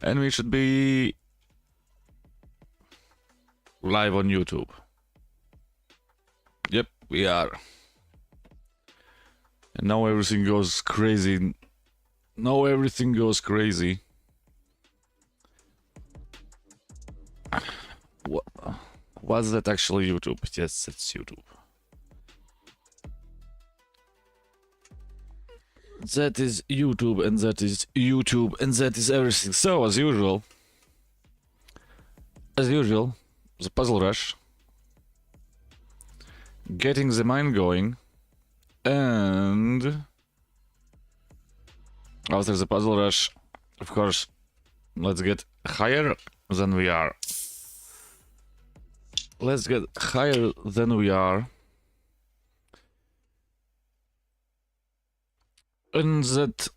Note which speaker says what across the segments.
Speaker 1: And we should be live on YouTube. Yep, we are. And now everything goes crazy. Now everything goes crazy. What? Was that actually YouTube? Yes, it's YouTube. That is YouTube, and that is YouTube, and that is everything. So, as usual, the puzzle rush, getting the mind going, and after the puzzle rush, of course, let's get higher than we are. Let's get higher than we are. And that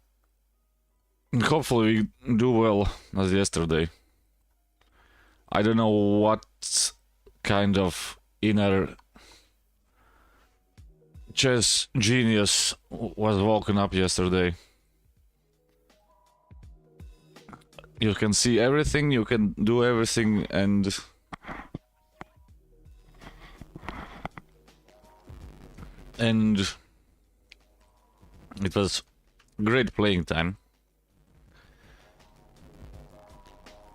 Speaker 1: hopefully we do well as yesterday. I don't know what kind of inner chess genius was woken up yesterday. You can see everything, you can do everything, and it was great playing time.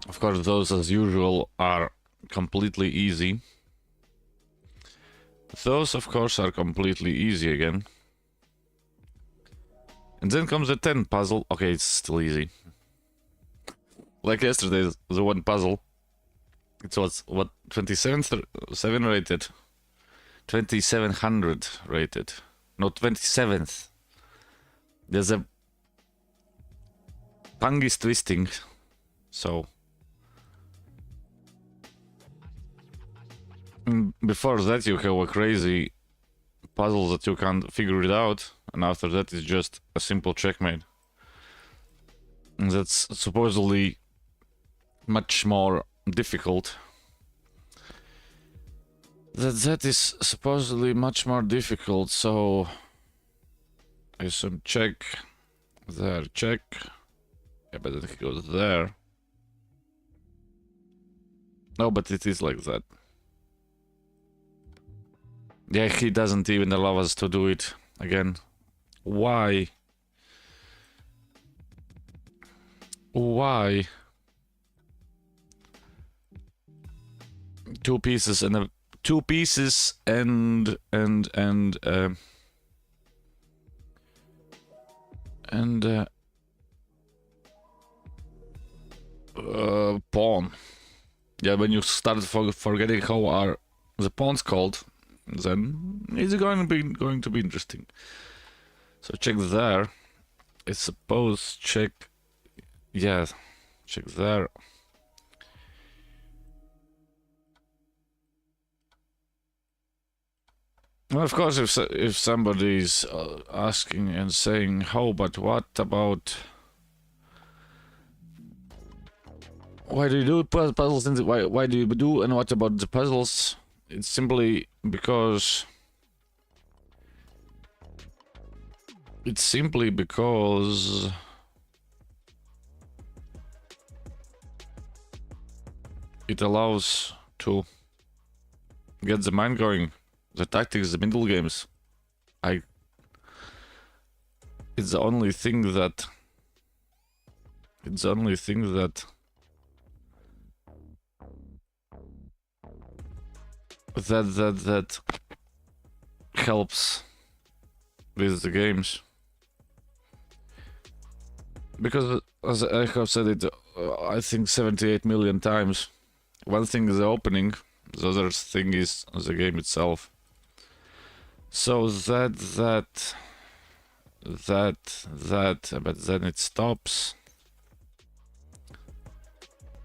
Speaker 1: Of course, those as usual are completely easy. Those, of course, are completely easy again. And then comes the 10 puzzle. Okay, it's still easy. Like yesterday, the one puzzle. It was, what, 27 rated? 2700 rated. No, 27th. There's a tongue is twisting, so before that you have a crazy puzzle that you can't figure it out, and after that is just a simple checkmate. And that's supposedly much more difficult. That is supposedly much more difficult, so I some check there, check. Yeah, but then he goes there. No, but it is like that. Yeah, he doesn't even allow us to do it again. Why? Why? Two pieces and a pawn. Yeah, when you start forgetting how are the pawns called, then it's going to be interesting. So check there. I suppose check. Yeah, check there. Well, of course, if somebody's asking and saying, "How? But what about? Why do you do puzzles? And why do you do? And what about the puzzles?" It's simply because. It's simply because. It allows to get the mind going. The tactics, the middle games. It's the only thing that helps with the games. Because as I have said it, I think 78 million times. One thing is the opening, the other thing is the game itself. So but then it stops.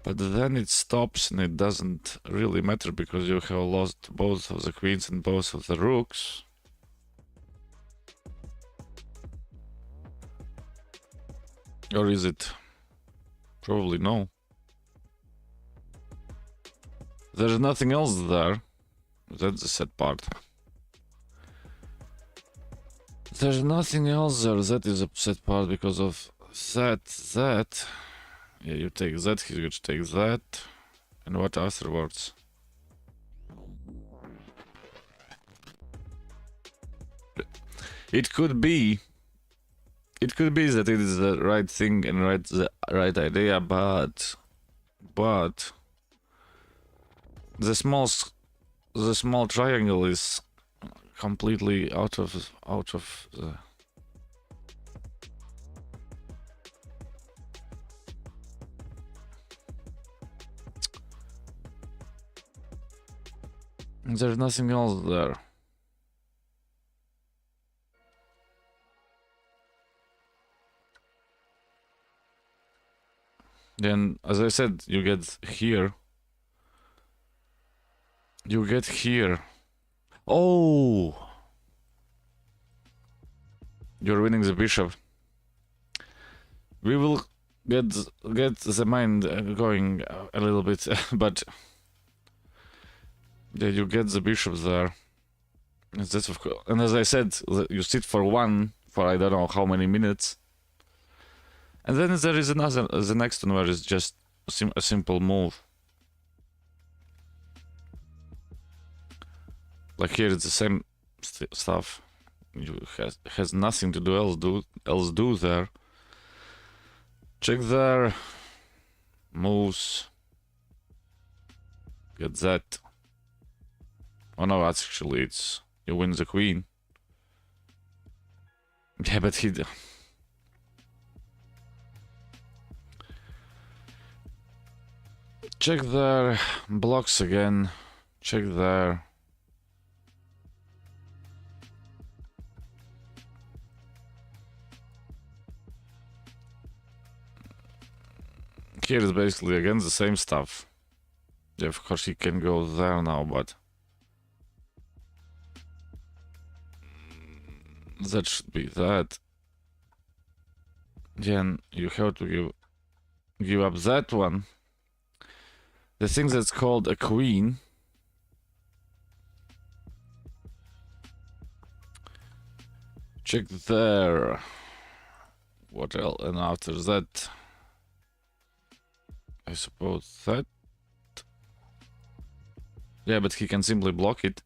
Speaker 1: But then it stops and it doesn't really matter because you have lost both of the queens and both of the rooks. Or is it? Probably no. There's nothing else there. That's the sad part. There's nothing else there. That is a sad part because of that Yeah, you take that, he's going to take that. And what afterwards? It could be that it is the right thing and the right idea, but the small triangle is completely out of the. There's nothing else there. Then, as I said, you get here. You get here. Oh! You're winning the bishop. We will get the mind going a little bit, but yeah, you get the bishop there. That's of course. And as I said, you sit for I don't know how many minutes. And then there is another, the next one where it's just a simple move. Like here it's the same stuff. You has nothing to do else do there. Check there. Moves. Get that. Oh no, actually it's you win the queen. Yeah, but he. Check there. Blocks again. Check there. Here is basically again the same stuff. Yeah, of course he can go there now, but that should be that. Then you have to give up that one. The thing that's called a queen. Check there. What else? And after that, I suppose that. Yeah, but he can simply block it.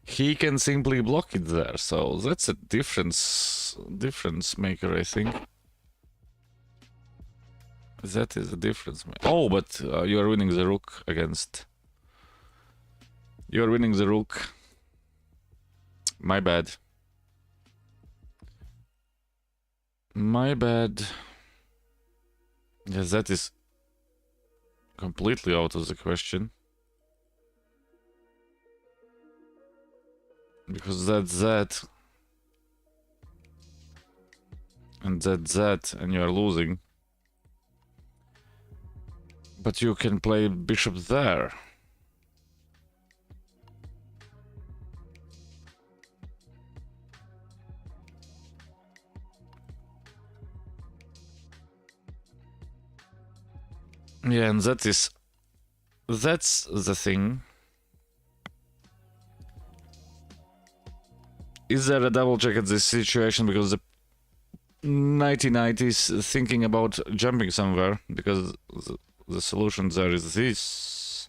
Speaker 1: He can simply block it there, so that's a difference maker, I think. That is a difference maker. Oh, but you are winning the rook against. You are winning the rook. My bad. My bad. Yes, that is completely out of the question. Because that's that. And that's that, and you are losing. But you can play bishop there. Yeah, and that's the thing. Is there a double check at this situation? Because the 99 is thinking about jumping somewhere, because the solution there is this.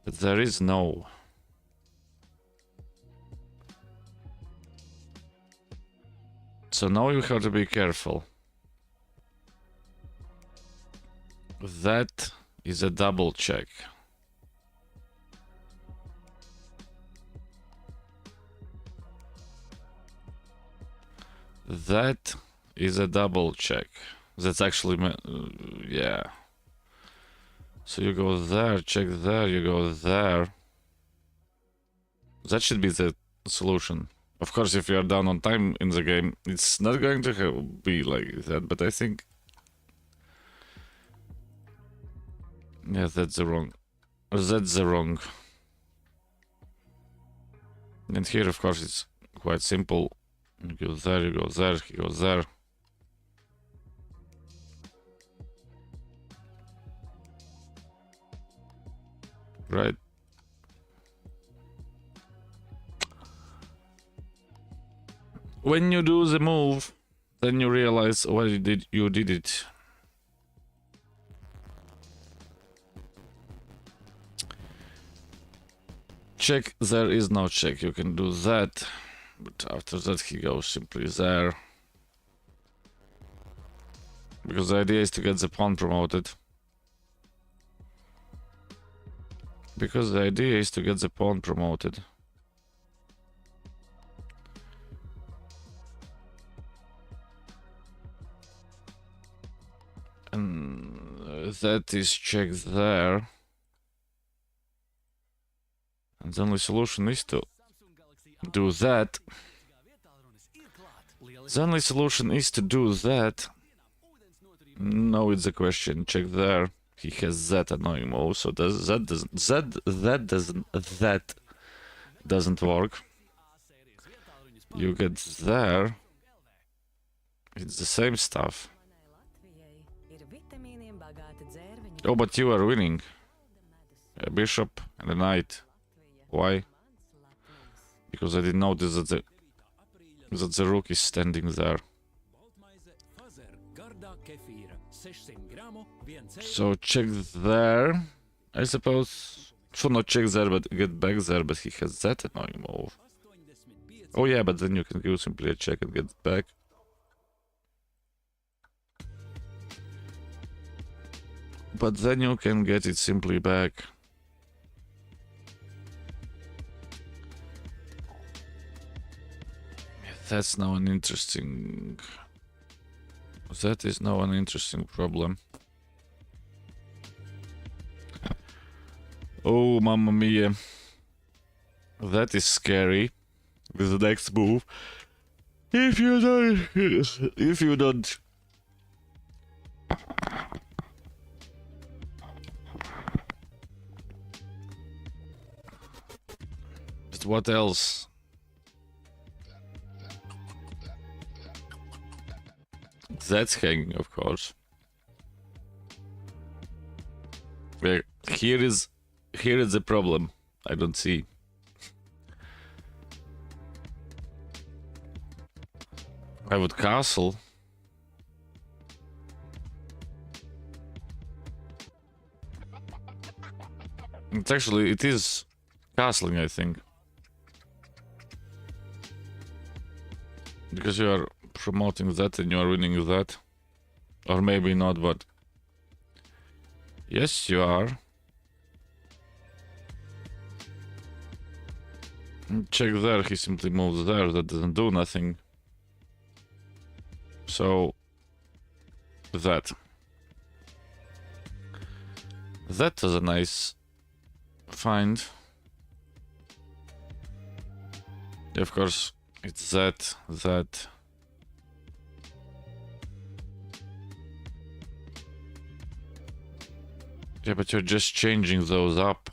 Speaker 1: But there is no. So now you have to be careful. That is a double check. That is a double check. That's actually, yeah. So you go there, check there, you go there. That should be the solution. Of course, if you are down on time in the game, it's not going to be like that, but I think... Yeah, that's the wrong. That's the wrong. And here, of course, it's quite simple. You go there, you go there, he goes there. Right. When you do the move, then you realize why you did it. check, there is no check. You can do that, but after that he goes simply there. Because the idea is to get the pawn promoted. Because the idea is to get the pawn promoted. And that is check there. And the only solution is to do that. The only solution is to do that. No, it's a question. Check there. He has that annoying move, so that doesn't work. You get there. It's the same stuff. Oh, but you are winning. A bishop and a knight. Why? Because I didn't notice that the rook is standing there. So check there. I suppose should not check there but get back there, but he has that annoying move. Oh yeah, but then you can do simply a check and get back. But then you can get it simply back. That's now an interesting... That is now an interesting problem. Oh, mamma mia. That is scary. With the next move. If you don't... But what else? That's hanging, of course. Well, here is the problem. I don't see. I would castle. It is castling, I think. Because you are promoting that and you are winning that. Or maybe not, but... Yes, you are. Check there, he simply moves there, that doesn't do nothing. So... That. That was a nice find. Of course, it's that. Yeah, but you're just changing those up.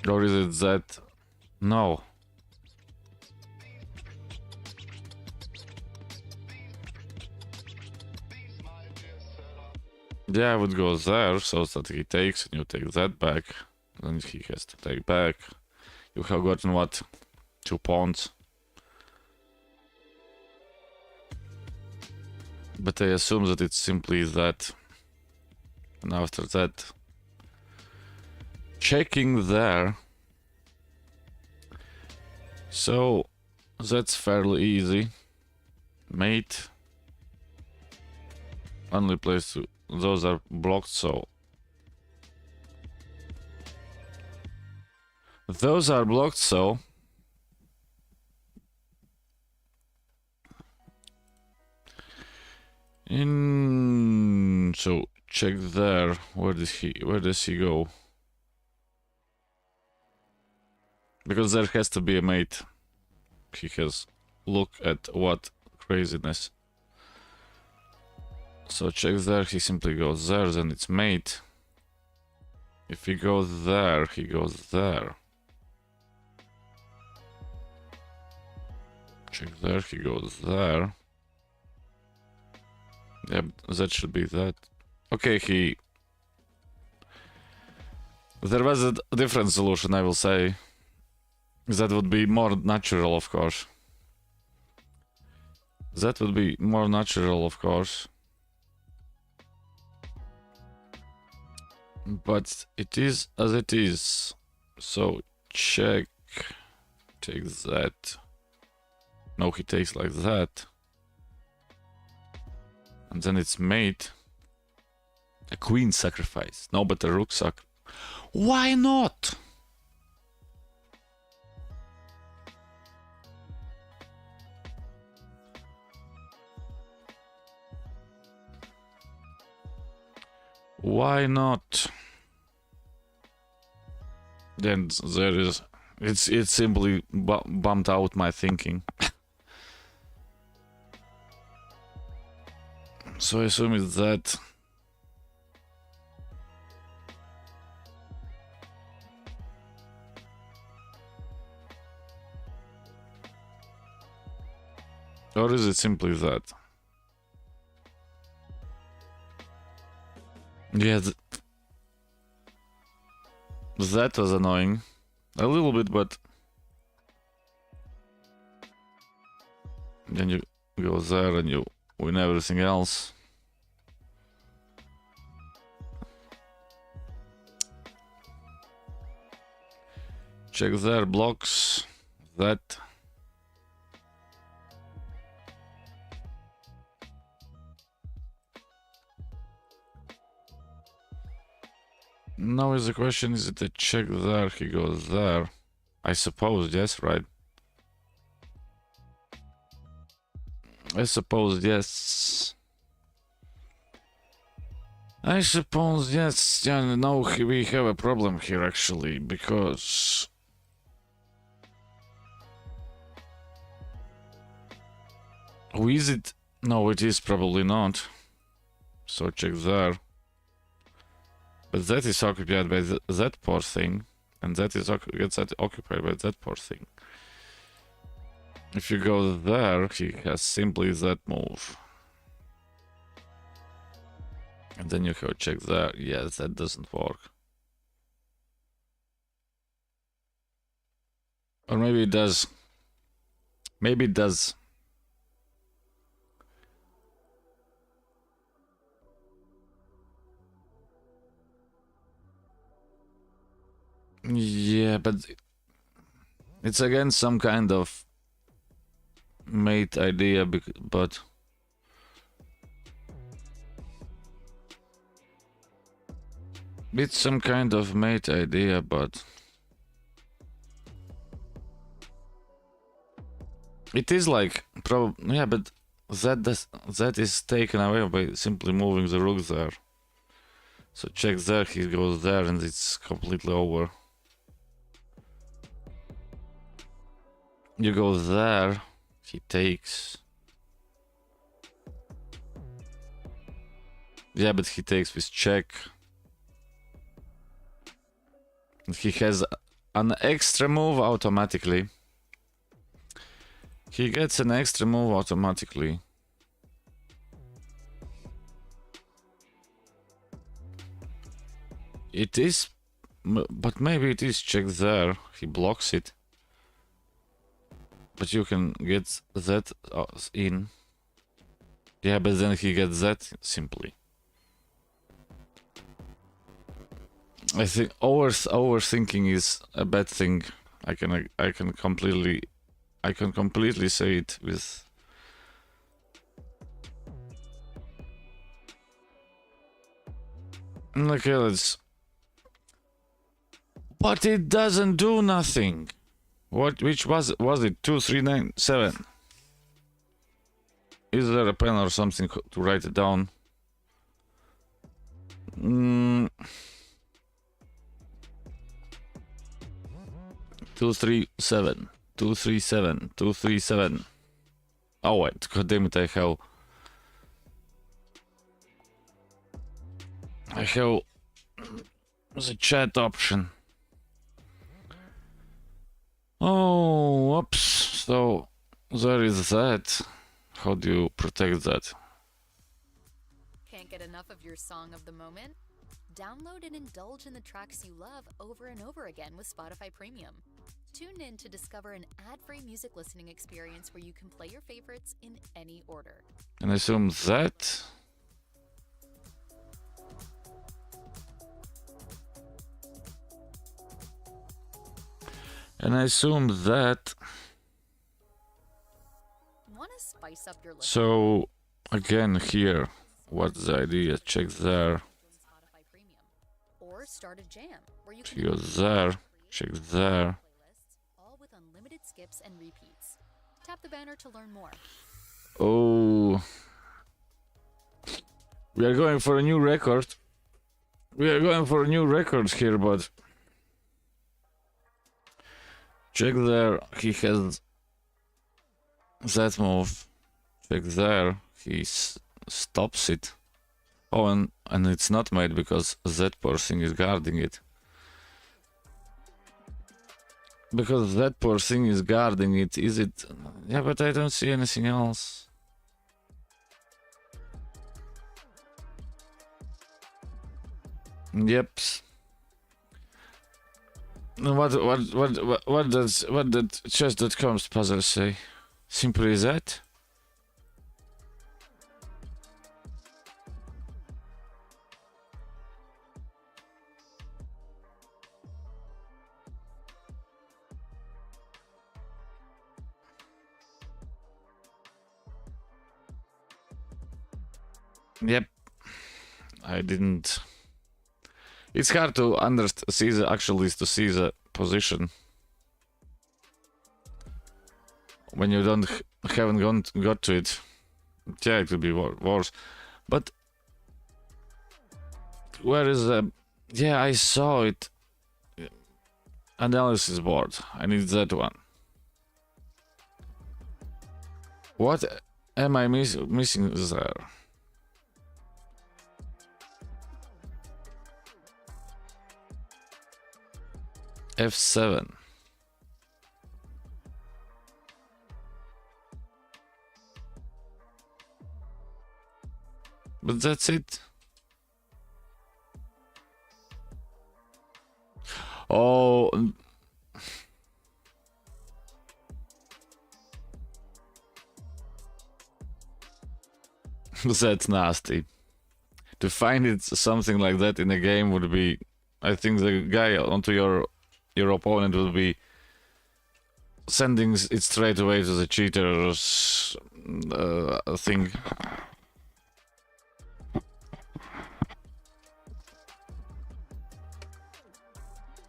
Speaker 1: Or is it that? No. Yeah, I would go there so that he takes and you take that back. Then he has to take back. You have gotten what? 2 pawns. But I assume that it's simply that. And after that, checking there. So that's fairly easy. Mate. Only place to, those are blocked, so those are blocked, so so check there. Where does he go? Because there has to be a mate. He has, look at what craziness. So check there, he simply goes there, then it's mate. If he goes there, he goes there. Check there, he goes there. Yep, that should be that. Okay, there was a different solution, I will say. That would be more natural, of course. That would be more natural, of course. But it is as it is. So check. Takes that. No, he takes like that. And then it's mate. A queen sacrifice. No, but a rook sac. Why not? Why not? Then there is. It's simply bumped out my thinking. So I assume it's that. Or is it simply that? Yeah, that was annoying. A little bit, but... Then you go there and you win everything else. Check there, blocks. That. Now is the question, is it a check there? He goes there. I suppose, yes, right? I suppose, yes. I suppose, yes. Yeah, no, we have a problem here, actually, because... Who is it? No, it is probably not. So check there. But that is occupied by that poor thing. And that is gets occupied by that poor thing. If you go there, he has simply that move. And then you have check there. Yes, that doesn't work. Or maybe it does. Maybe it does. Yeah, but it's again some kind of mate idea, but it's some kind of mate idea, but it is like yeah, but that is taken away by simply moving the rook there. So check there, he goes there, and it's completely over. You go there, he takes. Yeah, but he takes with check. And he has an extra move automatically. He gets an extra move automatically. It is, but maybe it is check there. He blocks it. But you can get that in. Yeah, but then he gets that simply. I think overthinking is a bad thing. I can completely say it with. Okay, let's. But it doesn't do nothing. Which was it? 2397. Is there a pen or something to write it down? 237. 237. 237. Oh wait, god damn it, I have the chat option. Oh, whoops. So there is that. How do you protect that?
Speaker 2: Can't get enough of your song of the moment? Download and indulge in the tracks you love over and over again with Spotify Premium. Tune in to discover an ad-free music listening experience where you can play your favorites in any order.
Speaker 1: And I assume that. And I assume that.
Speaker 2: Want to spice up your listen?
Speaker 1: So again here, what's the idea? Check there.
Speaker 2: Join Spotify Premium, or start a jam where you
Speaker 1: Go
Speaker 2: can
Speaker 1: there. Check there.
Speaker 2: playlists, all with unlimited skips and repeats. Tap the banner to learn more.
Speaker 1: Oh, we are going for a new record. We are going for a new record here, but check there. He has that move. Check there. He stops it. Oh, and it's not made because that person is guarding it. Because that poor thing is guarding it, is it? Yeah, but I don't see anything else. Yep. What did chess.com puzzle say? Simply that? Yep. I didn't. It's hard to see the position when you haven't got to it. Yeah, it could be worse. But where is the? Yeah, I saw it. Analysis board. I need that one. What am I missing there? F7. But that's it. Oh. That's nasty. To find it something like that in a game would be, I think the guy onto your opponent will be sending it straight away to the cheater's thing.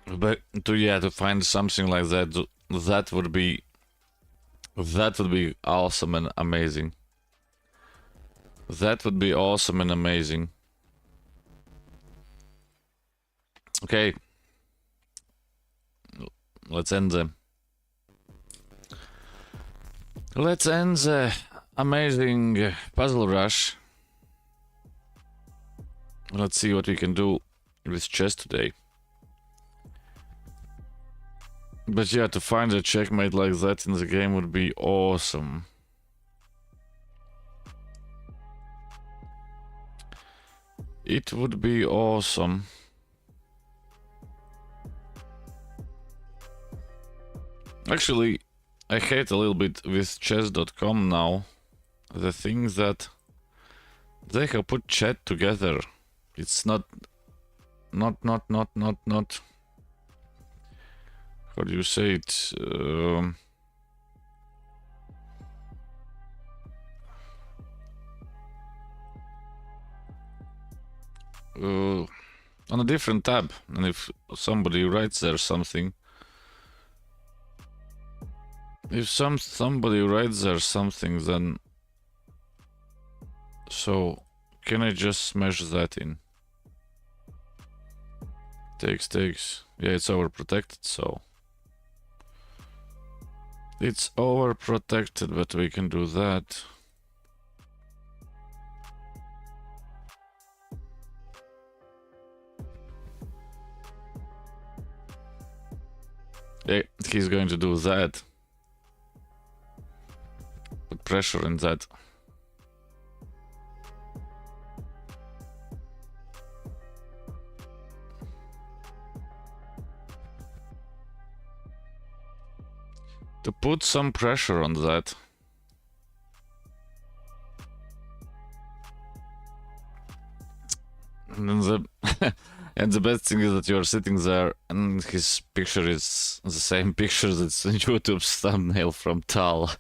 Speaker 1: But to find something like that, that would be awesome and amazing. That would be awesome and amazing. Okay. Let's end the amazing puzzle rush. Let's see what we can do with chess today. But yeah, to find a checkmate like that in the game would be awesome. It would be awesome. Actually, I hate a little bit with chess.com now. The thing that they have put chat together. It's not. How do you say it? On a different tab, and if somebody writes there something. If somebody writes there something, then so can I just smash that in? Takes. Yeah, it's overprotected, so it's overprotected, but we can do that. Yeah, he's going to do that. Put pressure in that. To put some pressure on that. And then And the best thing is that you're sitting there and his picture is the same picture that's in YouTube's thumbnail from Tal.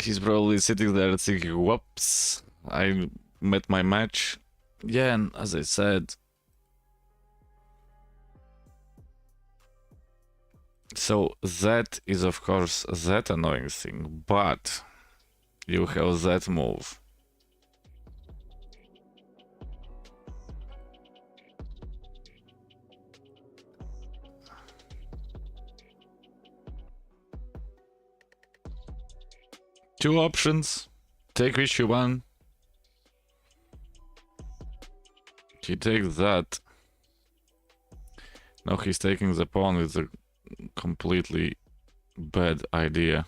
Speaker 1: He's probably sitting there thinking, whoops, I met my match. Yeah, and as I said, so that is of course that annoying thing, but you have that move. Two options, take which you want. He takes that. Now he's taking the pawn with a completely bad idea.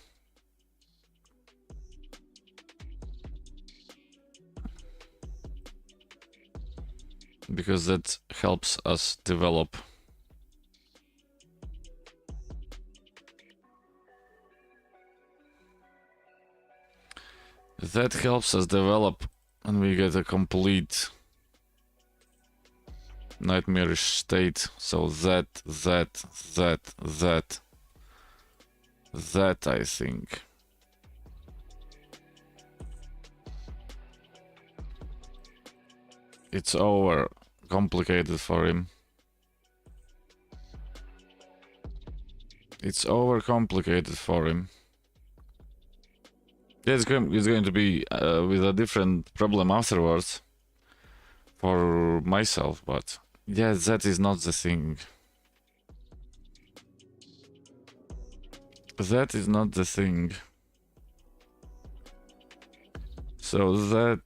Speaker 1: Because that helps us develop. That helps us develop and we get a complete nightmarish state. So that, I think. It's over complicated for him. It's over complicated for him. Yeah, it's going to be with a different problem afterwards for myself, but yeah, that is not the thing. That is not the thing. So that.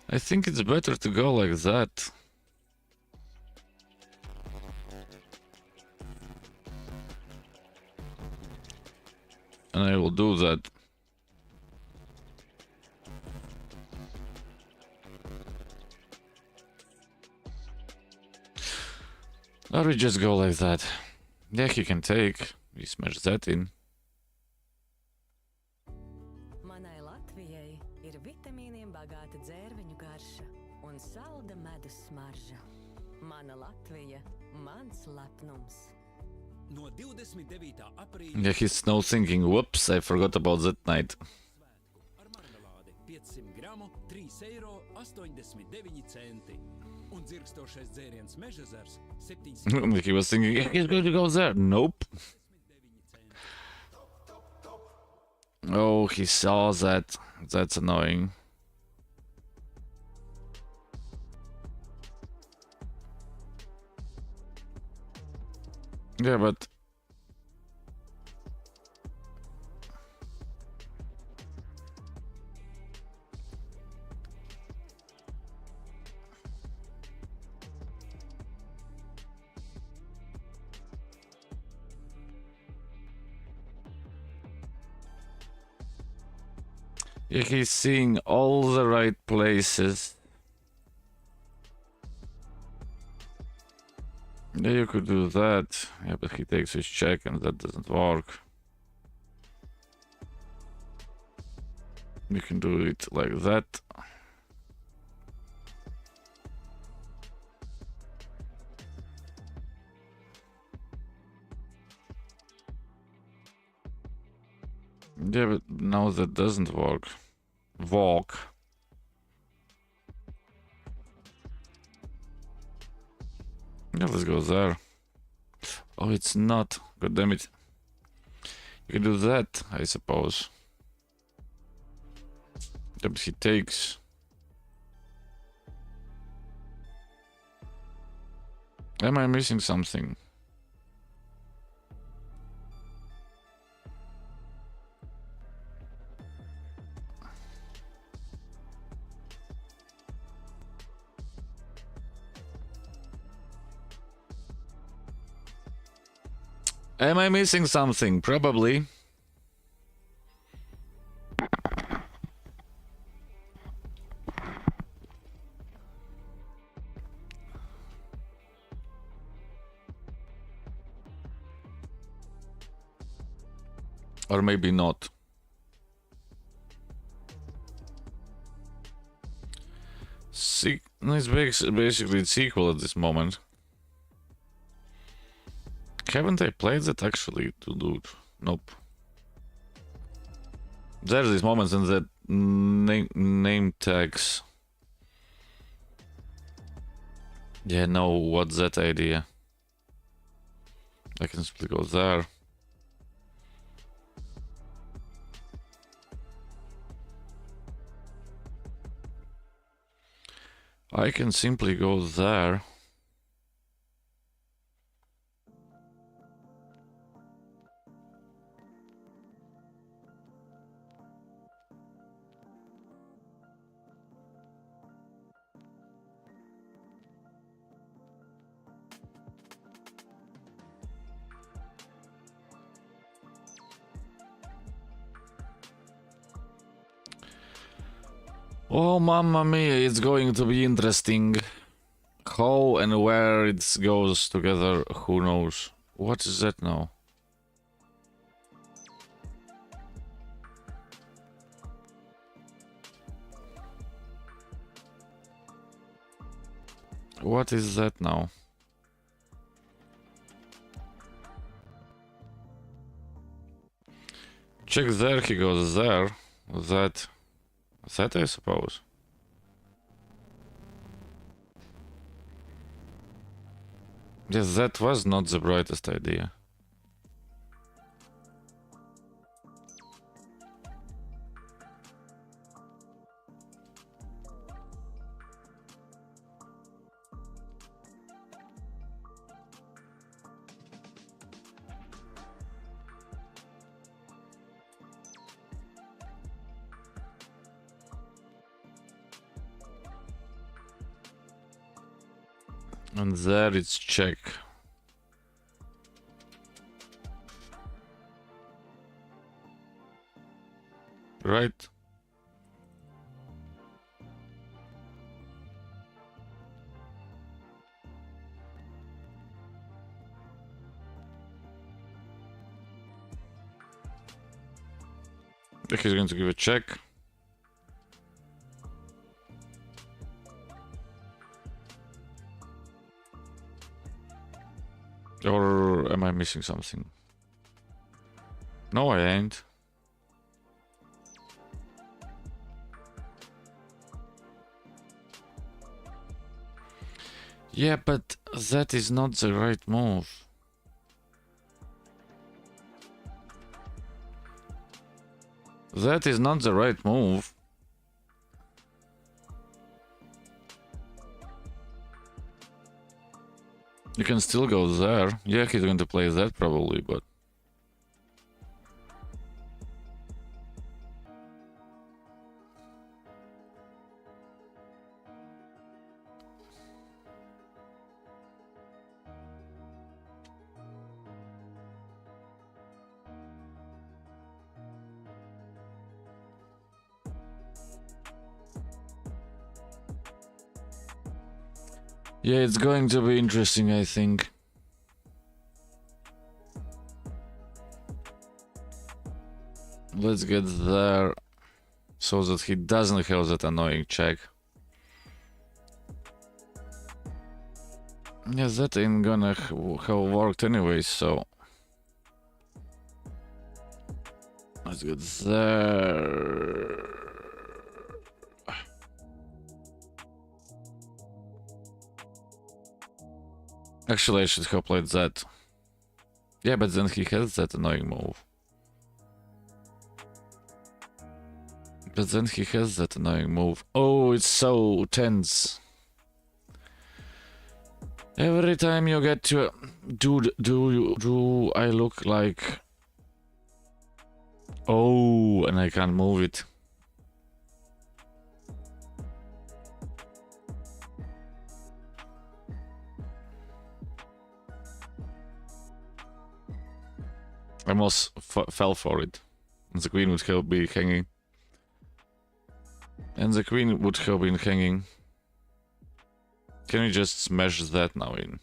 Speaker 1: I think it's better to go like that. And I will do that. Or we just go like that. Yeah, he can take. We smash that in.
Speaker 3: Manai Latvijai ir vitamīniem bagāta dzērveņu garša un salda medus smarža. Mana Latvija, mans lepnums.
Speaker 4: No 29. aprīļa
Speaker 1: Yeah, he's now thinking, whoops, I forgot about that night.
Speaker 4: svētku ar marmelādi 500 gramu 3,89 eiro. Un dzirkstošais dzēriens Mežezers 7,99
Speaker 1: He was thinking, yeah, he's going to go there. Nope. Oh, he saw that. That's annoying. Yeah, but yeah, he's seeing all the right places. Yeah, you could do that. Yeah, but he takes his check and that doesn't work. We can do it like that. Yeah, but now that doesn't work. Walk. Yeah, let's go there. Oh, it's not. God damn it. You can do that, I suppose. Yeah, but he takes. Am I missing something? Am I missing something? Probably. Or maybe not. No, it's basically a sequel at this moment. Haven't I played that actually, dude? Nope. There's these moments in the name tags. Yeah, no, what's that idea? I can simply go there. I can simply go there. Oh, mamma mia, it's going to be interesting. How and where it goes together, who knows? What is that now? What is that now? Check there, he goes there. That I suppose. Yes, that was not the brightest idea. And there it's check. Right? He's going to give a check. Or am I missing something? No, I ain't. Yeah, but that is not the right move. That is not the right move. You can still go there. Yeah, he's going to play that probably, but... Yeah, it's going to be interesting, I think. Let's get there so that he doesn't have that annoying check. Yeah, that ain't gonna have worked anyway, so... Let's get there... Actually, I should have played that. Yeah, but then he has that annoying move. But then he has that annoying move. Oh, it's so tense. Every time you get to... Dude, do I look like... Oh, and I can't move it. I almost fell for it. And the queen would have been hanging. And the queen would have been hanging. Can we just smash that now in?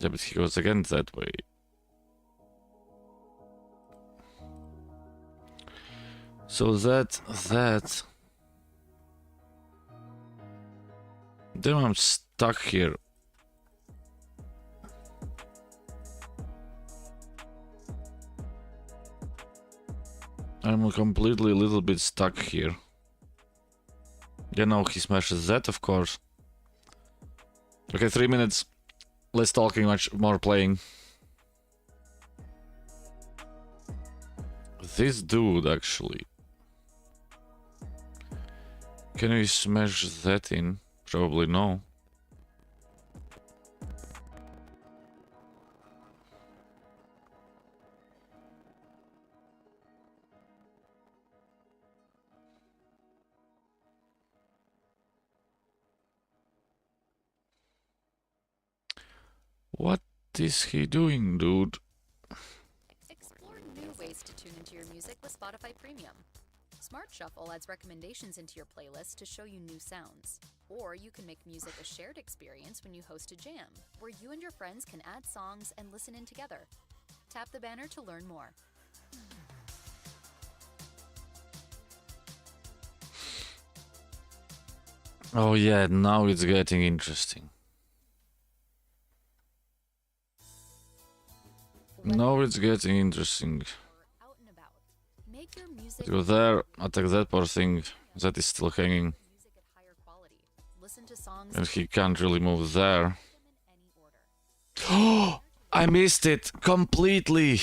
Speaker 1: Yeah, but he goes again that way. So that. Damn, I'm stuck here. I'm completely a little bit stuck here. You know, he smashes that, of course. Okay, 3 minutes. Less talking, much more playing. This dude, actually. Can we smash that in? Probably no. What is he doing, dude?
Speaker 2: Explore new ways to tune into your music with Spotify Premium. Smart Shuffle adds recommendations into your playlist to show you new sounds. Or you can make music a shared experience when you host a jam, where you and your friends can add songs and listen in together. Tap the banner to learn more.
Speaker 1: Oh yeah, now it's getting interesting. Now it's getting interesting.
Speaker 2: Or out and about. Make your music
Speaker 1: Go there, attack that poor thing. That is still hanging.
Speaker 2: music at higher quality. Listen to songs
Speaker 1: And he can't really move there.
Speaker 2: them in any order.
Speaker 1: Oh, I missed it completely.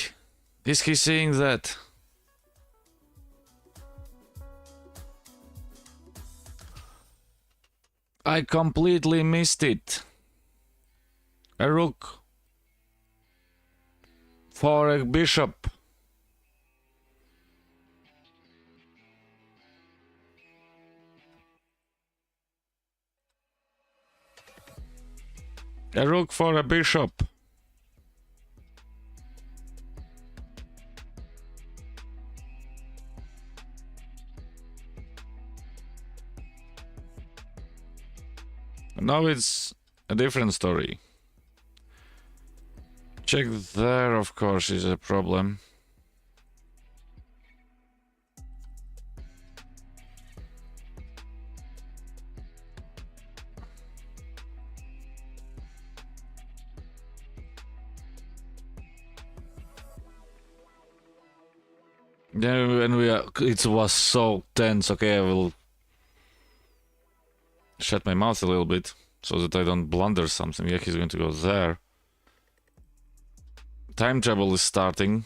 Speaker 1: Is he saying that? I completely missed it. A rook for a bishop. A rook for a bishop. Now it's a different story. Check there, of course, is a problem. Yeah, when it was so tense. Okay, I will shut my mouth a little bit so that I don't blunder something. Yeah, he's going to go there. Time travel is starting.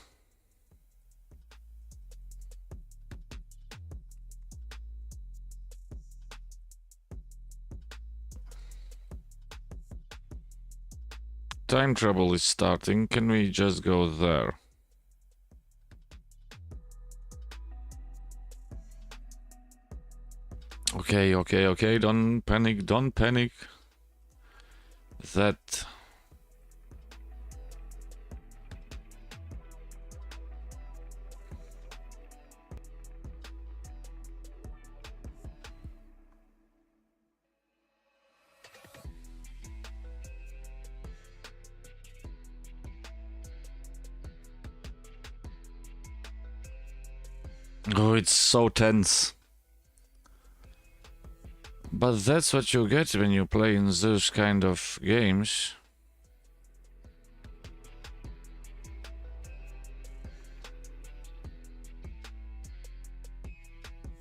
Speaker 1: Time travel is starting. Can we just go there? Okay. Don't panic. That. Oh, it's so tense. But that's what you get when you play in those kind of games.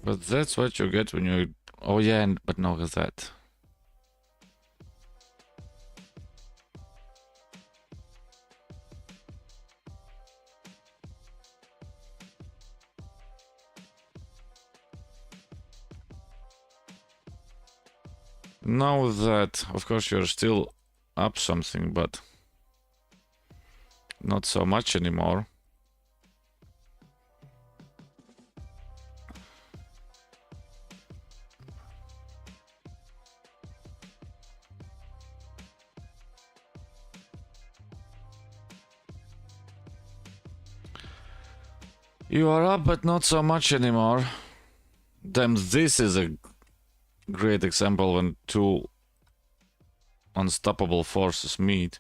Speaker 1: But that's what you get when you... Oh yeah, but no that. Now that, of course, you're still up something, but not so much anymore. You are up, but not so much anymore. Damn, this is a great example when two unstoppable forces meet.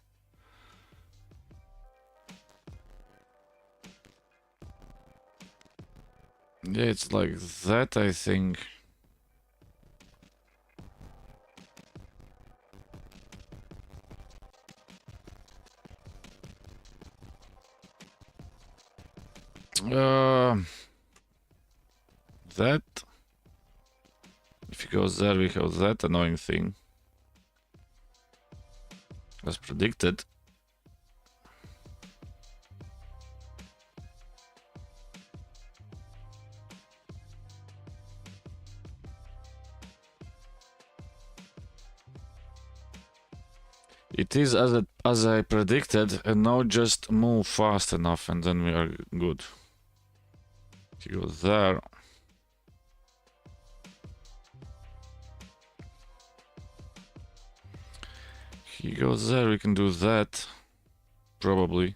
Speaker 1: Yeah, it's like that, I think. That. If he goes there, we have that annoying thing. As predicted. It is as I predicted, and now just move fast enough and then we are good. He goes there. He goes there, we can do that. Probably.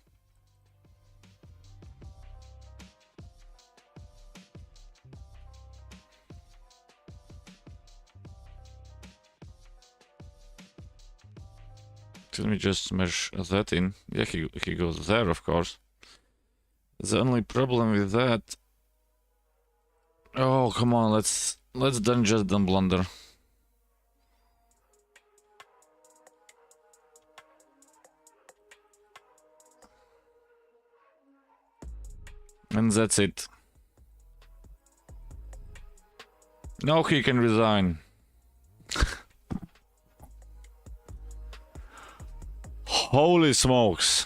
Speaker 1: Let me just smash that in. Yeah, he goes there, of course. The only problem with that... Oh, come on, let's then just don't blunder. And that's it. Now he can resign. Holy smokes.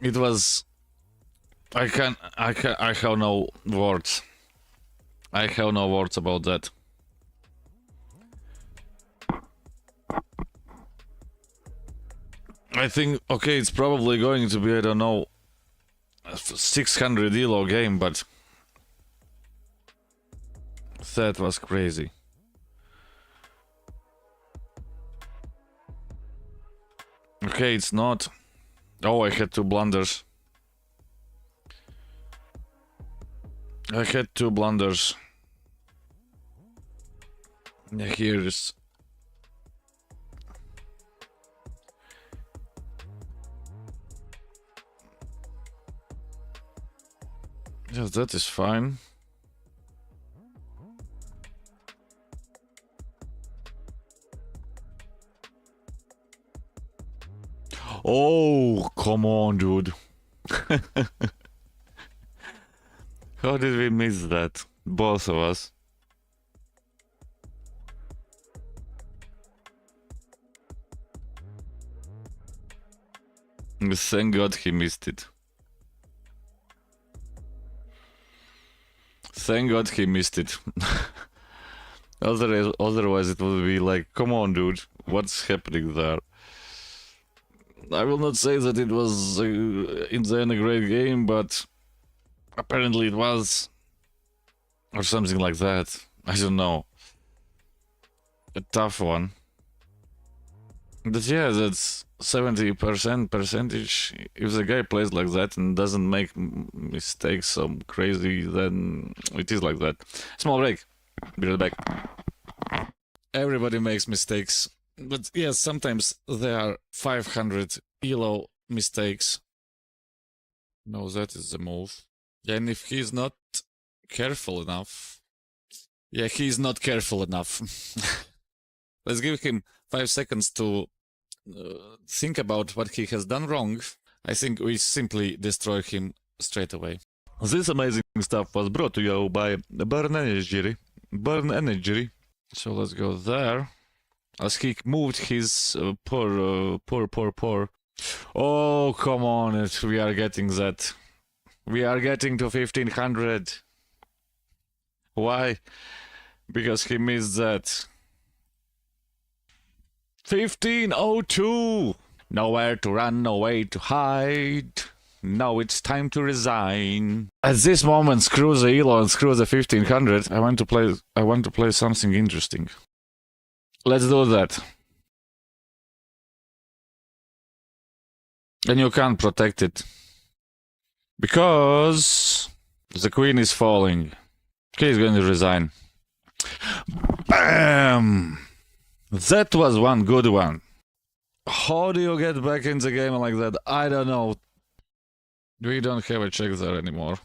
Speaker 1: It was... I have no words. I have no words about that. I think, okay, it's probably going to be, I don't know, a 600 elo game, but that was crazy. Okay, it's not. Oh, I had 2 blunders. I had 2 blunders. Yeah, here is... Yes, that is fine. Oh, come on, dude. How did we miss that? Both of us. Thank God he missed it. Thank God he missed it. Otherwise it would be like, come on, dude, what's happening there? I will not say that it was in the end a great game, but apparently it was. Or something like that. I don't know. A tough one. But yeah, that's 70% percentage. If the guy plays like that and doesn't make mistakes so crazy, then it is like that. Small break. Be right back. Everybody makes mistakes. But yes, sometimes there are 500 elo mistakes. No, that is the move. Yeah, and if he's not careful enough... Yeah, he's not careful enough. Let's give him 5 seconds to think about what he has done wrong. I think we simply destroy him straight away. This amazing stuff was brought to you by Burn Energy. Burn Energy. So let's go there. As he moved his poor. Oh, come on, we are getting that. We are getting to 1500. Why? Because he missed that. 1502! Nowhere to run, no way to hide. Now it's time to resign. At this moment, screw the elo and screw the 1500. I want to play something interesting. Let's do that. And you can't protect it. Because the queen is falling. Okay, he's going to resign. Bam! That was one good one. How do you get back in the game like that? I don't know. We don't have a check there anymore.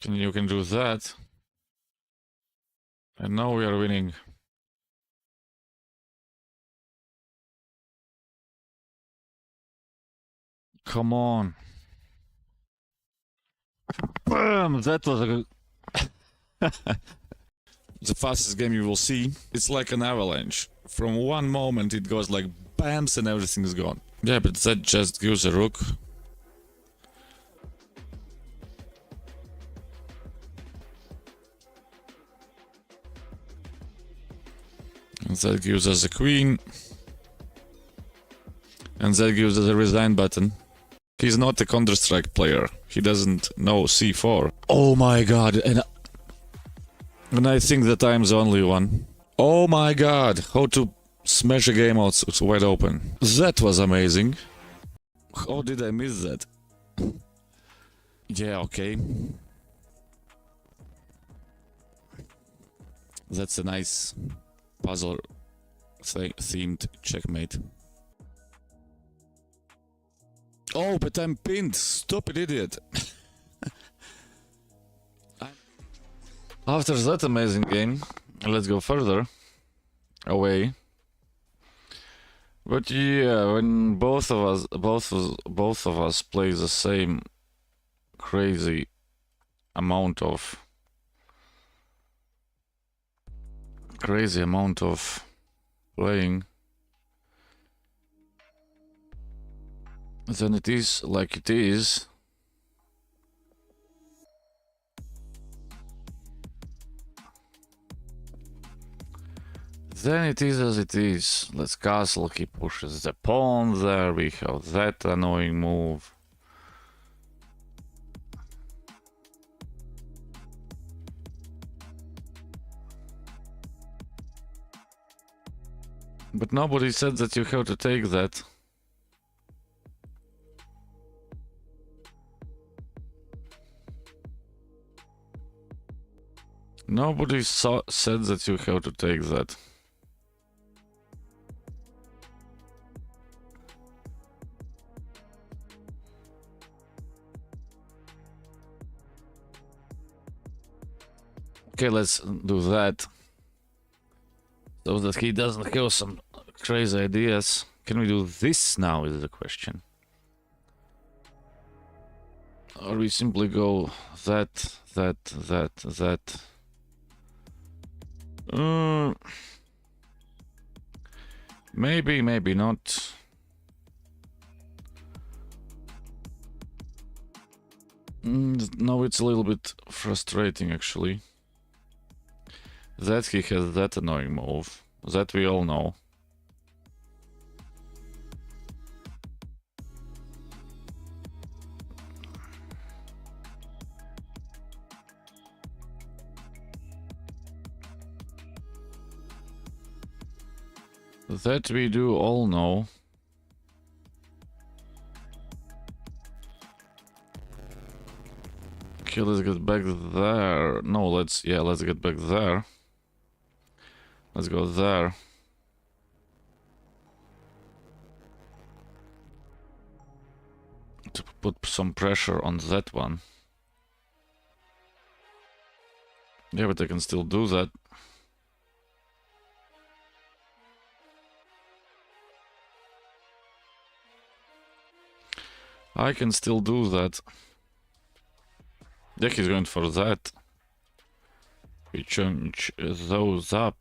Speaker 1: You can do that. And now we are winning. Come on. Bam! That was a good... The fastest game you will see. It's like an avalanche. From one moment it goes like bams and everything is gone. Yeah, but that just gives a rook. And that gives us a queen. And that gives us a resign button. He's not a Counter-Strike player. He doesn't know C4. Oh my god, and I think that I'm the only one. Oh my god, how to smash a game out wide open. That was amazing. How did I miss that? Yeah, okay. That's a nice puzzle themed checkmate. Oh, but I'm pinned. Stupid idiot. After that amazing game, let's go further away. But yeah, when both of us play the same crazy amount of playing, then it is like it is. Then it is as it is. Let's castle, he pushes the pawn there, we have that annoying move. But nobody said that you have to take that. Nobody said that you have to take that. Okay, let's do that. So that he doesn't have some crazy ideas. Can we do this now is the question. Or we simply go that. Maybe, maybe not. No, it's a little bit frustrating actually. That he has that annoying move. That we all know. That we do all know. Okay, let's get back there. No, let's get back there. Let's go there. To put some pressure on that one. Yeah, but I can still do that. I can still do that. Yeah, he's going for that. We change those up.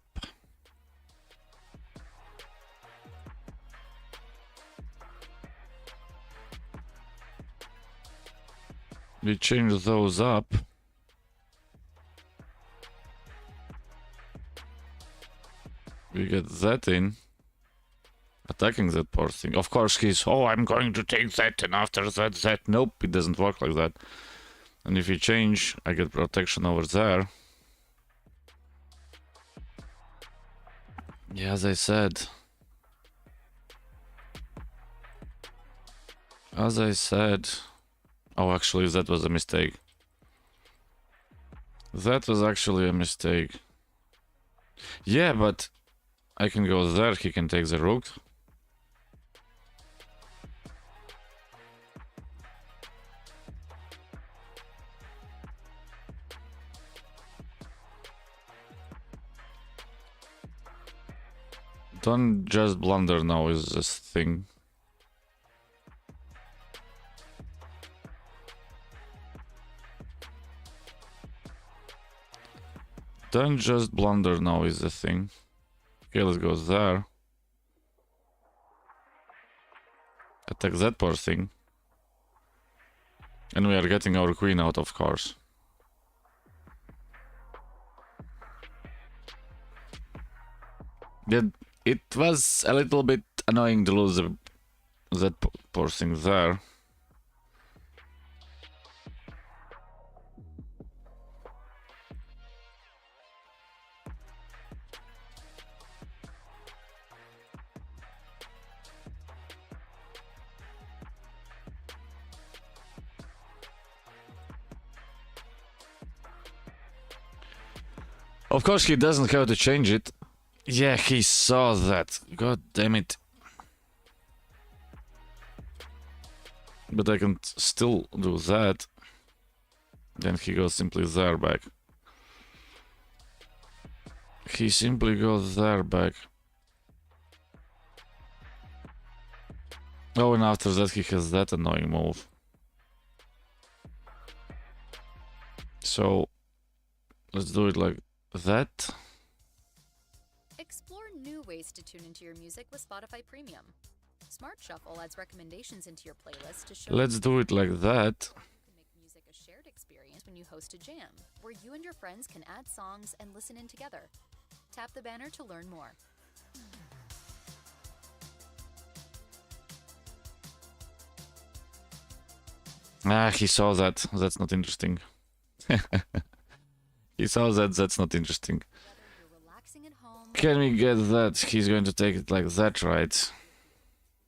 Speaker 1: We change those up. We get that in. Attacking that poor thing. Of course he's, oh, I'm going to take that and after that. Nope, it doesn't work like that. And if you change, I get protection over there. Yeah, as I said. Oh, actually, that was a mistake. That was actually a mistake. Yeah, but I can go there, he can take the rook. Don't just blunder now is this thing. Don't just blunder now is the thing. Okay, let's go there. Attack that poor thing. And we are getting our queen out, of course. It was a little bit annoying to lose that poor thing there. Of course, he doesn't have to change it. Yeah, he saw that. God damn it. But I can still do that. Then he goes simply there back. He simply goes there back. Oh, and after that he has that annoying move. So, let's do it like that.
Speaker 2: Explore new ways to tune into your music with Spotify Premium. Smart Shuffle adds recommendations into your playlist to show
Speaker 1: Let's do it like that.
Speaker 2: you can make music a shared experience when you host a jam, where you and your friends can add songs and listen in together. Tap the banner to learn more.
Speaker 1: Ah, he saw that. That's not interesting. He saw that. That's not interesting.
Speaker 2: Whether you're relaxing at home,
Speaker 1: Can we get that? He's going to take it like that, right?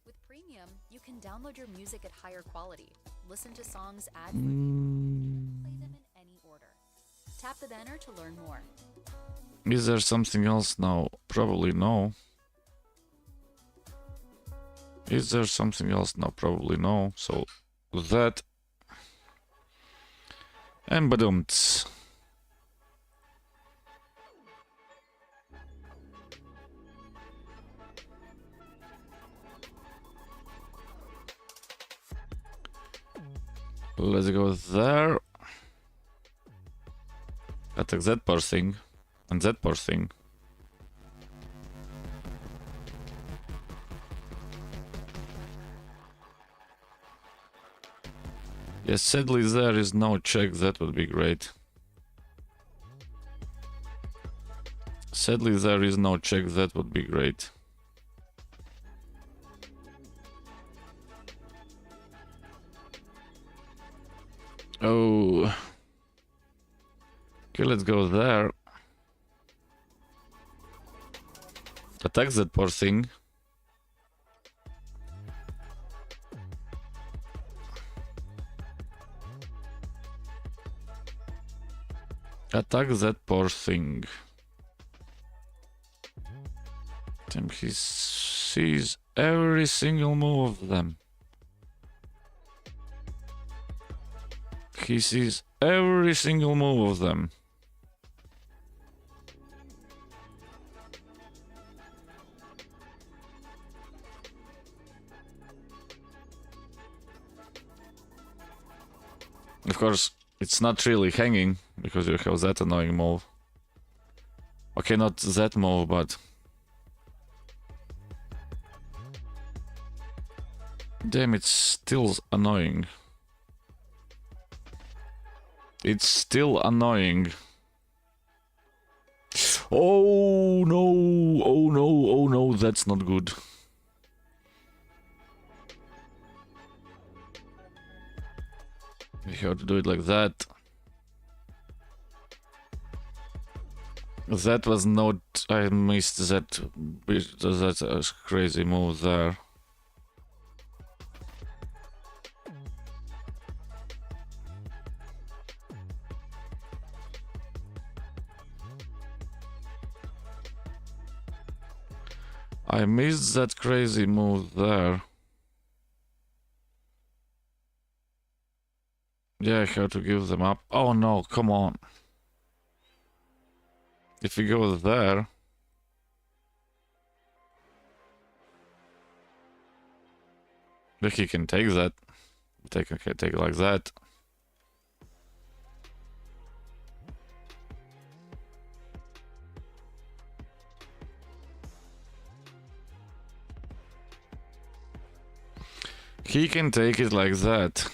Speaker 2: with Premium, you can download your music at higher quality, listen to songs ad-free, and play them in any order. Tap the banner to learn more.
Speaker 1: Is there something else now? Probably no. Is there something else now? Probably no. So that and badumts. Let's go there. Attack that poor thing. And that poor thing. Yes, sadly there is no check, that would be great. Sadly there is no check, that would be great. Oh. Okay, let's go there. Attack that poor thing. Attack that poor thing. Damn, he sees every single move of them. He sees every single move of them. Of course, it's not really hanging, because you have that annoying move. Okay, not that move, but... Damn, it's still annoying. It's still annoying. Oh no, oh no, oh no, that's not good. We have to do it like that. That was not... I missed that... That's a crazy move there. I missed that crazy move there. Yeah, I have to give them up. Oh no, come on. If we go there... Then he can take that. Take it like that. He can take it like that.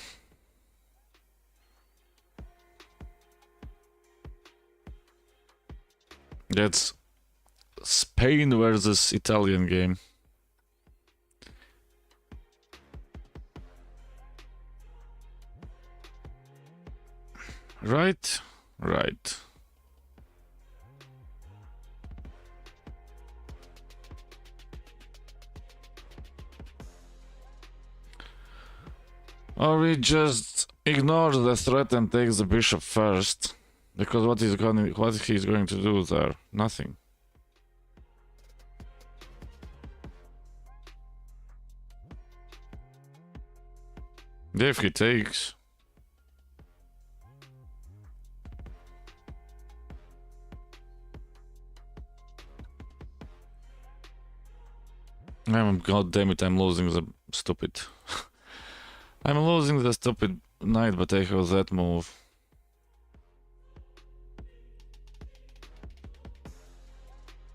Speaker 1: That's Spain versus Italian game. Right? Right. Or we just ignore the threat and take the bishop first. Because what he's going to do there? Nothing. If he takes... God damn it, I'm losing the stupid... I'm losing the stupid knight, but I have that move.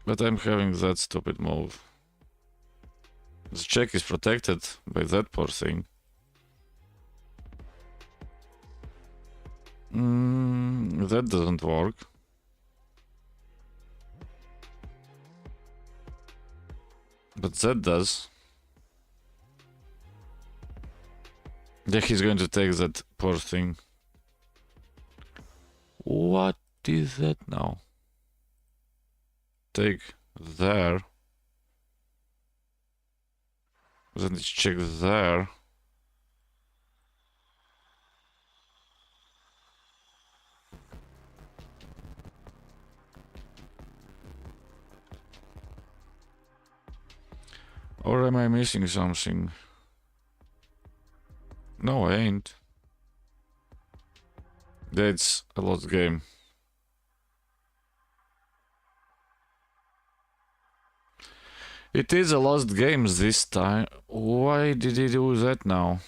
Speaker 1: But I'm having that stupid move. The check is protected by that poor thing. That doesn't work. But that does. Yeah, he's going to take that poor thing. What is that now? Take there. Then it's check there. Or am I missing something? No, I ain't. That's a lost game. It is a lost game this time. Why did he do that now?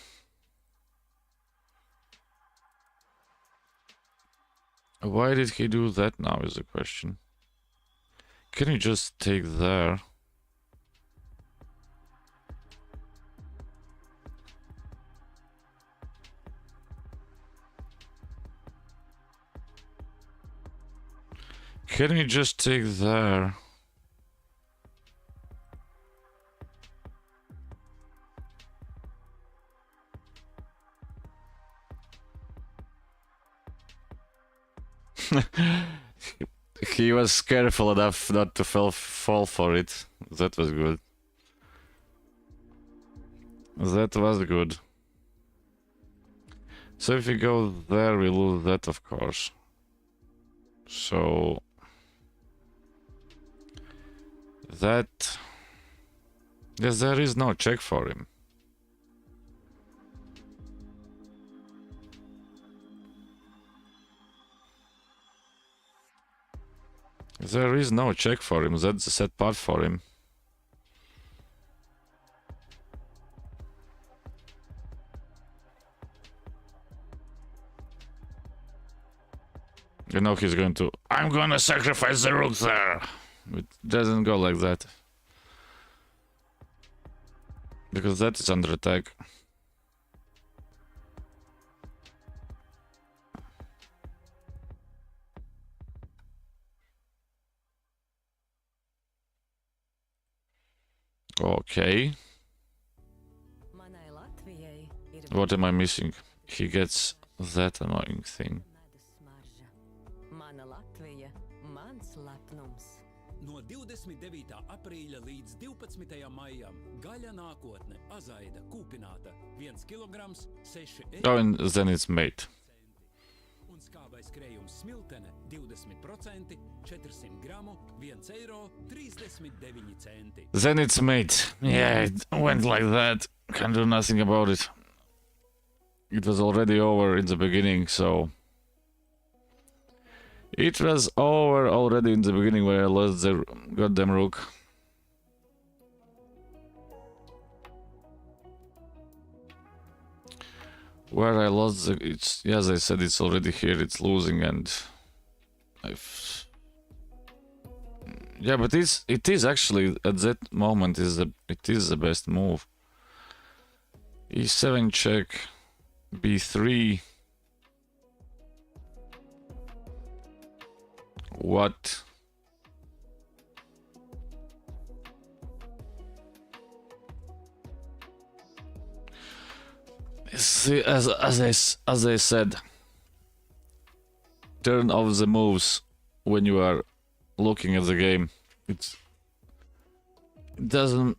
Speaker 1: Why did he do that now is the question. Can you just take there? Can we just take there? He was careful enough not to fall for it. That was good. That was good. So if we go there, we lose that, of course. So... that... yes, there is no check for him. There is no check for him, that's the set part for him. You know he's going to... I'm gonna sacrifice the rook there! It doesn't go like that. Because that is under attack. Okay.
Speaker 3: Manai Latvijai ir
Speaker 1: What am I missing? He gets that annoying thing.
Speaker 3: medus smarža. Mana Latvija, mans lepnums.
Speaker 4: No 29. aprīļa līdz 12. maijam gaļa nākotne, azaida, kūpināta, 1 kg, 6
Speaker 1: Oh, and then it's mate.
Speaker 4: un skābais krējums smiltene 20%, 400 gramu, 1,39 eiro.
Speaker 1: Then it's mate. Yeah, it went like that. Can't do nothing about it. It was already over in the beginning, so... It was over already in the beginning where I lost the goddamn rook. Where I lost the... It's, as I said, it's already here, it's losing, and... I've... Yeah, but it is actually, at that moment, it is the best move. E7 check, B3... What? See, as I said, turn off the moves when you are looking at the game. It doesn't.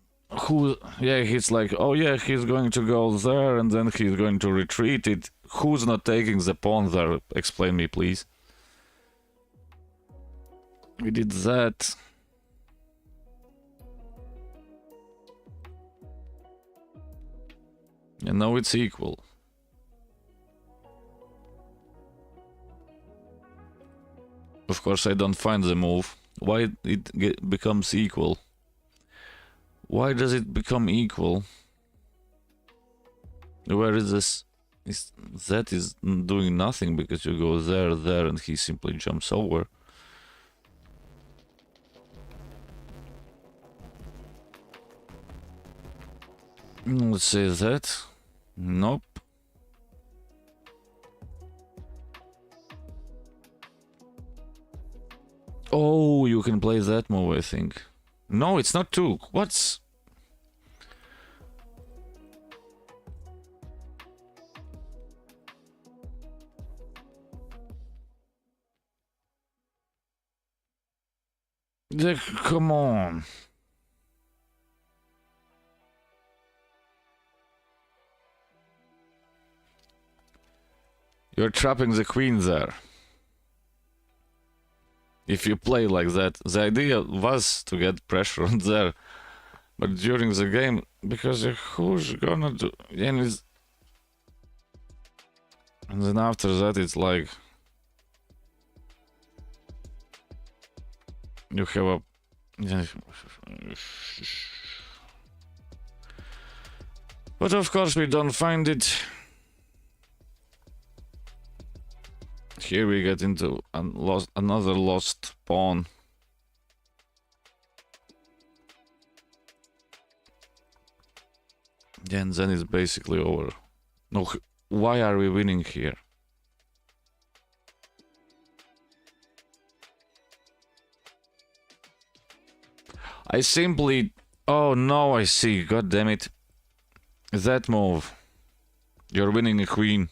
Speaker 1: Yeah, he's like, oh yeah, he's going to go there and then he's going to retreat it. Who's not taking the pawn there? Explain me, please. We did that. And now it's equal. Of course, I don't find the move. Why it becomes equal? Why does it become equal? Where is this? That is doing nothing because you go there, and he simply jumps over. Let's say that. Nope. Oh, you can play that move, I think. No, it's not two. What's... Come on. You're trapping the queen there. If you play like that, the idea was to get pressure on there, but during the game, because who's gonna do? And then after that, it's like you have a. But of course, we don't find it. Here we get into another lost pawn. And then it's basically over. No, why are we winning here? I simply... Oh no, I see. God damn it. That move. You're winning a queen.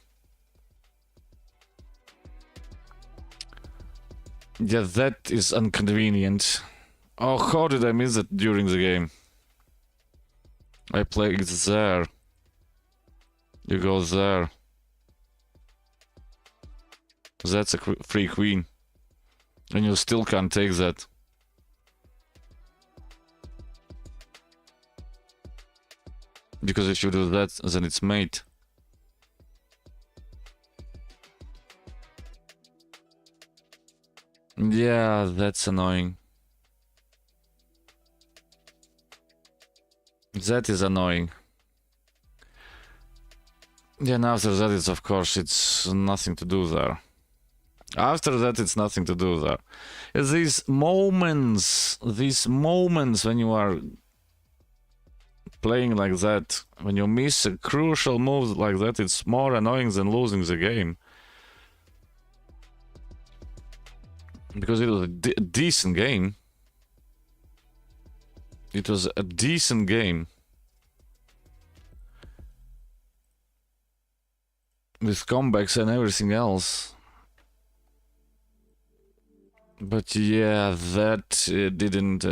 Speaker 1: Yeah, that is inconvenient. Oh, how did I miss it during the game? I played there. You go there. That's a free queen. And you still can't take that. Because if you do that, then it's mate. Yeah, that's annoying. That is annoying. Yeah, and after that, it's of course, it's nothing to do there. After that, it's nothing to do there. These moments when you are playing like that, when you miss a crucial move like that, it's more annoying than losing the game. Because it was a decent game. It was a decent game. With comebacks and everything else. But yeah, that didn't...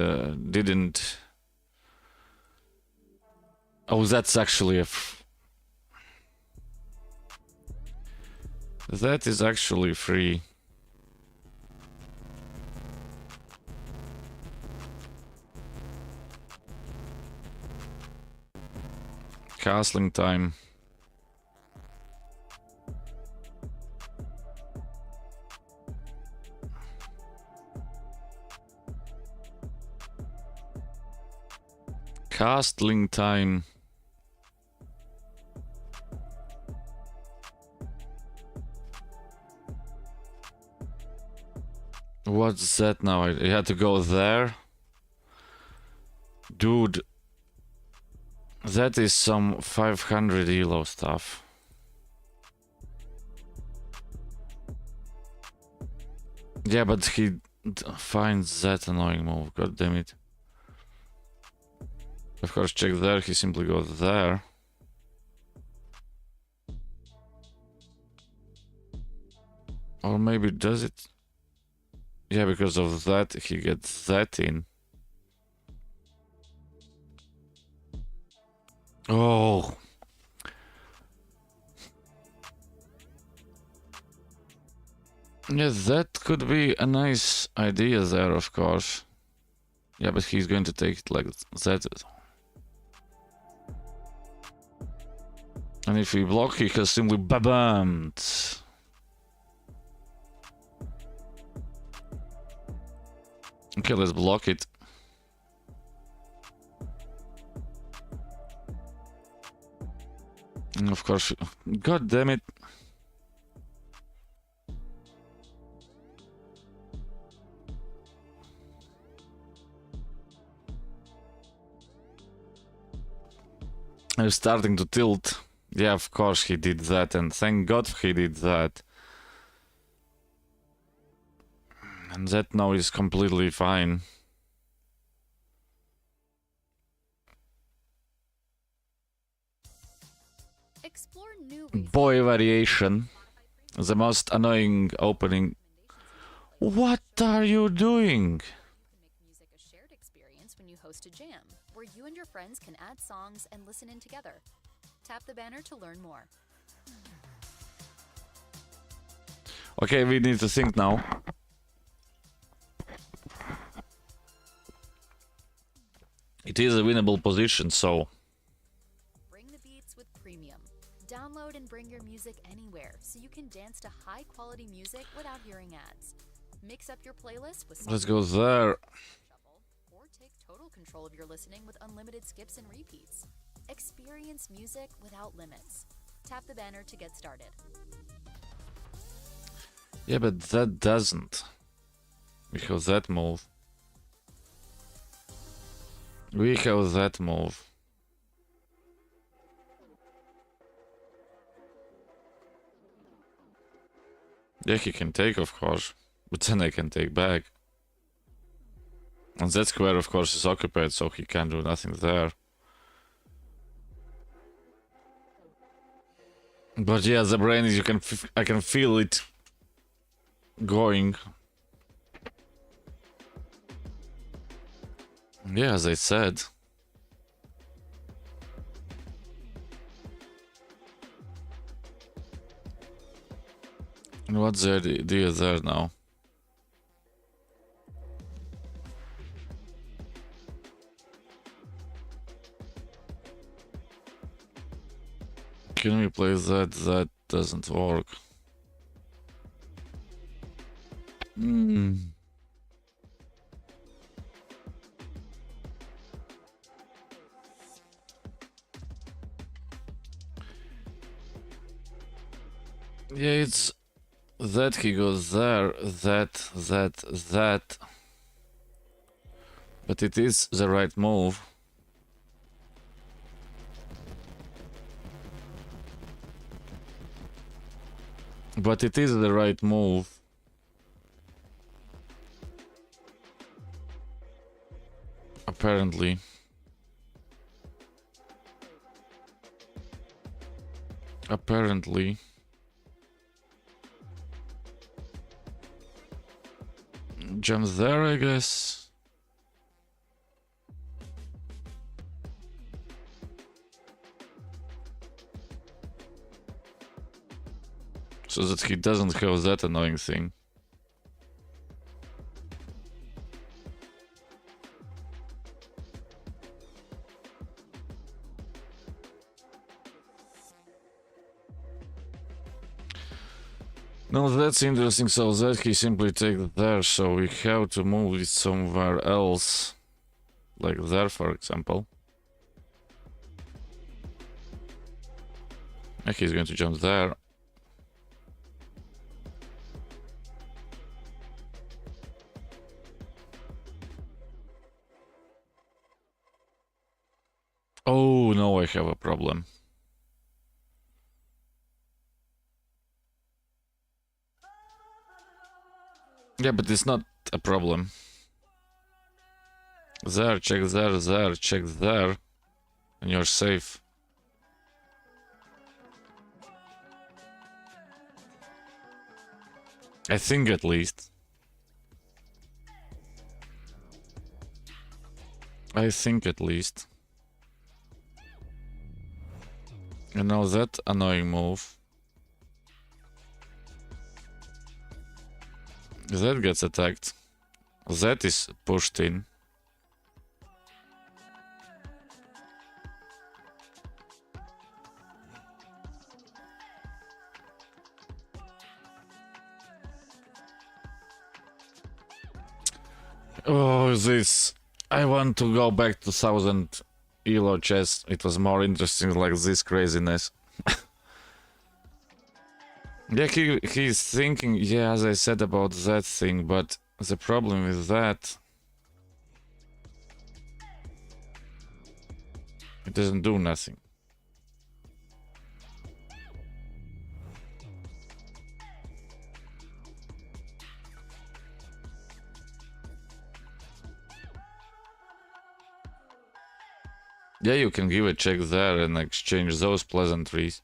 Speaker 1: Oh, that's actually a... That is actually free. Castling time. Castling time. What's that now? I had to go there? Dude. That is some 500 elo stuff. Yeah, but he finds that annoying move. God damn it. Of course, check there. He simply goes there. Or maybe does it? Yeah, because of that, he gets that in. Oh. Yeah, that could be a nice idea there, of course. Yeah, but he's going to take it like that. And if we block, he has simply babammed. Okay, let's block it. And of course, god damn it. I'm starting to tilt. Yeah, of course he did that, and thank God he did that. And that now is completely fine.
Speaker 2: Explore new reasons
Speaker 1: Boy variation. The most annoying opening. What are you doing?
Speaker 2: to make music a shared experience when you host a jam, where you and your friends can add songs and listen in together. Tap the banner to learn more.
Speaker 1: Okay, we need to think now. It is a winnable position, so
Speaker 2: Bring the beats with Premium. Download and bring your music anywhere so you can dance to high quality music without hearing ads. Mix up your playlist with
Speaker 1: let's
Speaker 2: songs
Speaker 1: go there.
Speaker 2: shuffle, or take total control of your listening with unlimited skips and repeats. Experience music without limits. Tap the banner to get started.
Speaker 1: Yeah, but that doesn't. We have that move. We have that move. Yeah, he can take, of course. But then I can take back. And that square, of course, is occupied, so he can't do nothing there. But yeah, the brain is, I can feel it going. Yeah, as I said. And what's the idea there now? Can we play that? That doesn't work. Hmm. Yeah, it's that he goes there, that. But it is the right move. But it is the right move. Apparently. Apparently. Jump there, I guess. So that he doesn't have that annoying thing. No, that's interesting. So that he simply takes there, so we have to move it somewhere else. Like there, for example. And he's going to jump there. Oh, no, I have a problem. Yeah, but it's not a problem. There, check there, check there. And you're safe. I think at least. I think at least. And now that annoying move. That gets attacked. That is pushed in. Oh, this. I want to go back to 1000 Elo chess. It was more interesting like this craziness. Yeah, he's thinking, yeah, as I said about that thing, but the problem is that it doesn't do nothing. Yeah, you can give a check there and exchange those pleasantries.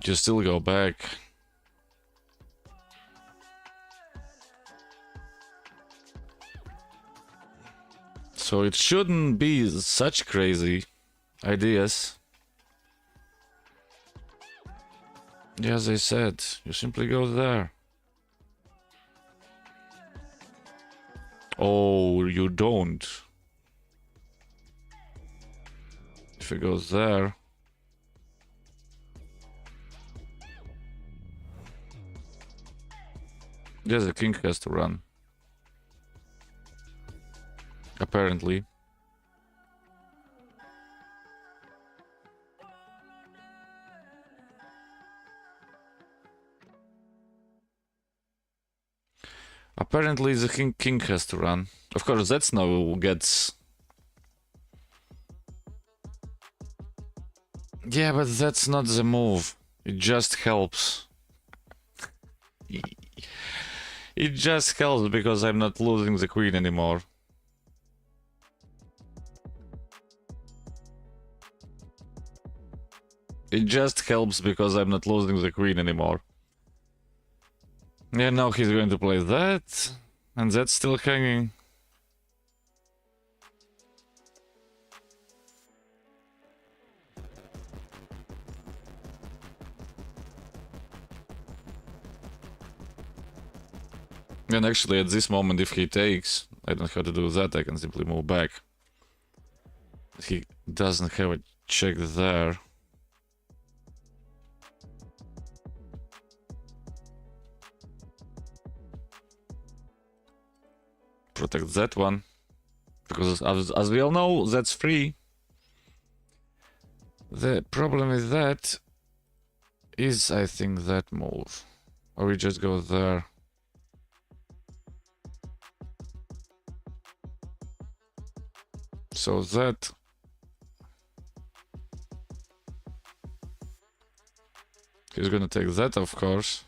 Speaker 1: You still go back. So it shouldn't be such crazy ideas. Yeah, as I said, you simply go there. Oh, you don't. If it goes there. Yeah, the king has to run. Apparently. Apparently the king has to run. Of course, that's now gets... Yeah, but that's not the move. It just helps. It just helps because I'm not losing the queen anymore. It just helps because I'm not losing the queen anymore. Yeah, now he's going to play that. And that's still hanging. And actually at this moment, if he takes, I don't have to do that, I can simply move back. He doesn't have a check there. Protect that one. Because as we all know, that's free. The problem with that is, I think, that move. Or we just go there. So that... He's gonna take that, of course.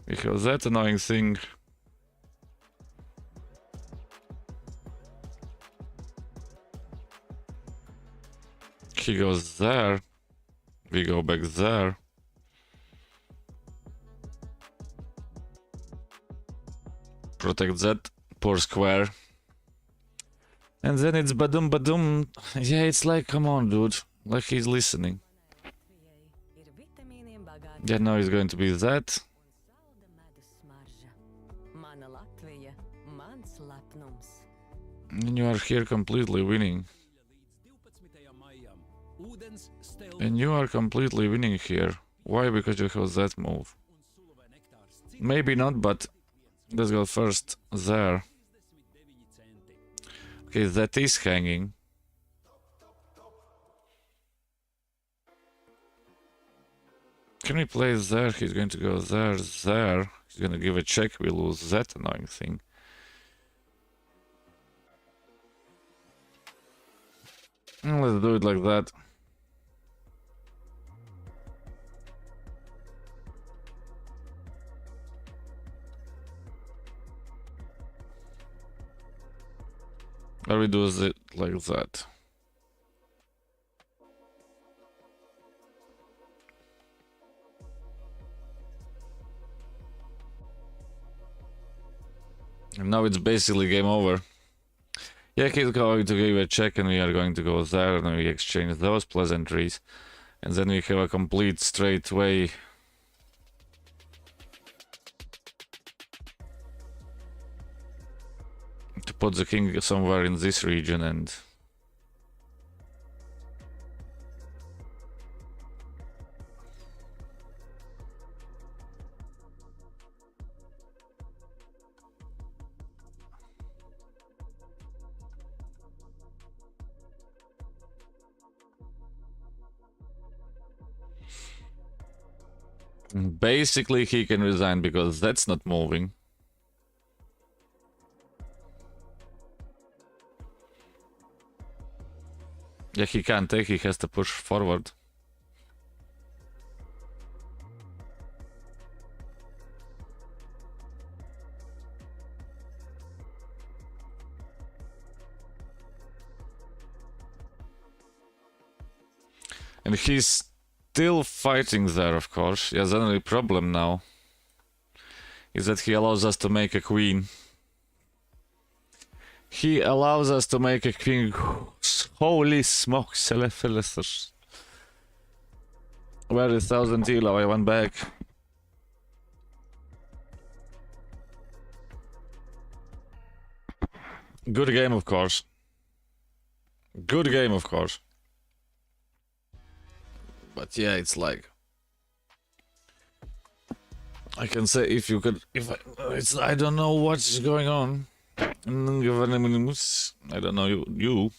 Speaker 1: We have that annoying thing. He goes there. We go back there. Protect that poor square. And then it's badum badum. Yeah, it's like, come on, dude. Like he's listening.
Speaker 3: Latvijai ir
Speaker 1: Yeah, now it's going to be that.
Speaker 3: Salda medus smarža. Mana Latvija, mans lepnums.
Speaker 1: And you are here completely winning.
Speaker 4: Līdz 12. maijam. Ūdens, stela
Speaker 1: And you are completely winning here. Why? Because you have that move.
Speaker 4: un sula vai nektārs.
Speaker 1: Maybe not, but let's go first there.
Speaker 4: 39 centi.
Speaker 1: Okay, that is hanging. Can we play there? He's going to go there, there. He's going to give a check. We lose that annoying thing. Let's do it like that. Or we do it like that. And now it's basically game over. Yeah, he's going to give a check and we are going to go there and we exchange those pleasantries. And then we have a complete straight way. To put the king somewhere in this region and... Basically, he can resign because that's not moving. Yeah, he can't take, he has to push forward. And he's still fighting there, of course. Yeah, the only problem now is that he allows us to make a queen. He allows us to make a king. Holy smokes, Celesters. Where is 1000 Elo? I went back. Good game, of course. Good game, of course. But yeah, it's like... I can say if you could... I don't know what's going on. I don't know you.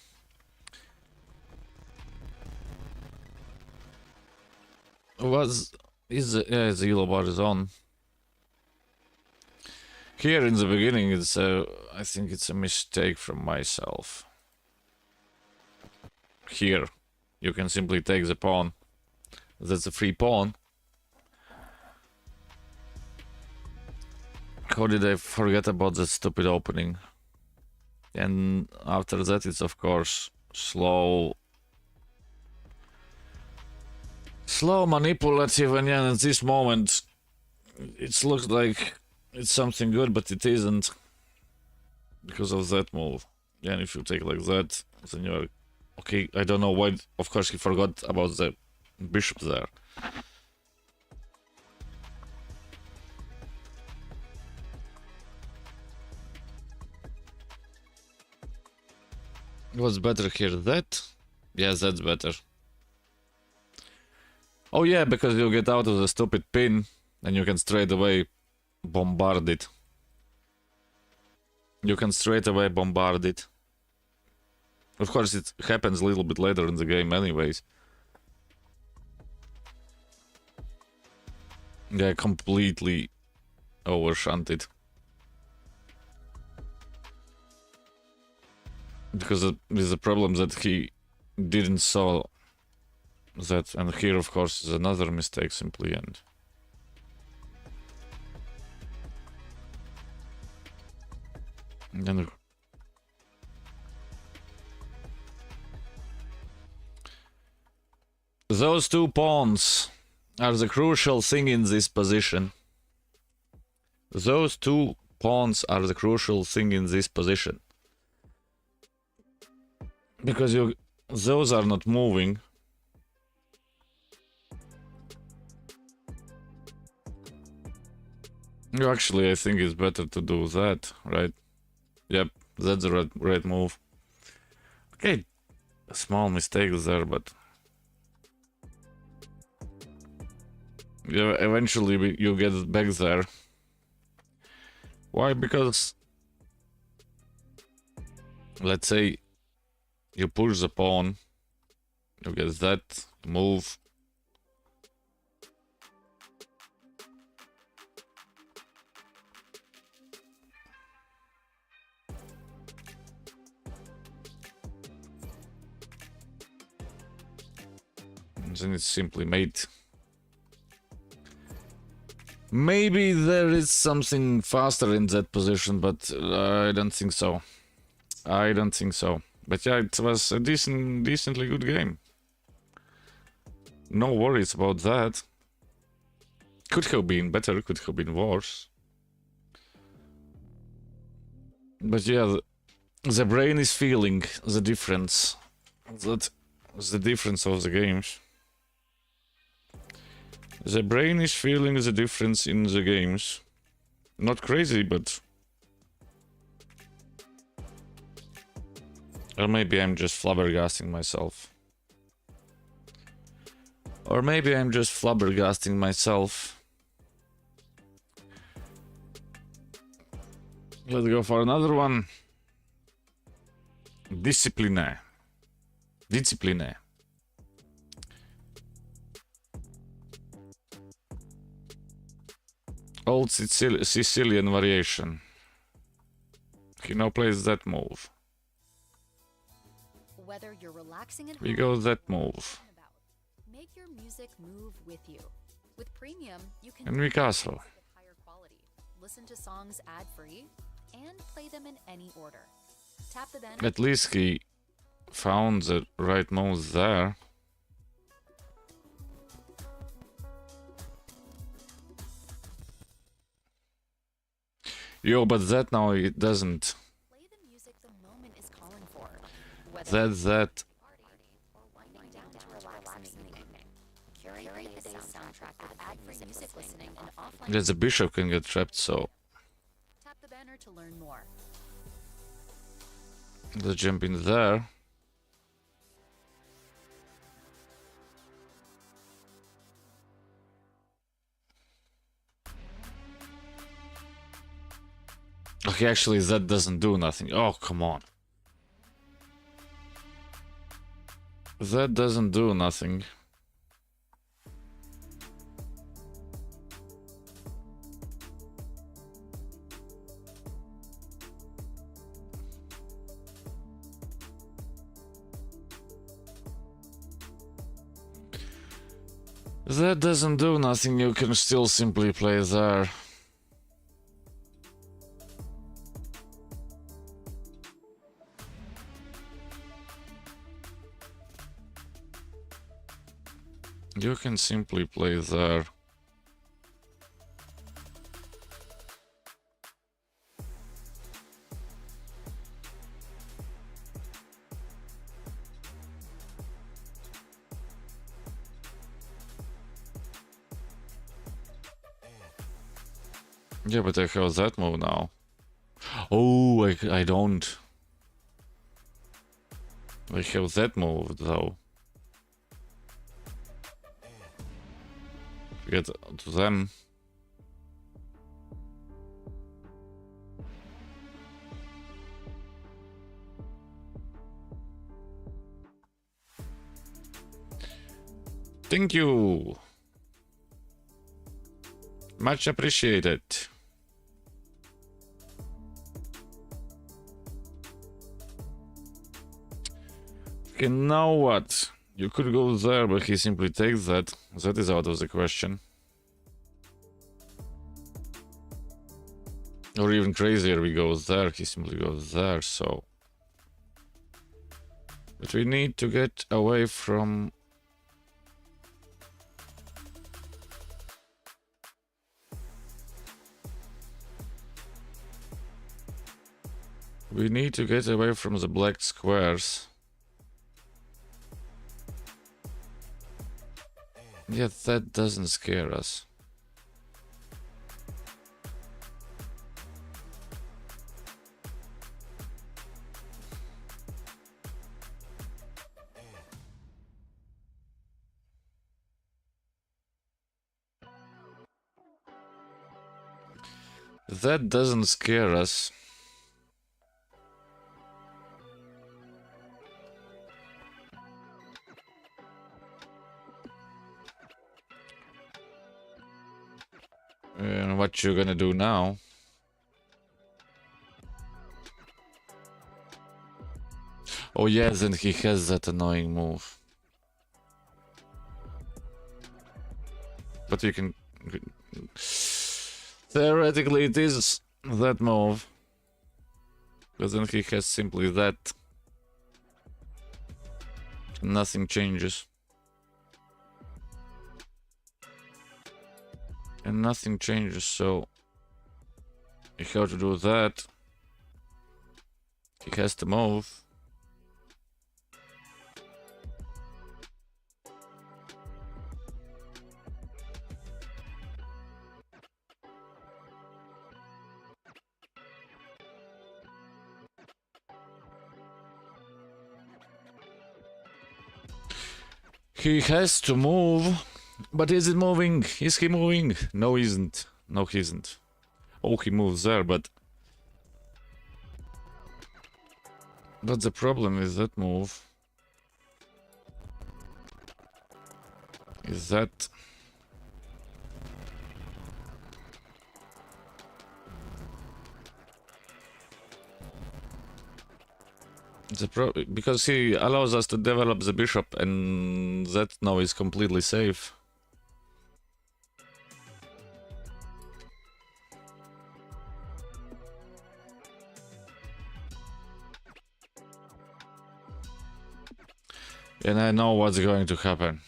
Speaker 1: The yellow bar is on. Here in the beginning, I think it's a mistake from myself. Here, you can simply take the pawn. That's a free pawn. How did I forget about that stupid opening? And after that, it's of course slow manipulative, and yeah, at this moment it looks like it's something good, but it isn't because of that move. Yeah, and if you take like that, then you're okay. I don't know why. Of course, he forgot about the bishop there. What's better here? That? Yes, that's better. Oh yeah, because you get out of the stupid pin and you can straight away bombard it. You can straight away bombard it. Of course, it happens a little bit later in the game anyways. Yeah, completely overshunted. Because there's a problem that he didn't saw that, and here of course is another mistake simply, and then those two pawns are the crucial thing in this position. Those two pawns are the crucial thing in this position. Because those are not moving. Actually, I think it's better to do that, right? Yep, that's the right move. Okay, small mistakes there, but yeah, eventually you get back there. Why? Because let's say you push the pawn, you get that move. And then it's simply mate. Maybe there is something faster in that position, but I don't think so. I don't think so. But yeah, it was a decently good game. No worries about that. Could have been better, could have been worse. But yeah, the brain is feeling the difference. That's the difference of the games. The brain is feeling the difference in the games. Not crazy, but... Or maybe I'm just flabbergasting myself. Or maybe I'm just flabbergasting myself. Let's go for another one. Discipline. Discipline. Old Sicilian variation. He now plays that move.
Speaker 2: Whether you're relaxing at
Speaker 1: We
Speaker 2: home
Speaker 1: go that
Speaker 2: or
Speaker 1: move.
Speaker 2: about, make your music move with you. With Premium, you can
Speaker 1: And we castle.
Speaker 2: with higher quality, listen to songs ad-free, and play them in any order. Tap the banner.
Speaker 1: At least he found the right moves there. Yo, but that now it doesn't.
Speaker 2: Play the music the moment is calling for. Whether
Speaker 1: That.
Speaker 2: or winding down to relax in the evening. Curate the day's soundtrack with ad-free music listening and offline.
Speaker 1: Yeah, the bishop can get trapped, so
Speaker 2: Tap the banner to learn more.
Speaker 1: let's jump in there. Okay, actually, that doesn't do nothing. Oh, come on. That doesn't do nothing. That doesn't do nothing. You can still simply play there. You can simply play there. Yeah, but I have that move now. Oh, I don't. I have that move though. Get to them. Thank you. Much appreciated. Okay, now what? You could go there, but he simply takes that. That is out of the question. Or even crazier, we go there, he simply goes there, so... But we need to get away from... We need to get away from the black squares. Yet that doesn't scare us. That doesn't scare us. And what you gonna do now? Oh yes, and he has that annoying move. But you can... Theoretically it is that move. Because then he has simply that. Nothing changes. And nothing changes, so... You have to do that. He has to move. He has to move, but is it moving? Is he moving? No, he isn't. No, he isn't. Oh, he moves there, but... But the problem is that move... Is that... Because he allows us to develop the bishop, and that now is completely safe. And I know what's going to happen.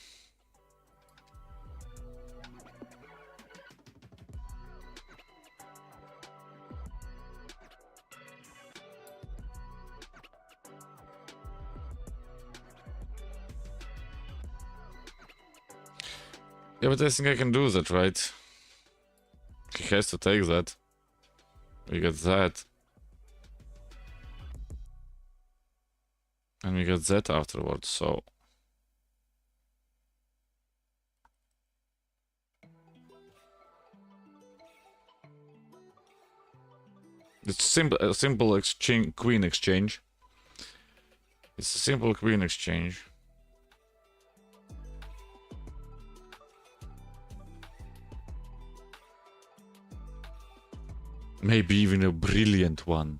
Speaker 1: Yeah, but I think I can do that, right? He has to take that. We get that. And we get that afterwards, so... It's a simple exchange, queen exchange. It's a simple queen exchange. Maybe even a brilliant one.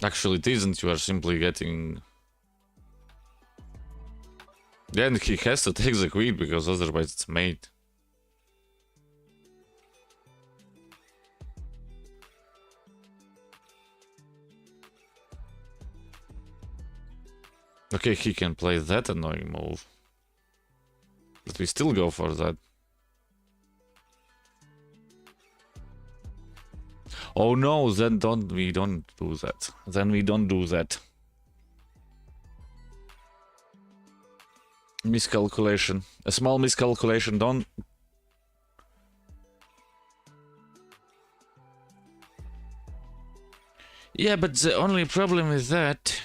Speaker 1: Actually, it isn't. You are simply getting... Then he has to take the queen, because otherwise it's mate. Okay, he can play that annoying move. But we still go for that. Oh no, then we don't do that. Then we don't do that. Miscalculation. A small miscalculation, don't... Yeah, but the only problem with that...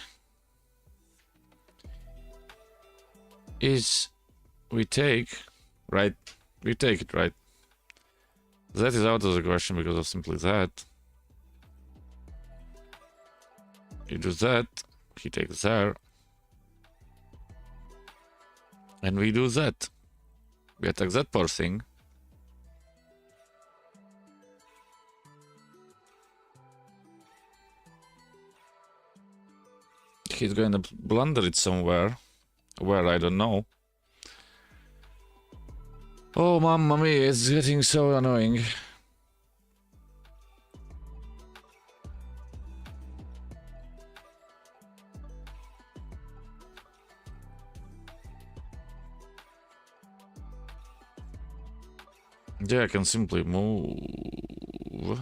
Speaker 1: is... we take... right? We take it, right? That is out of the question because of simply that. You do that, he takes there. And we do that. We attack that poor thing. He's going to blunder it somewhere. Where, I don't know. Oh, mamma mia, it's getting so annoying. Yeah, I can simply move.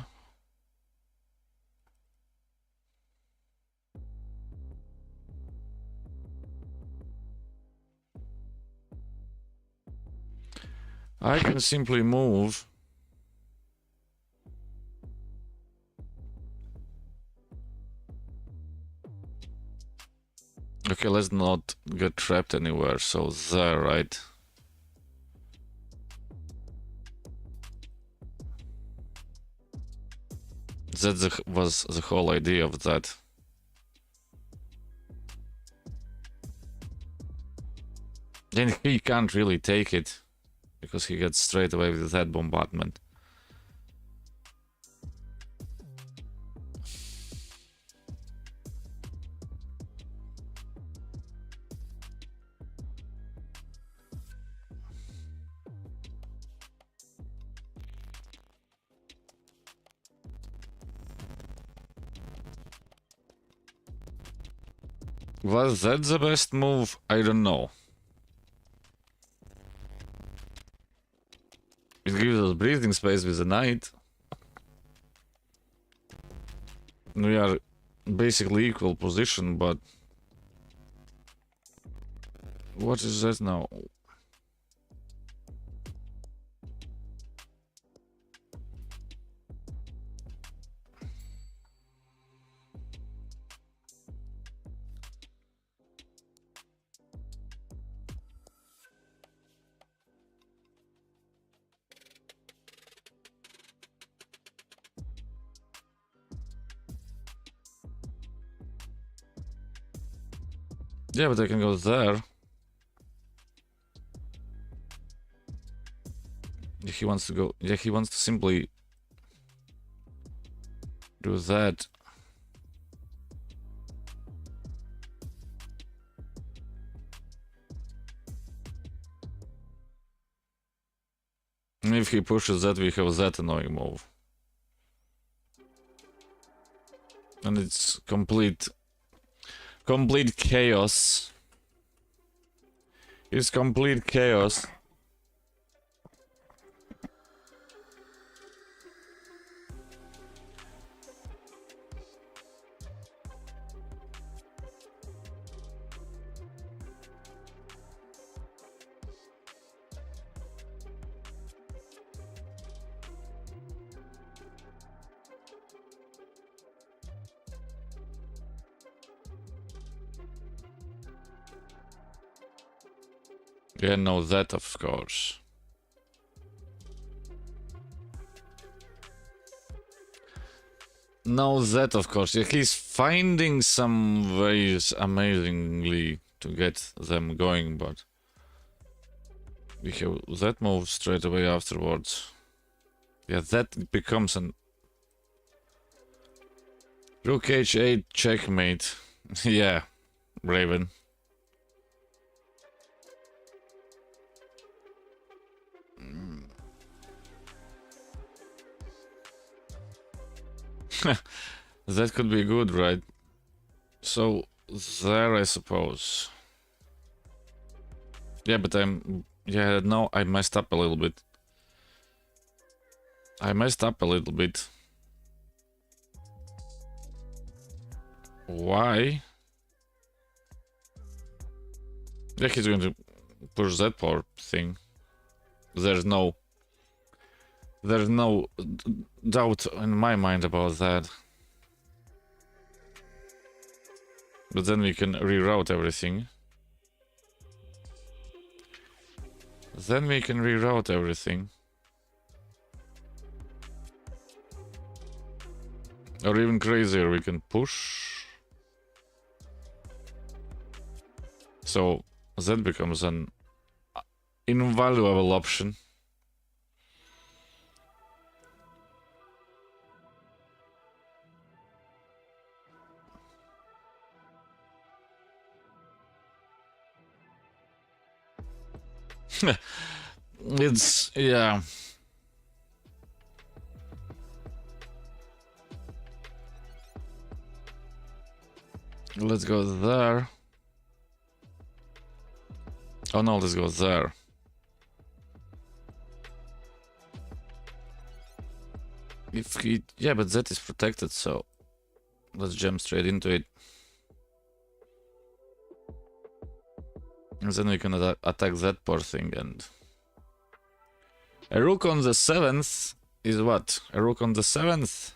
Speaker 1: I can simply move. Okay, let's not get trapped anywhere, so there, right? That was the whole idea of that. Then he can't really take it because he gets straight away with that bombardment. Was that the best move? I don't know. It gives us breathing space with the knight. We are basically equal position, but what is that now? Yeah, but I can go there. If he wants to go, yeah, he wants to simply do that. And if he pushes that, we have that annoying move. And it's complete chaos. It's complete chaos. Yeah, no, that of course. No, that of course. Yeah, he's finding some ways amazingly to get them going, but we have that move straight away afterwards. Yeah, that becomes an Rook H8 checkmate. Yeah, Raven. That could be good, right? So there, I suppose. Yeah, but yeah, no, I messed up a little bit. Why? Yeah, he's going to push that poor thing. There's no doubt in my mind about that. But then we can reroute everything. Or even crazier, we can push. So that becomes an invaluable option. It's, yeah. Let's go there. Oh no, let's go there. If he, yeah, but that is protected, so let's jump straight into it. And then we can attack that poor thing, and a rook on the 7th is what? A rook on the 7th?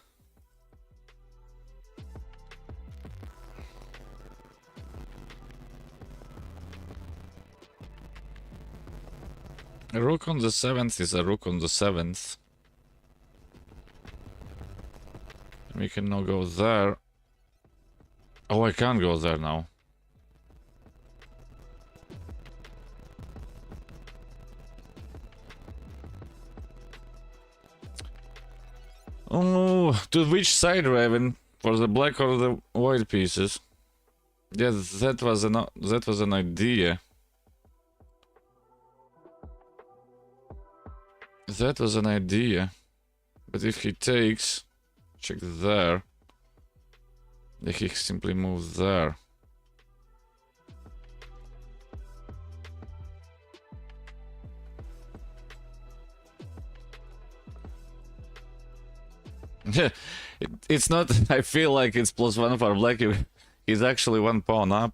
Speaker 1: A rook on the 7th is a rook on the 7th. We can now go there. Oh, I can't go there now. Oh, to which side, Raven? For the black or the white pieces? Yes, that was an idea. That was an idea. But if he takes, check there. Then he simply moves there. It's not. I feel like it's +1 for black. He's actually 1 pawn up.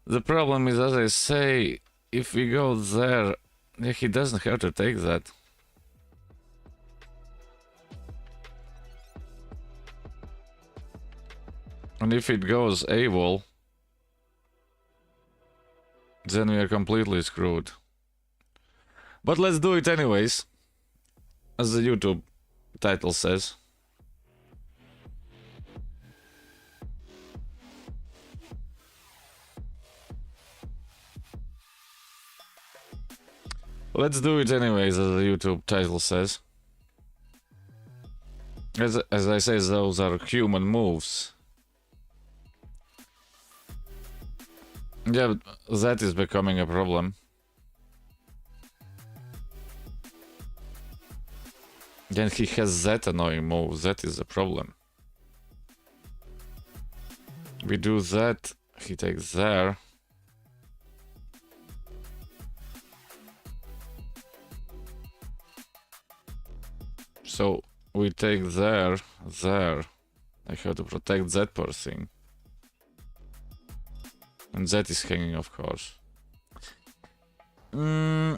Speaker 1: The problem is, as I say, if we go there, he doesn't have to take that. And if it goes AWOL, then we are completely screwed. But let's do it anyways, as the YouTube title says. Let's do it anyways, as the YouTube title says. As I say, those are human moves. Yeah, that is becoming a problem. Then he has that annoying move, that is a problem. We do that, he takes there. So we take there. I have to protect that poor thing. And that is hanging, of course. Or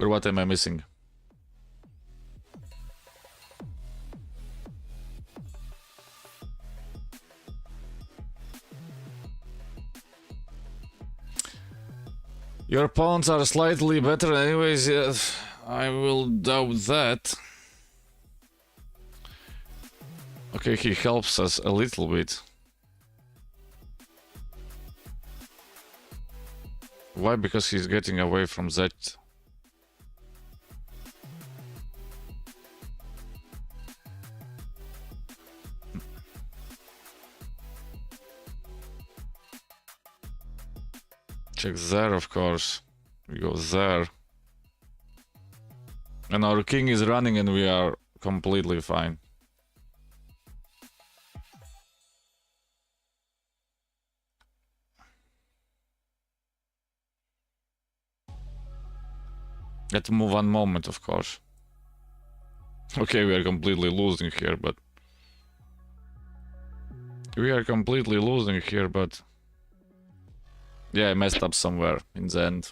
Speaker 1: what am I missing? Your pawns are slightly better anyways, yes. I will doubt that. Okay, he helps us a little bit. Why? Because he's getting away from that. Check there, of course. We go there. And our king is running and we are completely fine. Let's move one moment, of course. Okay, we are completely losing here, but... Yeah, I messed up somewhere in the end.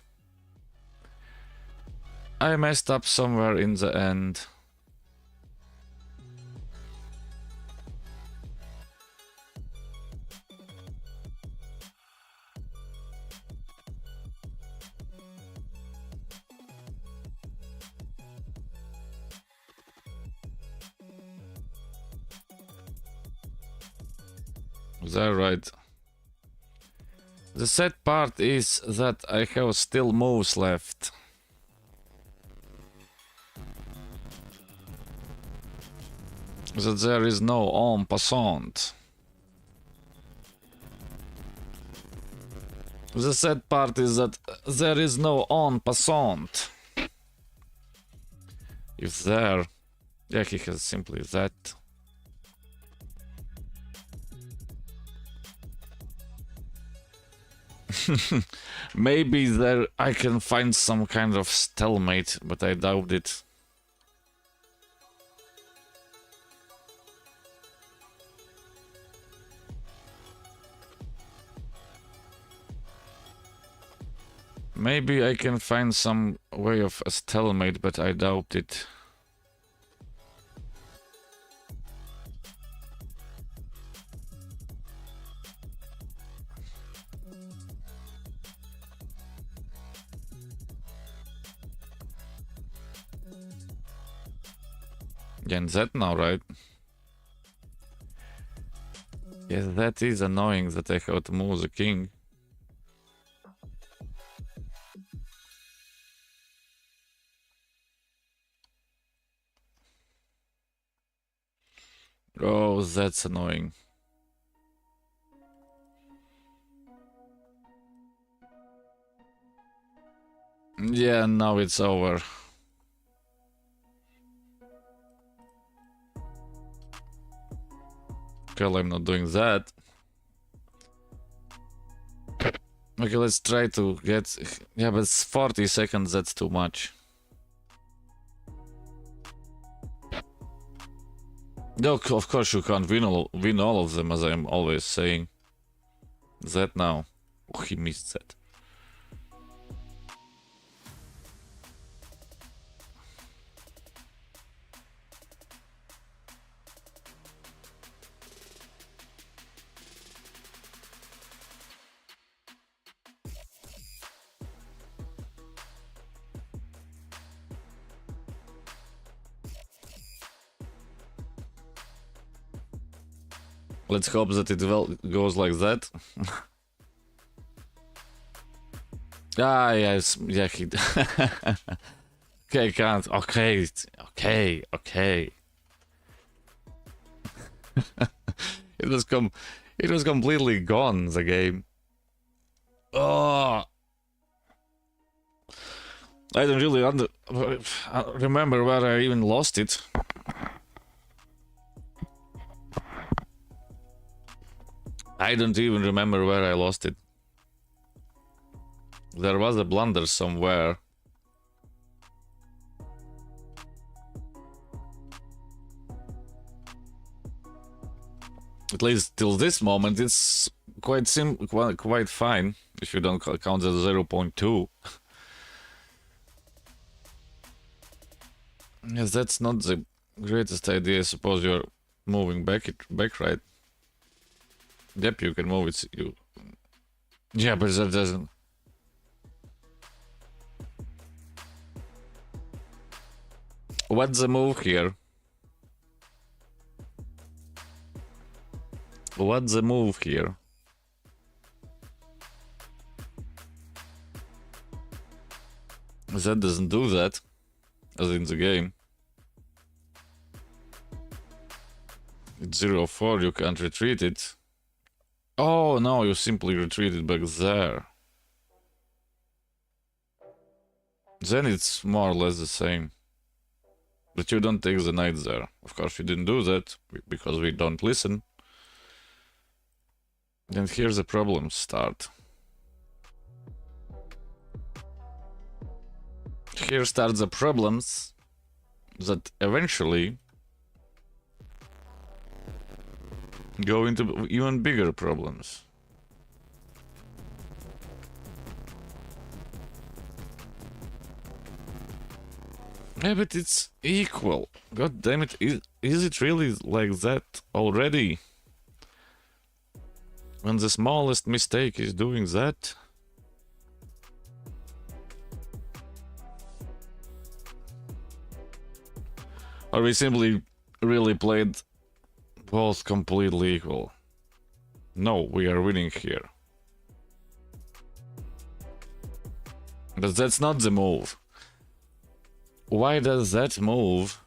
Speaker 1: Is that right? The sad part is that I have still moves left. That there is no en passant. The sad part is that there is no en passant. If there... Yeah, he has simply that. Maybe there I can find some kind of stalemate, but I doubt it. Maybe I can find some way of a stalemate, but I doubt it. Yeah, and that now, right? Yes, that is annoying that I have to move the king. Oh, that's annoying. Yeah, now it's over. Well, I'm not doing that. Okay, let's try to get... Yeah, but it's 40 seconds, that's too much. No, of course you can't win all of them, as I'm always saying. That now. Oh, he missed that. Let's hope that it goes like that. Ah, yes, yeah, he... Okay, can't. Okay, okay, okay. It was completely gone, the game. Oh, I don't really remember where I even lost it. I don't even remember where I lost it. There was a blunder somewhere. At least till this moment, it's quite quite fine if you don't count the 0.2. Yes, that's not the greatest idea. Suppose you're moving back, right? Yep, you can move it. Yeah, but that doesn't. What's the move here? What's the move here? That doesn't do that, as in the game. It's 0-4, you can't retreat it. Oh no, you simply retreat it back there. Then it's more or less the same. But you don't take the knight there. Of course you didn't do that, because we don't listen. And here the problems start. Here start the problems that eventually go into even bigger problems. Yeah, but it's equal. God damn it, is it really like that already? When the smallest mistake is doing that? Or we simply really played both completely equal? No, we are winning here. But that's not the move. Why does that move?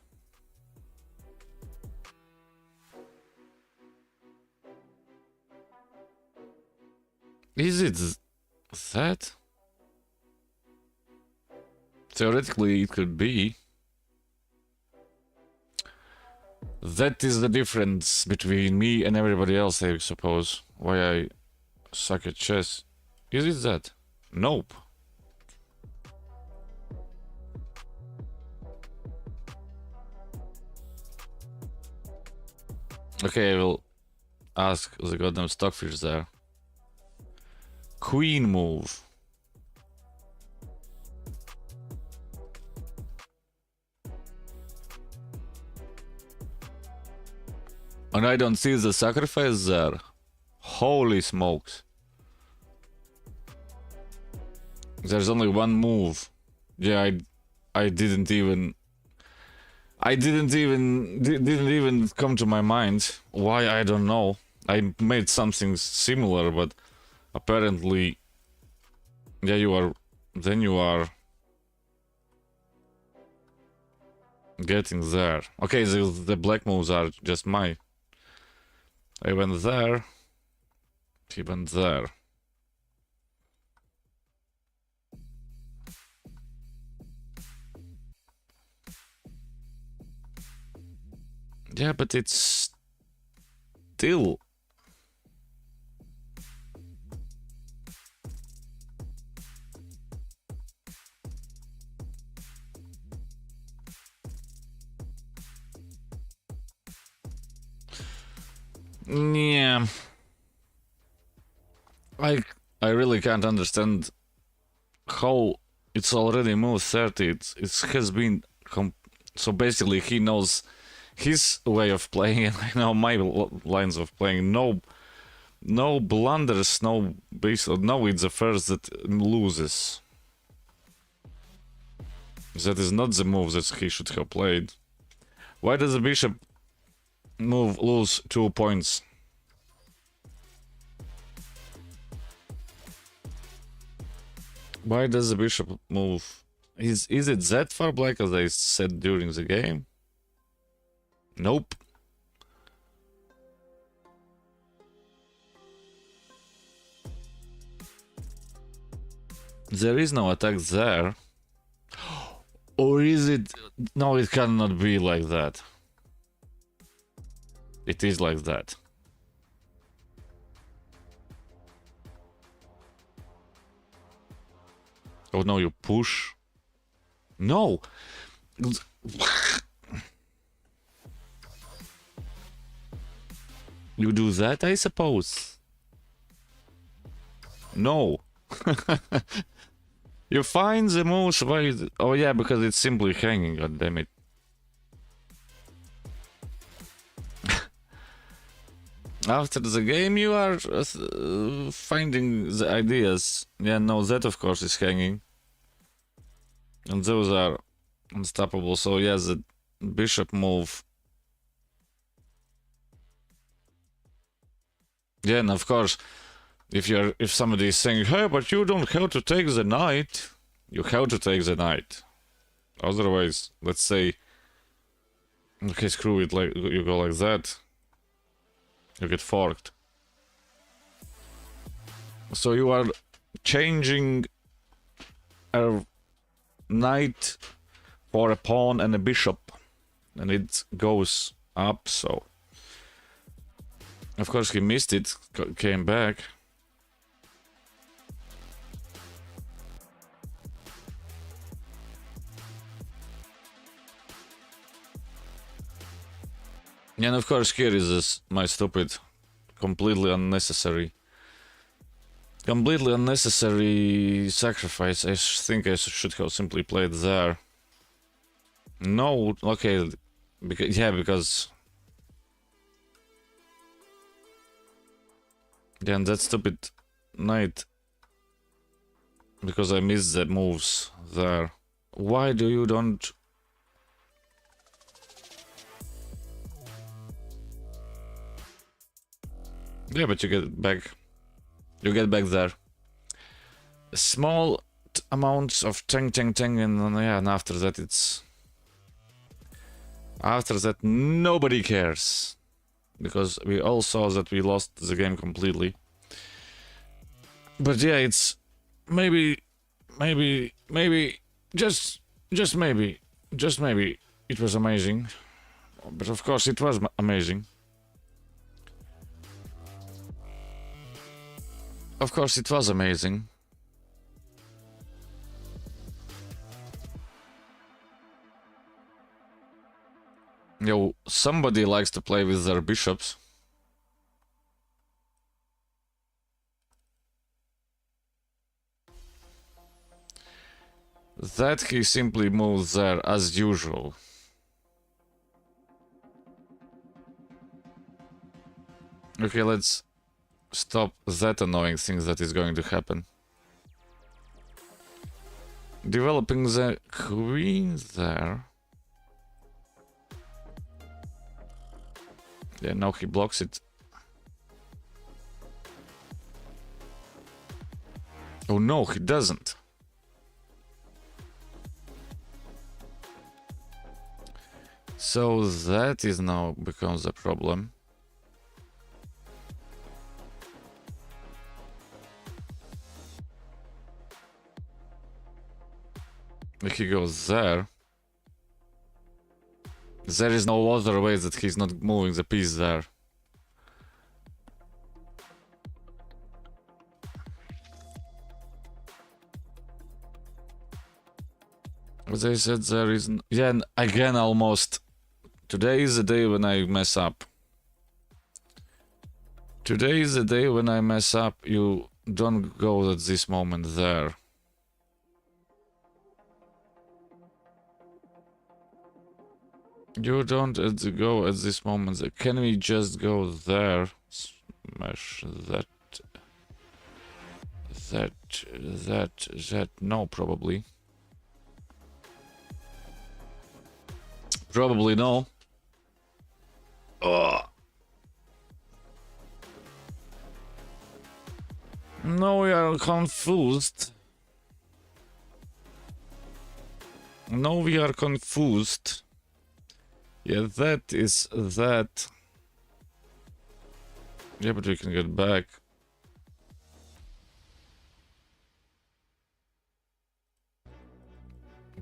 Speaker 1: Is it that? Theoretically, it could be. That is the difference between me and everybody else, I suppose. Why I suck at chess. Is it that? Nope. Okay, I will ask the goddamn stockfish there. Queen move. And I don't see the sacrifice there. Holy smokes. There's only one move. Yeah, I didn't even didn't even come to my mind. Why, I don't know. I made something similar, but apparently, yeah, you are getting there. Okay, the black moves are just my. I went there. He went there. Yeah, but it's still. Yeah. I really can't understand how it's already moved 30. It has been so basically he knows his way of playing and I know my lines of playing. No blunders, no it's the first that loses. That is not the move that he should have played. Why does the bishop move lose 2 points? Why does the bishop move? Is it that far black as I said during the game? Nope. There is no attack there. Or is it? No, it cannot be like that. It is like that. Oh no, you push. No. You do that, I suppose. No. You find the moves. Why? Oh yeah, because it's simply hanging. God damn it. After the game, you are finding the ideas. Yeah, no, that of course is hanging. And those are unstoppable. So yeah, the bishop move. Yeah, and of course, if somebody is saying, hey, but you don't have to take the knight, you have to take the knight. Otherwise, let's say, okay, screw it, like you go like that, you get forked. So you are changing a knight for a pawn and a bishop, and it goes up. So of course he missed it, came back. And of course here is this, my stupid, completely unnecessary sacrifice. I think I should have simply played there. No, okay, because yeah, and that stupid knight, because I missed the moves there. Why do you don't? Yeah, but you get back. You get back there. Small amounts of tang, and yeah, and after that it's. After that, nobody cares. Because we all saw that we lost the game completely. But yeah, it's maybe, just maybe, it was amazing. But of course, it was amazing. Of course, it was amazing. Yo, somebody likes to play with their bishops. That he simply moves there as usual. Okay, let's stop that annoying thing that is going to happen. developing the queen there. Yeah, now he blocks it. Oh no, he doesn't. So that is now becomes a problem. If he goes there, there is no other way that he's not moving the piece there. As I said, there is... Yeah, again, almost. Today is the day when I mess up. Today is the day when I mess up. You don't go at this moment there. You don't go at this moment. Can we just go there? Smash that. That. No, probably. Probably no. Oh. No, we are confused. No, we are confused. Yeah, that is that. Yeah, but we can get back.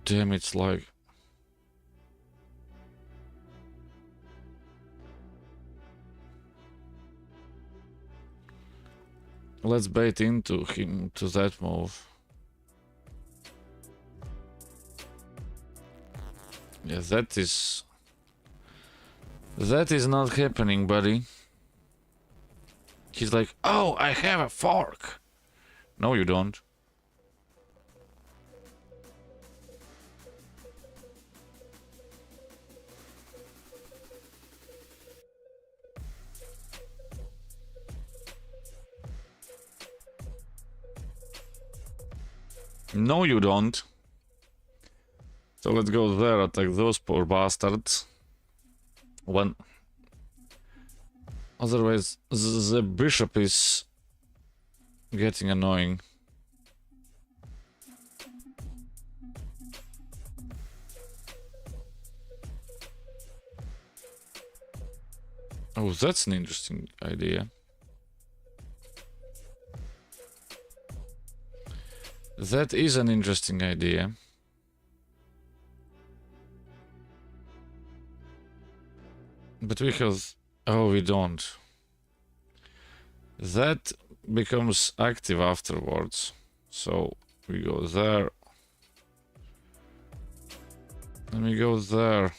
Speaker 1: Damn, it's like... Let's bait into him to that move. Yeah, that is not happening, buddy. He's like, oh, I have a fork. No, you don't. No, you don't. So let's go there, attack those poor bastards. When... Otherwise, the bishop is getting annoying. Oh, that's an interesting idea. That is an interesting idea. But we have... Oh, we don't. That becomes active afterwards. So we go there. And we go there.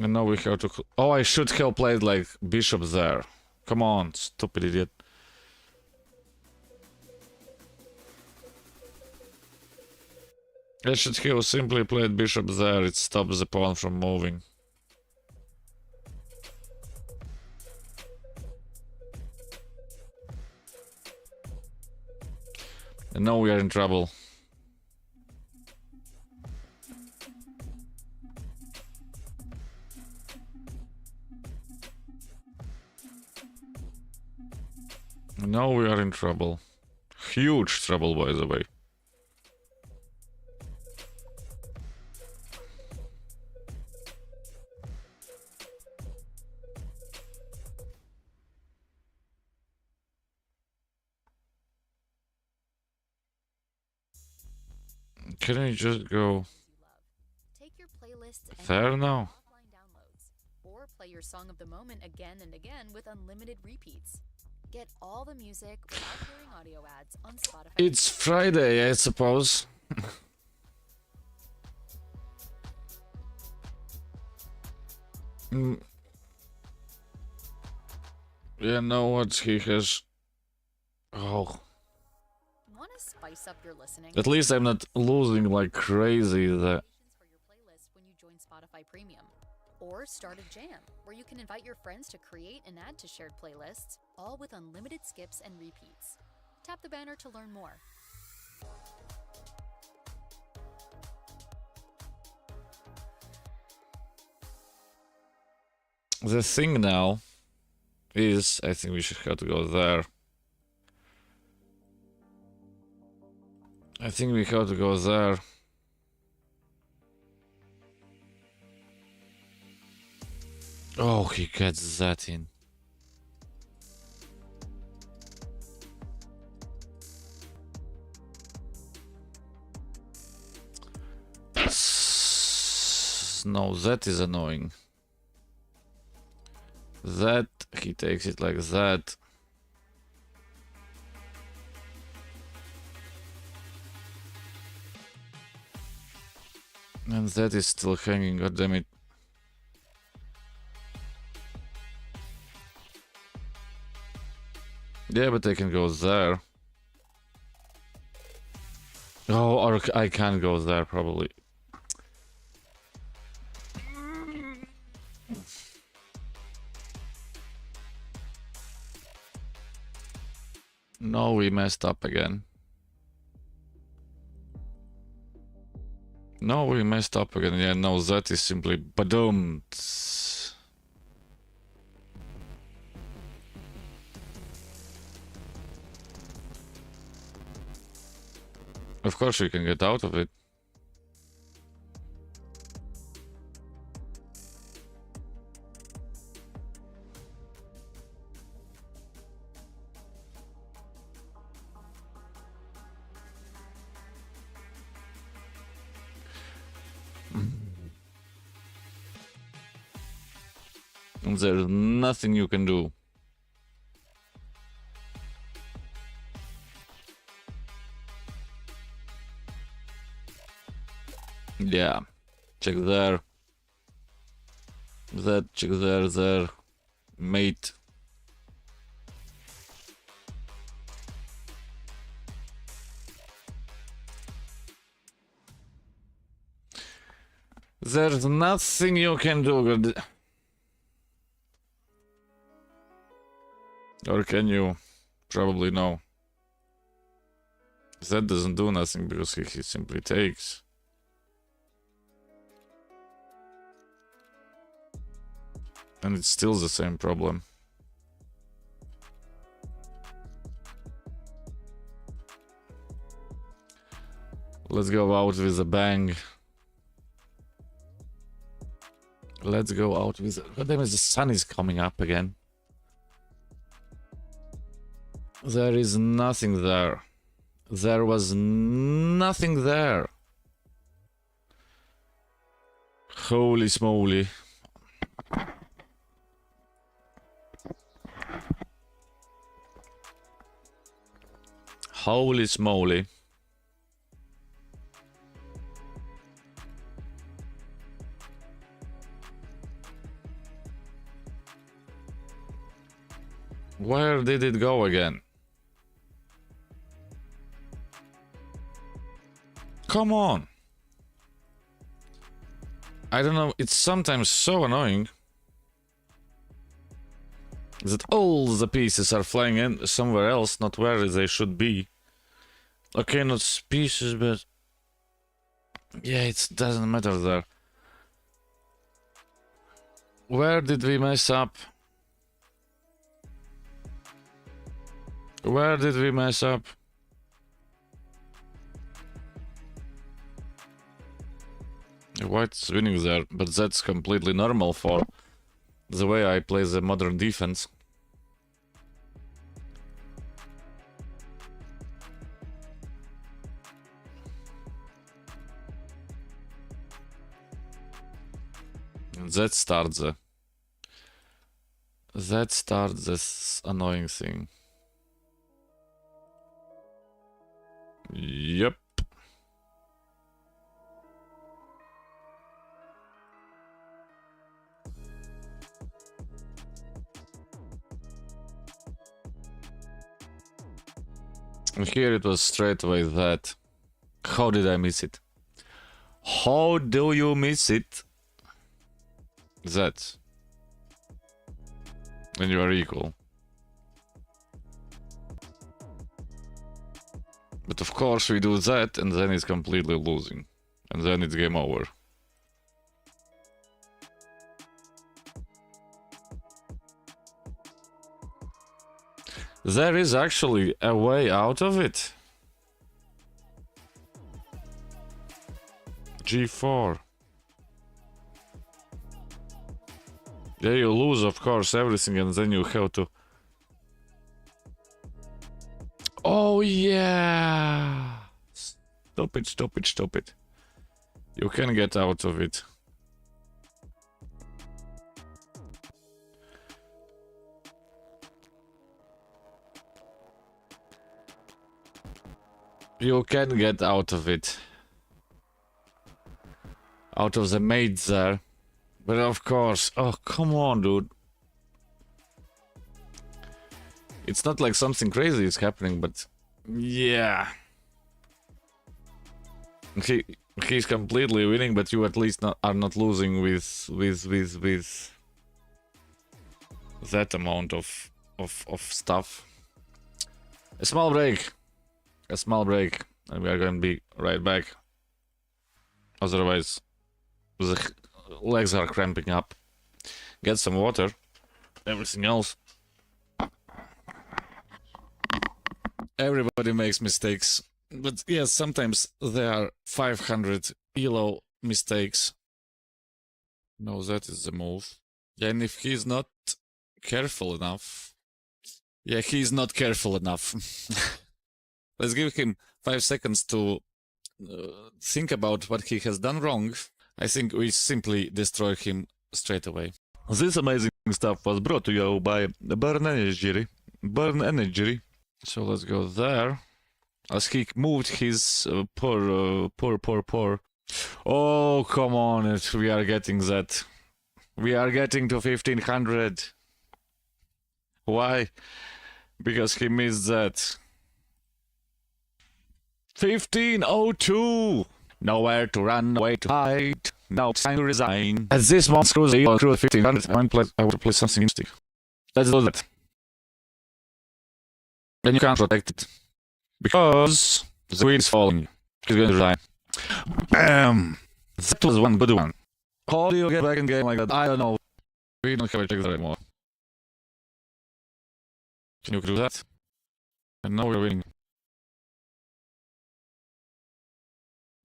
Speaker 1: And now we have to... Oh, I should have played like bishop there. Come on, stupid idiot. I should have simply played bishop there. It stops the pawn from moving. And now we are in trouble. Now we are in trouble. Huge trouble, by the way. Can we just go
Speaker 2: Take your playlists
Speaker 1: there now?
Speaker 2: offline downloads, or play your song of the moment again and again with unlimited repeats. Get all the music without hearing audio ads on Spotify.
Speaker 1: It's Friday, I suppose. Yeah, know what he has. Oh.
Speaker 2: Want to spice up your listening?
Speaker 1: At least I'm not losing like crazy the...
Speaker 2: For your playlist when you join Spotify Premium. Or start a jam, where you can invite your friends to create and add to shared playlists, all with unlimited skips and repeats. Tap the banner to learn more.
Speaker 1: The thing now is, I think we should have to go there. I think we have to go there. Oh, he gets that in. No, that is annoying. That, he takes it like that. And that is still hanging, goddammit. Yeah, but I can go there. Oh, or I can go there, probably. No, we messed up again. No, we messed up again. Yeah, no, that is simply badum. Of course we can get out of it. There's nothing you can do. Yeah. Check there. That, check there. Mate. There's nothing you can do, good. Or can you? Probably no. That doesn't do nothing because he simply takes. And it's still the same problem. Let's go out with a bang. Let's go out with a... God damn it, the sun is coming up again. There is nothing there. There was nothing there. Holy smoly. Holy smoly. Where did it go again? Come on. I don't know, it's sometimes so annoying that all the pieces are flying in somewhere else, not where they should be. Okay, not pieces, but yeah, it doesn't matter there. Where did we mess up? Where did we mess up? White's winning there, but that's completely normal for the way I play the modern defense. And that starts this annoying thing. Yep. And here it was straight away that. How did I miss it? How do you miss it? That. And you are equal. But of course we do that and then it's completely losing. And then it's game over. There is actually a way out of it. G4. Yeah, you lose, of course, everything, and then you have to... Oh, yeah! Stop it, stop it, stop it. You can get out of it. You can get out of it. Out of the mate there. But of course, oh, come on, dude. It's not like something crazy is happening, but yeah. He's completely winning, but you at least are not losing with that amount of stuff. A small break, and we are going to be right back. Otherwise, the legs are cramping up. Get some water. Everything else. Everybody makes mistakes. But yes, sometimes there are 500 kilo mistakes. No, that is the move. Yeah, and if he's not careful enough... Yeah, he's not careful enough. Let's give him 5 seconds to think about what he has done wrong. I think we simply destroy him straight away. This amazing stuff was brought to you by Burn Energy. Burn Energy. So let's go there. As he moved his poor. Oh, come on, we are getting that. We are getting to 1500. Why? Because he missed that. 1502. Nowhere to run, nowhere to hide. Now it's time to resign. As this one screws the 1500, I want to play something interesting. Let's do that. Then you can't protect it. Because the queen is falling. She's going to resign. Bam! That was one good one. How do you get back in the game like that? I don't know. We don't have a check there anymore. Can you do that? And now we're winning.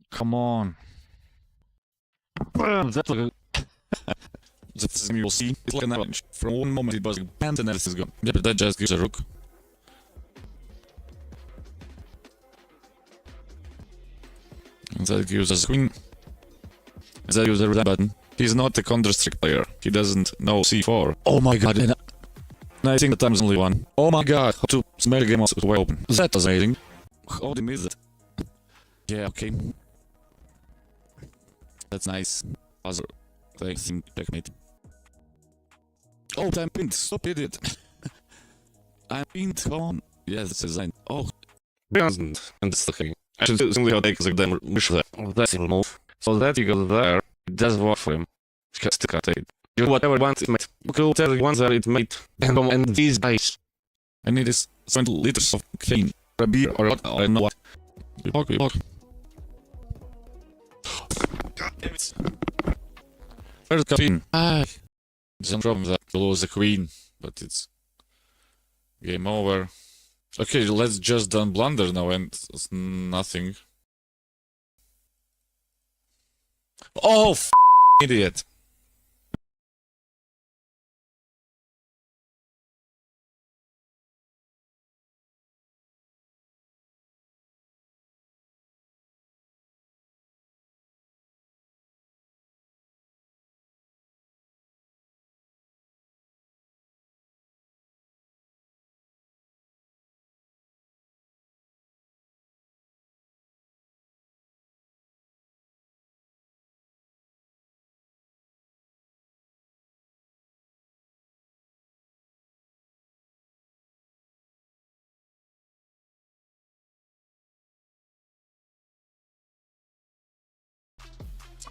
Speaker 1: Come on. That's like a... That's you'll see. It's like an avalanche. From one moment it was like bam, and everything's gone. Yeah, but that just gives a rook. And that gives us a queen. That gives a red button. He's not a Counter-Strike player. He doesn't know C4. Oh my god. And I think the time is only one. Oh my god. How to smell the game was wide open. That was amazing. How did I miss that? Yeah, okay. That's nice. Other thing, checkmate. Oh, I'm pinned. Stop, idiot. I'm pinned. Come on. Yes, that's design. Oh. And that's the thing. I should simply take the damn mission. That's a move. So that he goes there. It does work for him. Just to cut it. You whatever once it made. Cool, tell you once that it made. And these guys. I need this 20 liters of caffeine. A beer or what? I don't know what. Okay. God damn it. Where's the queen? There's no problem that you lose the queen, but it's game over. Okay, let's just done blunder now and it's nothing. Oh, f***ing idiot.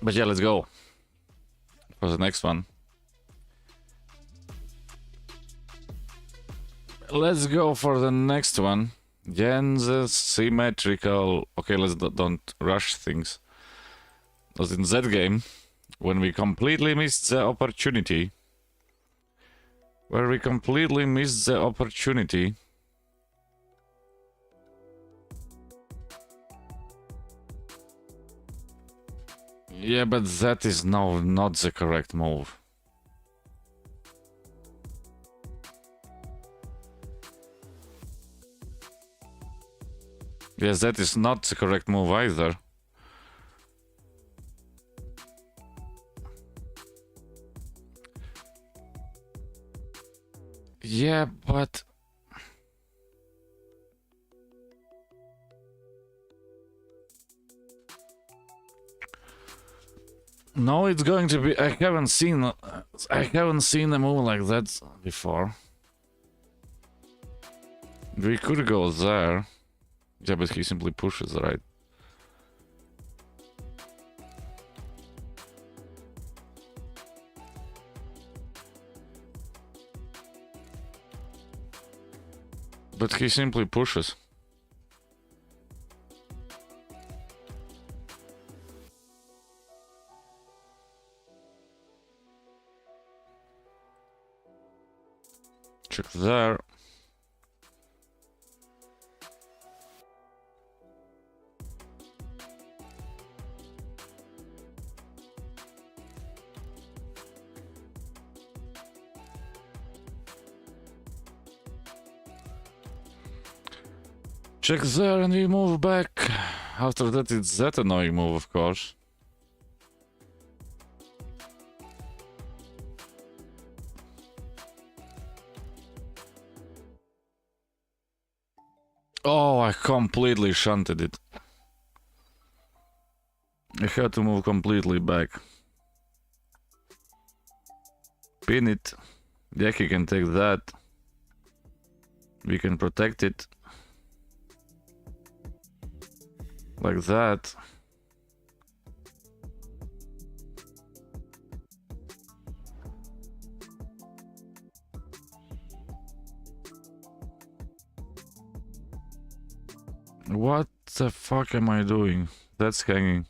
Speaker 1: But yeah, let's go for the next one. Let's go for the next one. Gen's symmetrical. Okay, let's don't rush things. As in that game, when we completely missed the opportunity. Where we completely missed the opportunity. Yeah, but that is not the correct move. Yes, that is not the correct move either. Yeah, but... No, it's going to be... I haven't seen a move like that before. We could go there. Yeah, but he simply pushes, right? But he simply pushes. Check there. Check there and we move back. After that it's that annoying move, of course. Oh, I completely shunted it. I had to move completely back. Pin it. Yaki can take that. We can protect it. Like that. What the fuck am I doing? That's hanging.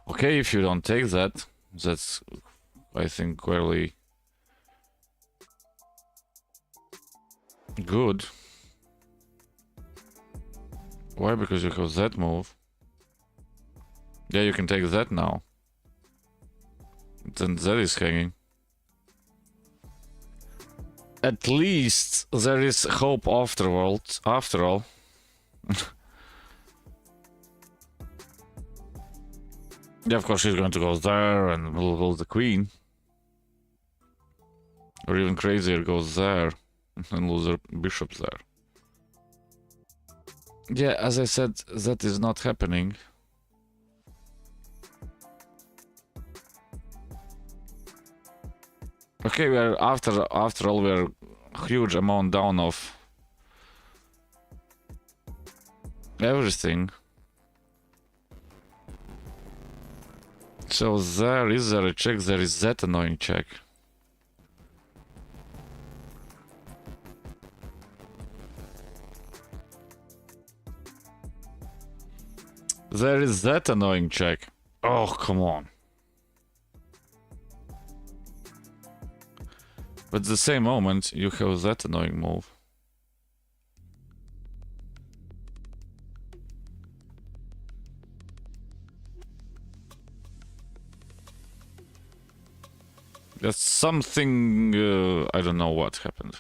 Speaker 1: Okay, if you don't take that, that's, I think, clearly good. Why? Because you have that move. Yeah, you can take that now. Then that is hanging. At least there is hope afterwards, after all. Yeah, of course she's going to go there and will lose the queen. Or even crazier, goes there and lose her bishop there. Yeah, as I said, that is not happening. Okay, we are after all we're huge amount down of everything. So there is a check, there is that annoying check. There is that annoying check. Oh, come on. But at the same moment, you have that annoying move. There's something... I don't know what happened.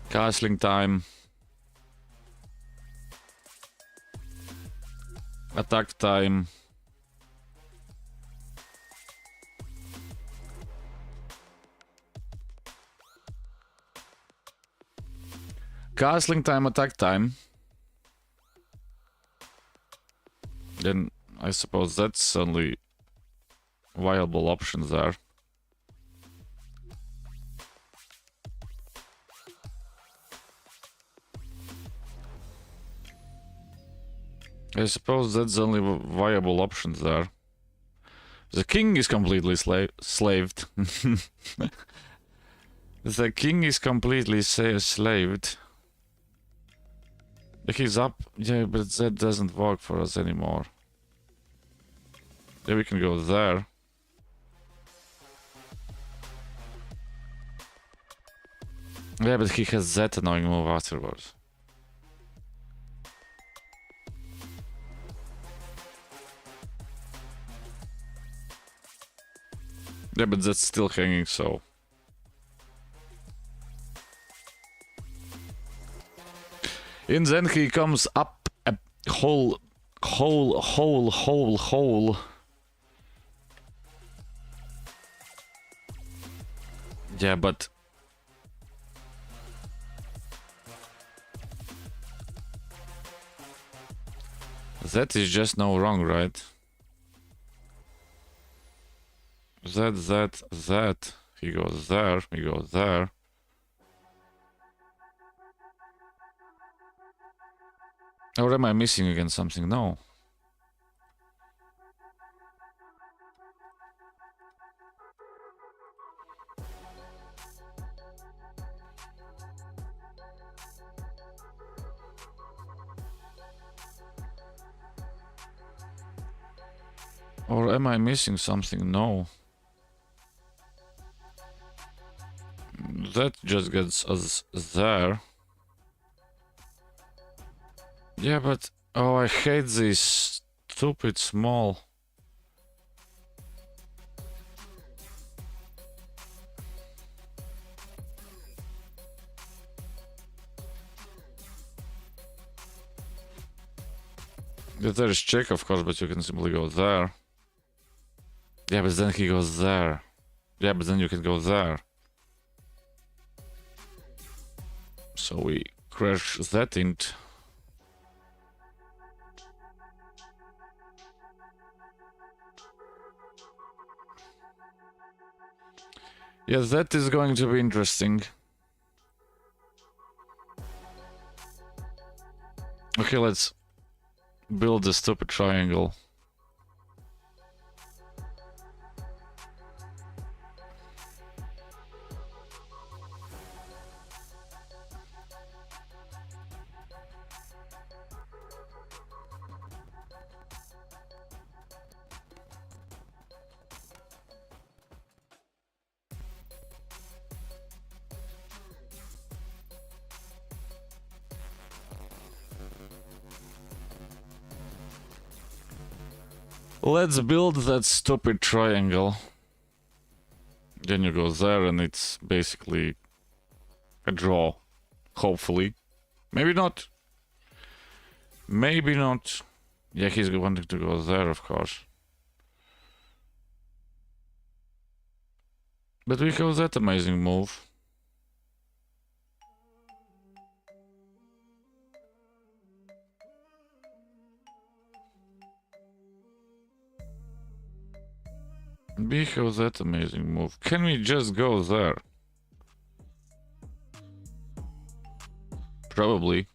Speaker 1: Castling time. Attack time. Castling time, attack time. Then I suppose that's only viable options there. I suppose that's the only viable option there. The king is completely slaved. The king is completely slaved. He's up. Yeah, but that doesn't work for us anymore. Yeah, we can go there. Yeah, but he has that annoying move afterwards. Yeah, but that's still hanging, so... And then he comes up a hole. Yeah, but... that is just no wrong, right? That. He goes there, he goes there. Or am I missing again something? No. Or am I missing something? No. That just gets us there. Yeah, but... oh, I hate this stupid small... yeah, there is check, of course, but you can simply go there. Yeah, but then he goes there. Yeah, but then you can go there. So we crash that int. Yeah, that is going to be interesting. Okay, let's build the stupid triangle. Let's build that stupid triangle. Then you go there and it's basically a draw. Hopefully. Maybe not. Maybe not. Yeah, he's wanting to go there, of course. But we have that amazing move. We have that amazing move. Can we just go there? Probably.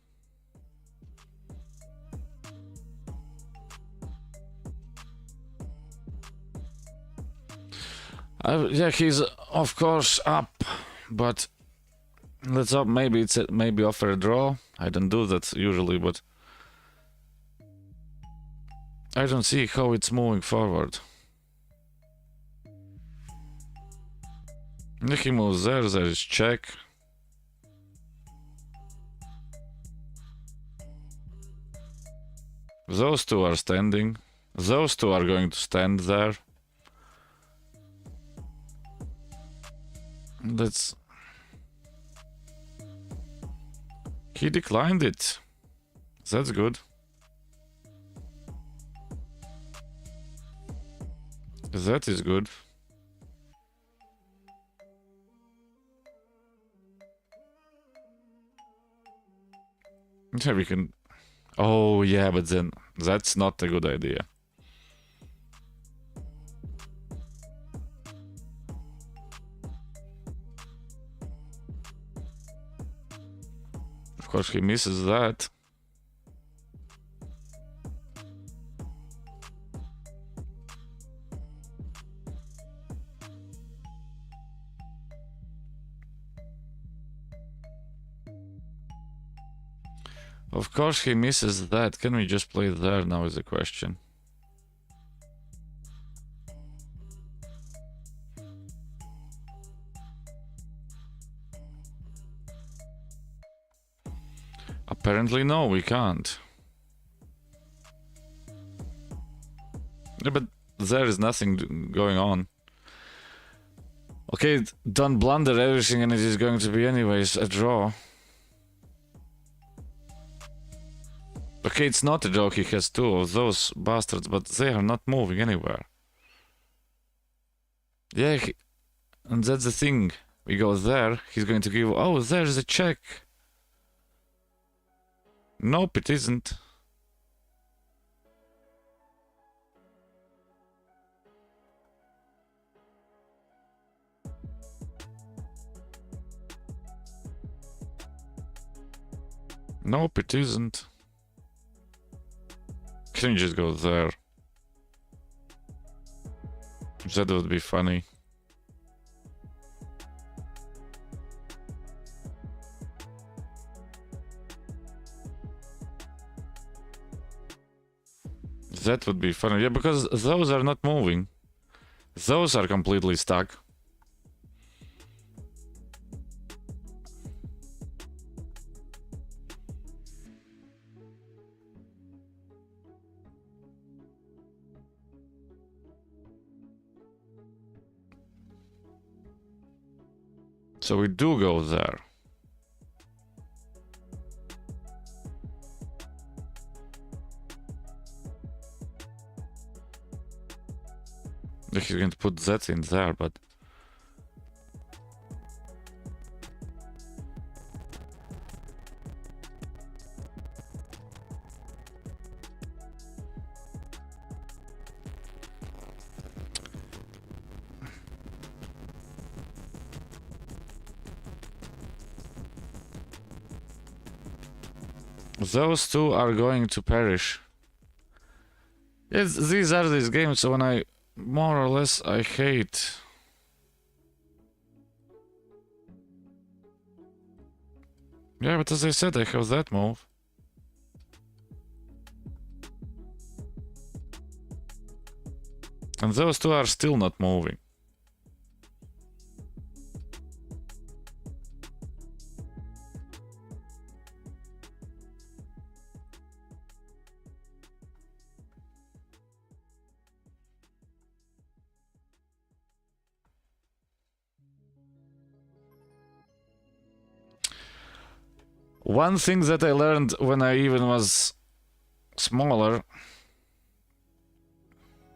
Speaker 1: Yeah, he's of course up, but let's hope maybe maybe offer a draw. I don't do that usually, but I don't see how it's moving forward. He moves there, there is check. Those two are standing. Those two are going to stand there. That's... he declined it. That's good. That is good. Yeah, we can... oh, yeah, but then that's not a good idea. Of course, he misses that. Of course he misses that. Can we just play there now is the question. Apparently no, we can't. Yeah, but there is nothing going on. Okay, don't blunder everything and it is going to be anyways a draw. Okay, it's not a draw, he has two of those bastards, but they are not moving anywhere. Yeah, and that's the thing. We go there, he's going to give... Oh, there's a check. Nope, it isn't. Nope, it isn't. Can you just go there? That would be funny. That would be funny. Yeah, because those are not moving. Those are completely stuck. So we do go there. He's going to put that in there, but... Those two are going to perish. Yes, these are these games when I more or less I hate. Yeah, but as I said, I have that move. And those two are still not moving. One thing that I learned when I even was smaller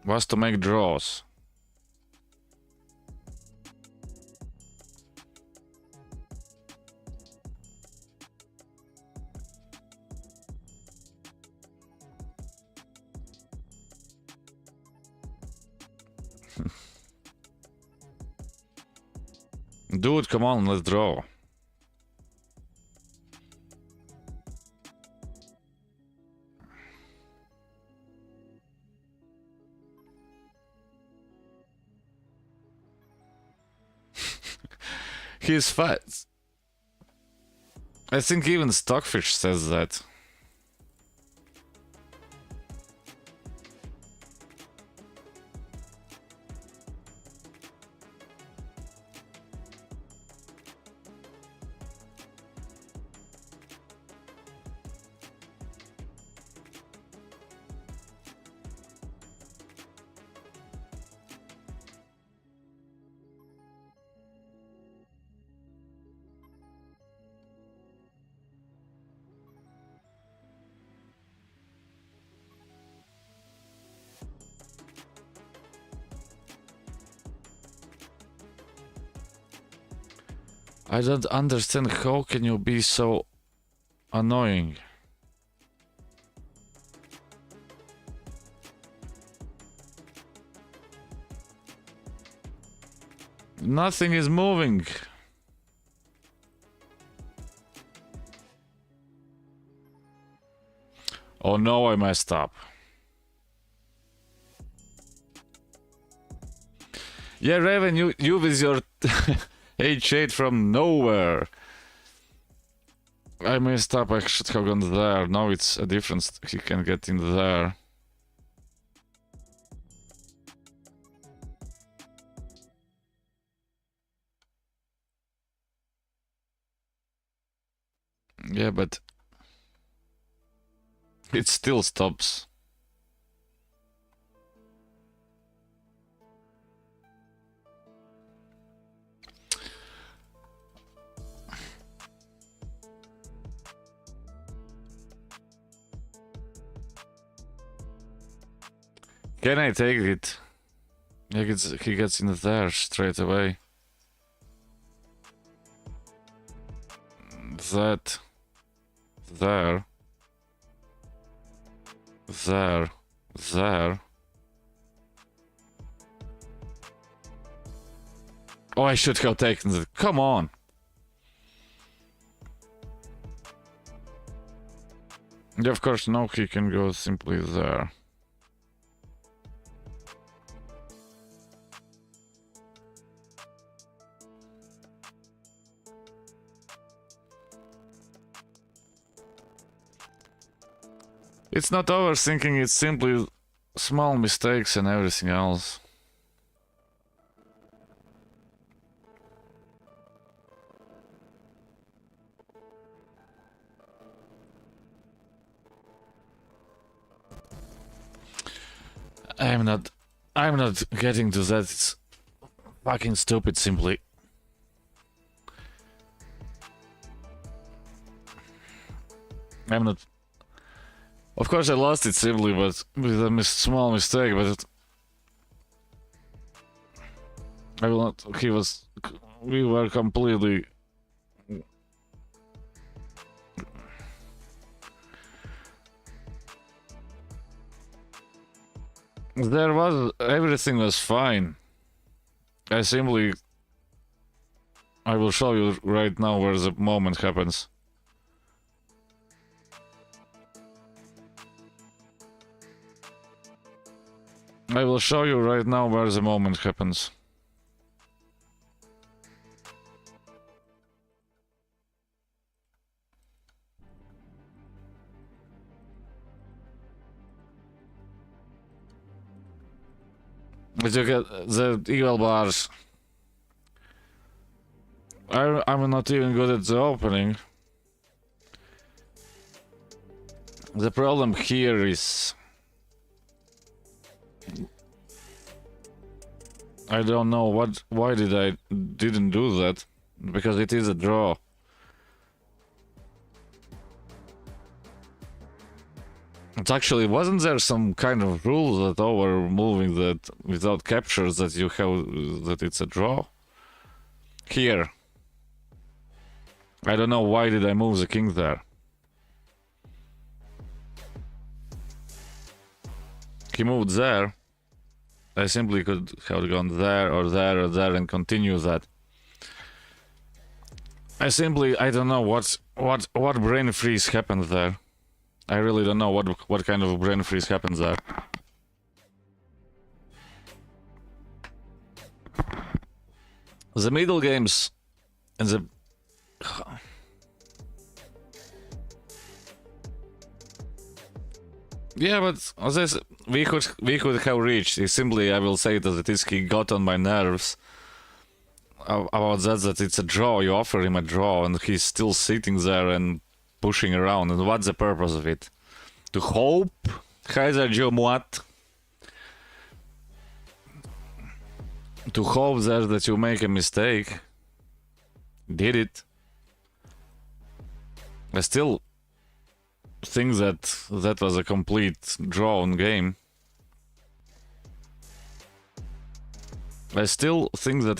Speaker 1: was to make draws. Dude, come on, let's draw. He's fat. I think even Stockfish says that. I don't understand how can you be so annoying. Nothing is moving. Oh no, I messed up. Yeah, Raven, you with your H8 from nowhere. I messed up. I should have gone there. Now it's a difference. He can get in there. Yeah, but it still stops. Can I take it? He gets in there straight away. That. There. There. There. Oh, I should have taken it. Come on. Yeah, of course, now he can go simply there. It's not overthinking, it's simply small mistakes and everything else. I'm not getting to that. It's fucking stupid simply. I'm not. Of course I lost it simply, but with a small mistake, but I will not. We were completely. Everything was fine. I will show you right now where the moment happens. I will show you right now where the moment happens. But you get the eagle bars. I'm not even good at the opening. The problem here is I don't know why didn't do that, because it is a draw. It's actually, wasn't there some kind of rule that over moving that without captures that you have that it's a draw? Here. I don't know why did I move the king there. He moved there. I simply could have gone there or there or there and continue that. I don't know what brain freeze happened there. I really don't know what kind of brain freeze happened there. The middle games and the yeah, but as I said, we could have reached. Simply, I will say it as it is. He got on my nerves about that it's a draw. You offer him a draw, and he's still sitting there and pushing around. And what's the purpose of it? To hope, Kaiser Jomuat. To hope there that you make a mistake. Did it? I still think that was a complete drawn game. I still think that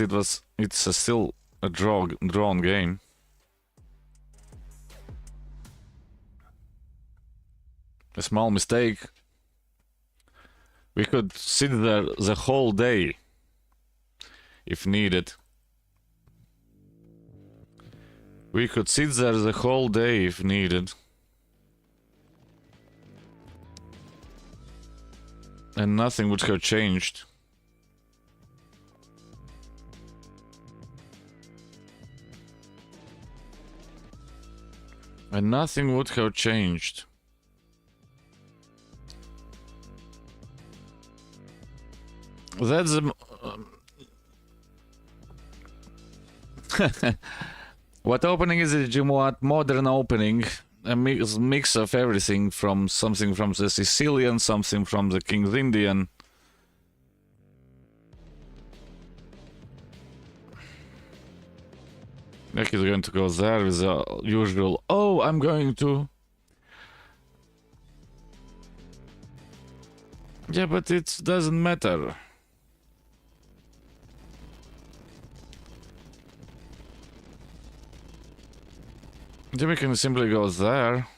Speaker 1: it's still a drawn game. A small mistake. We could sit there the whole day if needed. We could sit there the whole day if needed. And nothing would have changed. And nothing would have changed. That's the... What opening is it, Jim? What modern opening? A mix of everything, from something from the Sicilian, something from the King's Indian. Like he's going to go there with the usual, oh, I'm going to... Yeah, but it doesn't matter. Then we can simply go there.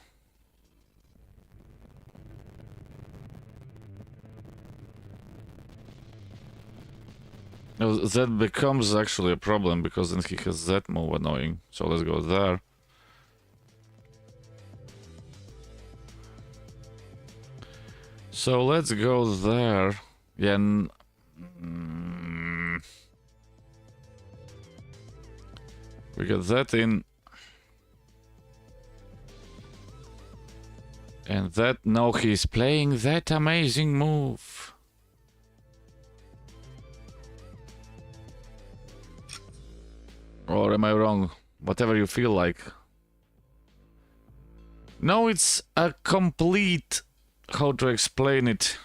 Speaker 1: No, that becomes actually a problem because then he has that move annoying. So let's go there. So let's go there. Yeah. We get that in. And that, no, he's playing that amazing move. Or am I wrong? Whatever you feel like. No, it's a complete... How to explain it?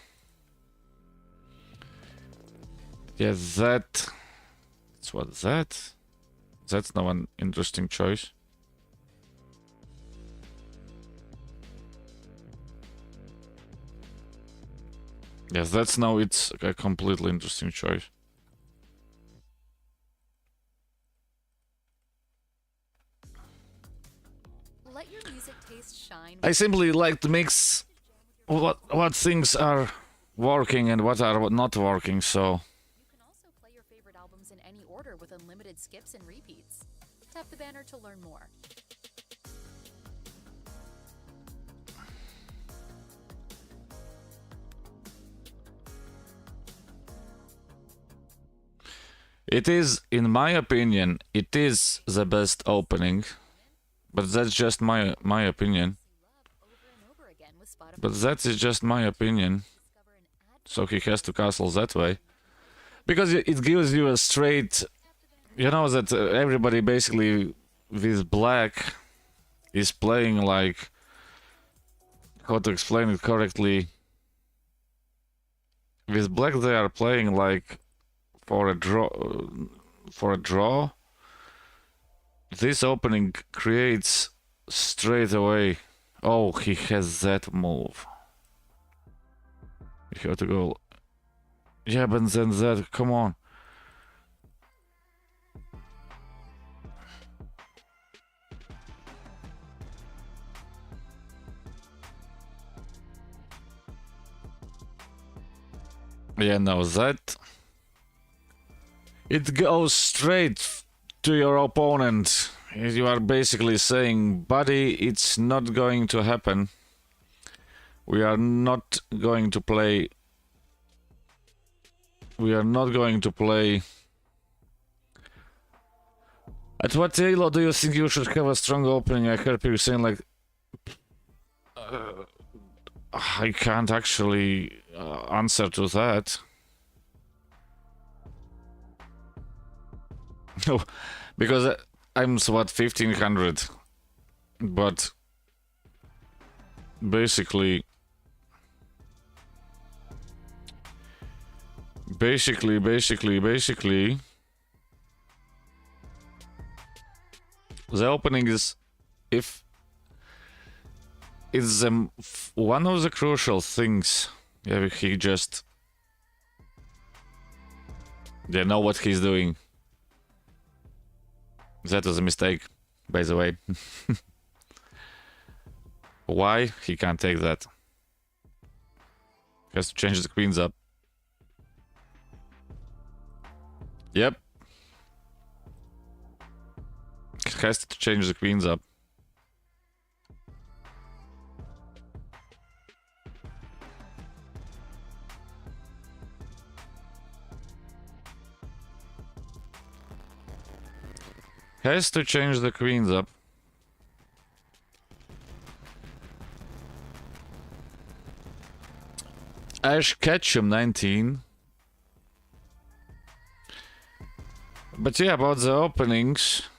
Speaker 1: Yeah, that... It's what, that? That's now an interesting choice. Yes, that's now it's a completely interesting choice.
Speaker 2: Let your music taste shine.
Speaker 1: I simply like to mix what things are working and what are not working, so...
Speaker 2: You can also play your favorite albums in any order with unlimited skips and repeats. Tap the banner to learn more.
Speaker 1: It is, in my opinion, it is the best opening. But that's just my opinion. But that is just my opinion. So he has to castle that way. Because it gives you a straight... You know that everybody basically with black is playing like... How to explain it correctly? With black they are playing like for a draw. This opening creates straight away. Oh, he has that move. You have to go. Yeah, but then that. Come on. Yeah, no, that. It goes straight to your opponent. You are basically saying, buddy, it's not going to happen. We are not going to play. We are not going to play. At what elo do you think you should have a strong opening? I heard people saying like, I can't actually answer to that. No, because I'm what 1500, but basically, the opening is, if it's one of the crucial things. Yeah, he just, they know what he's doing. That was a mistake, by the way. Why? He can't take that. Has to change the queens up. Yep. Has to change the queens up. Has to change the queens up. Ash Ketchum 19. But yeah, about the openings.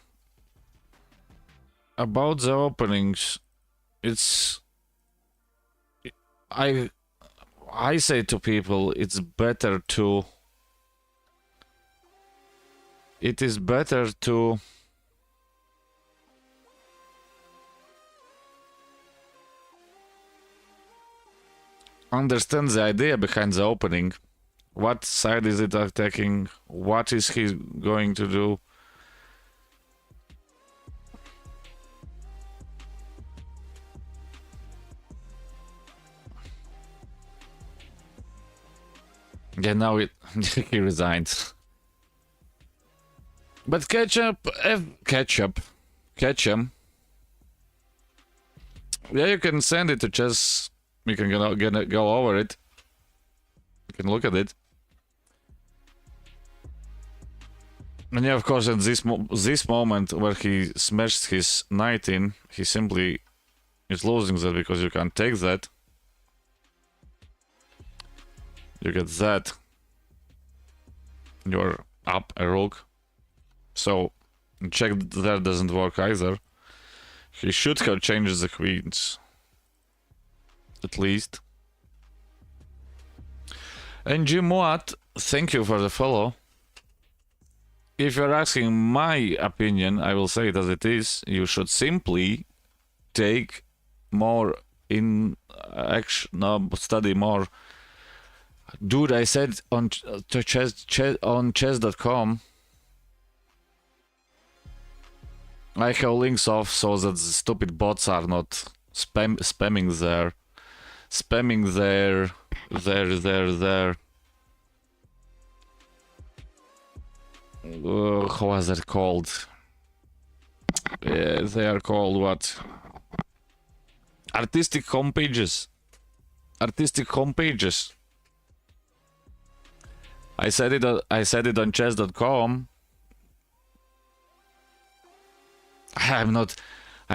Speaker 1: It's I say to people it is better to understand the idea behind the opening. What side is it attacking? What is he going to do? Yeah, now he resigned. But Ketchum. Yeah, you can send it to Chess. We can go over it. You can look at it. And yeah, of course, at this moment where he smashed his knight in, he simply is losing that because you can't take that. You get that. You're up a rook. So, check there doesn't work either. He should have changed the queens. At least. And Jim Watt, thank you for the follow. If you're asking my opinion, I will say it as it is. You should simply take more in action, no, study more. Dude, I said on chess.com. I have links off so that the stupid bots are not spamming there. Spamming there. How was that called? They are called what? Artistic homepages. I said it on chess.com. I'm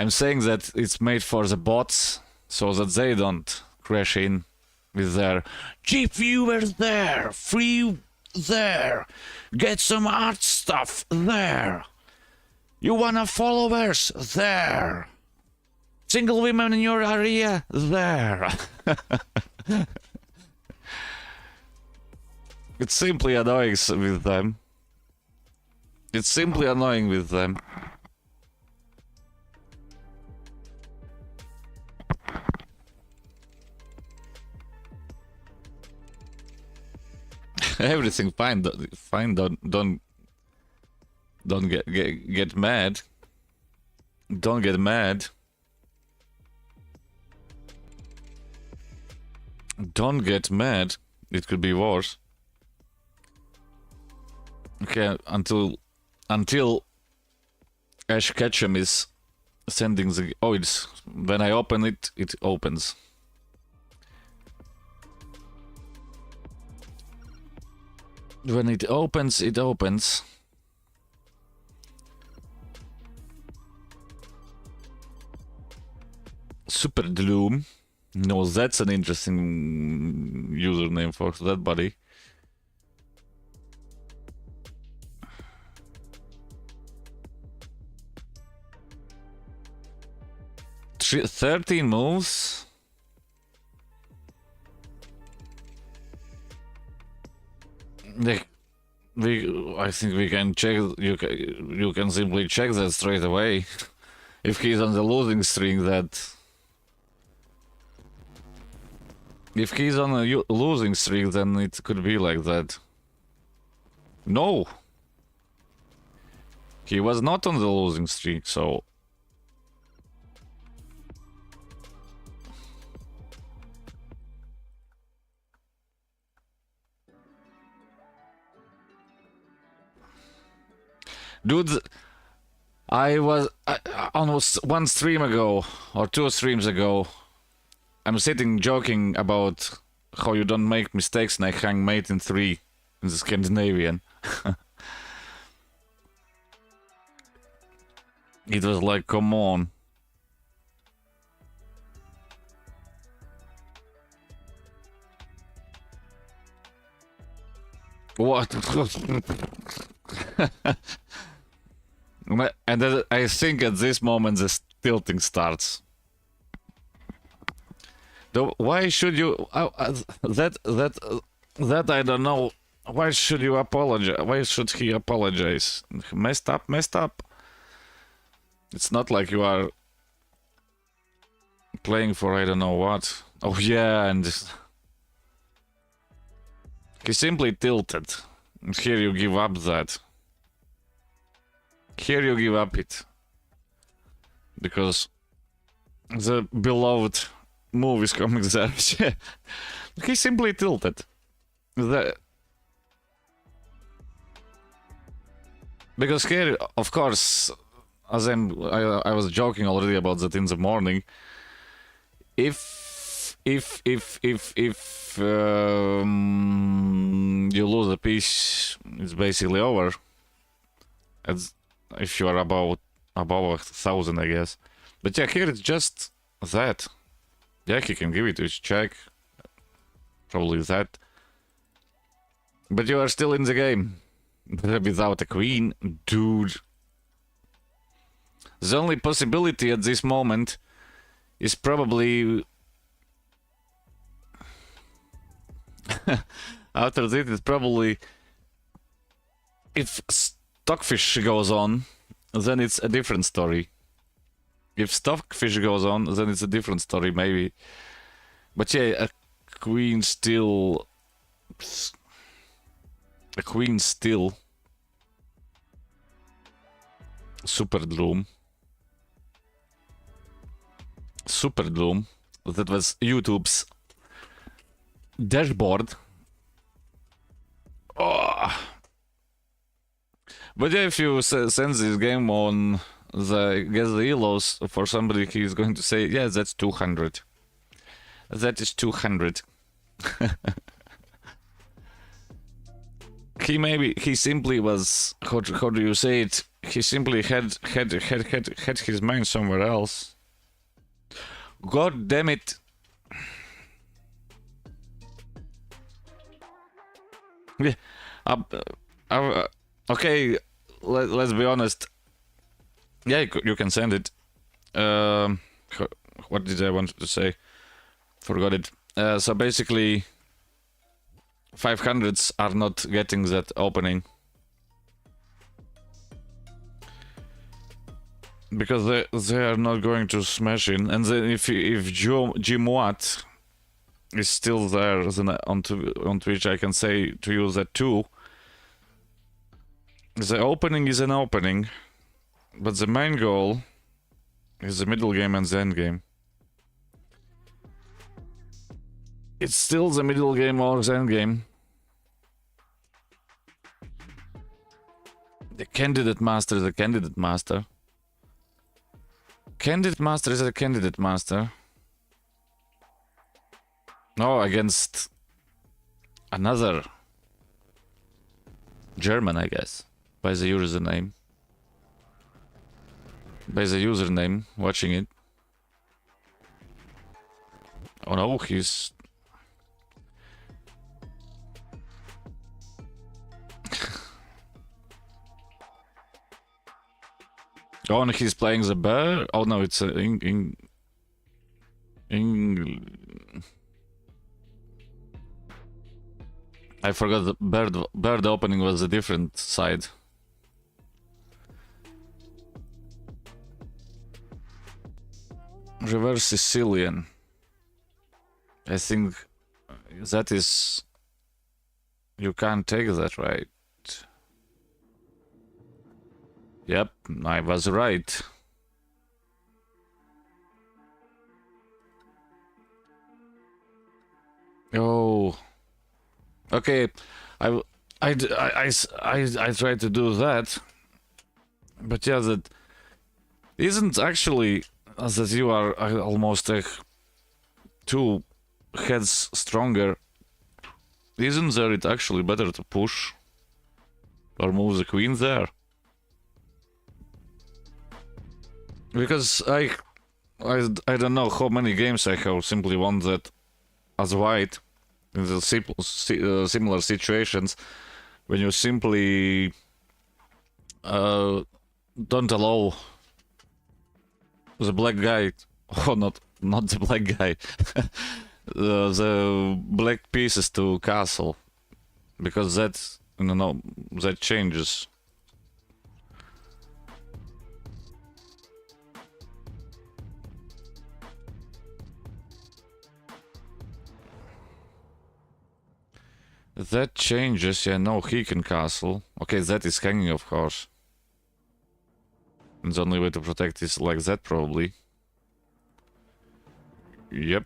Speaker 1: saying that it's made for the bots so that they don't crash in with their cheap viewers there, free there, get some art stuff there. You wanna followers there. Single women in your area there. It's simply annoying with them. Everything fine. Don't get mad. Don't get mad. Don't get mad. It could be worse. Okay, until Ash Ketchum is sending the... Oh, it's... When I open it, it opens. When it opens, it opens. Super Gloom. No, that's an interesting username for that buddy. 13 moves. I think we can check. You can simply check that straight away. If he's on the losing streak, that. If he's on a losing streak, then it could be like that. No. He was not on the losing streak, so. Dude, I was almost one stream ago or 2 streams ago. I'm sitting joking about how you don't make mistakes and I hang mate in 3 in the Scandinavian. It was like, come on. What? And then I think at this moment the tilting starts. Why should you? That I don't know. Why should you apologize? Why should he apologize? Messed up. It's not like you are playing for I don't know what. Oh yeah, and he simply tilted. And here you give up that. Here you give up it. Because the beloved move is coming there. He simply tilted. Because here, of course, as I was joking already about that in the morning. If you lose a piece, it's basically over. It's, if you are above 1,000, I guess. But yeah, here it's just that. Yeah, he can give it to his check. Probably that. But you are still in the game. Without a queen, dude. The only possibility at this moment is probably... After this, it's probably... If Stockfish goes on, then it's a different story. If Stockfish goes on, then it's a different story, maybe. But yeah, a queen still... A queen still... Super Doom. That was YouTube's dashboard. Oh. But yeah, if you send this game on the Guess the Elos for somebody, he's going to say, yeah, that's 200. That is 200. He simply was, how do you say it? He simply had his mind somewhere else. God damn it. Yeah. Okay, let's be honest. Yeah, you can send it. What did I want to say? Forgot it. So basically, 500s are not getting that opening. Because they are not going to smash in, and then if Jim Watt is still there, then on Twitch I can say to you that too. The opening is an opening, but the main goal is the middle game and the end game. It's still the middle game or the end game. The candidate master is a candidate master. Candidate master is a candidate master. No, against another German, I guess, by the username. By the username, watching it. Oh no, he's... Oh, and he's playing the bear? Oh no, it's I forgot the bird opening was a different side. Reverse Sicilian. I think that is... You can't take that, right? Yep, I was right. Oh, okay. I tried to do that, but yeah, that isn't actually that you are almost like 2 heads stronger. Isn't there it actually better to push or move the queen there? Because I don't know how many games I have simply won that as white in the similar situations, when you simply don't allow the black guy, oh, not the black guy, the black pieces to castle, because that, no, that changes. That changes, yeah, no, he can castle. Okay, that is hanging, of course. And the only way to protect is like that, probably. Yep.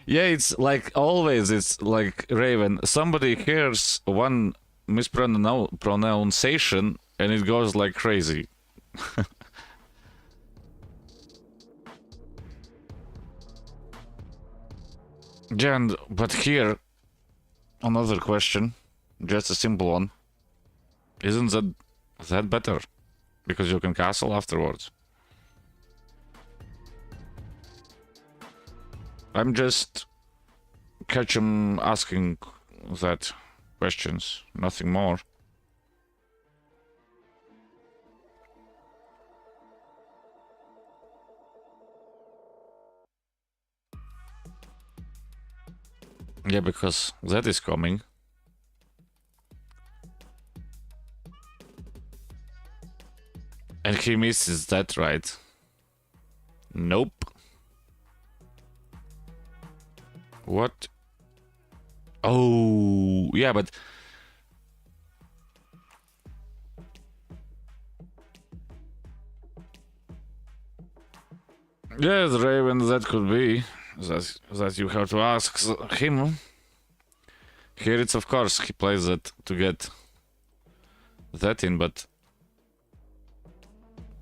Speaker 1: Yeah, it's like always, it's like Raven. Somebody hears one mispronunciation and it goes like crazy. Yeah, but here, another question, just a simple one. Isn't that better? Because you can castle afterwards. I'm just asking that questions, nothing more. Yeah, because that is coming. And he misses that, right? Nope. What? Oh, yeah, but... Yes, Raven, that could be. That you have to ask him. Here it's, of course, he plays that to get that in, but...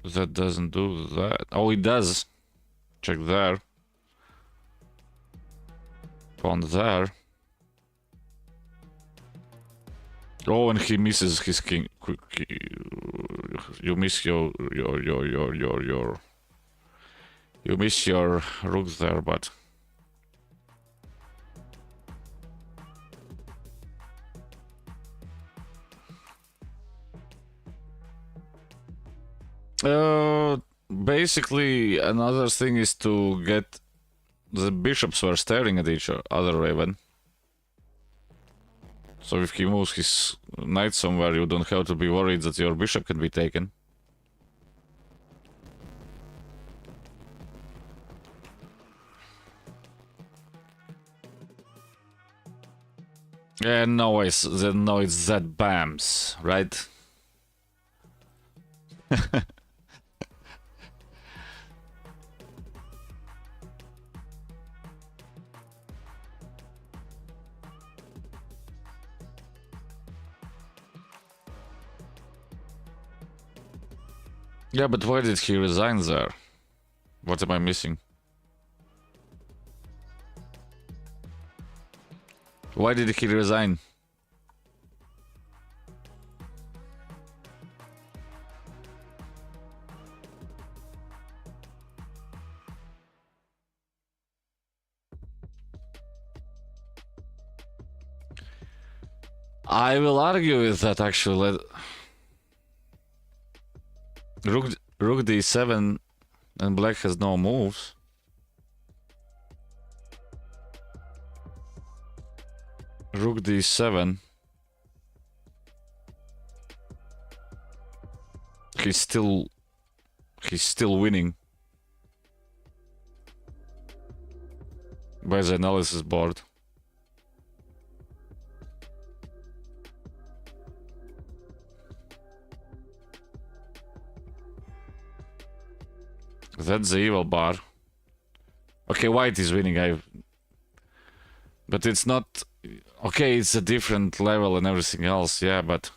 Speaker 1: that doesn't do that. Oh, it does. Check there. Pawn there. Oh, and he misses his king. You miss your... You miss your rook there, but... Basically, another thing is to get... The bishops were staring at each other, Raven. So if he moves his knight somewhere, you don't have to be worried that your bishop can be taken. Yeah, no, it's that BAMs, right? Yeah, but why did he resign there? What am I missing? Why did he resign? I will argue with that, actually. Rook d7 and black has no moves. Rook d7. He's still winning by the analysis board. That's the evil bar. Okay, white is winning. But it's not... Okay, it's a different level and everything else, yeah, but...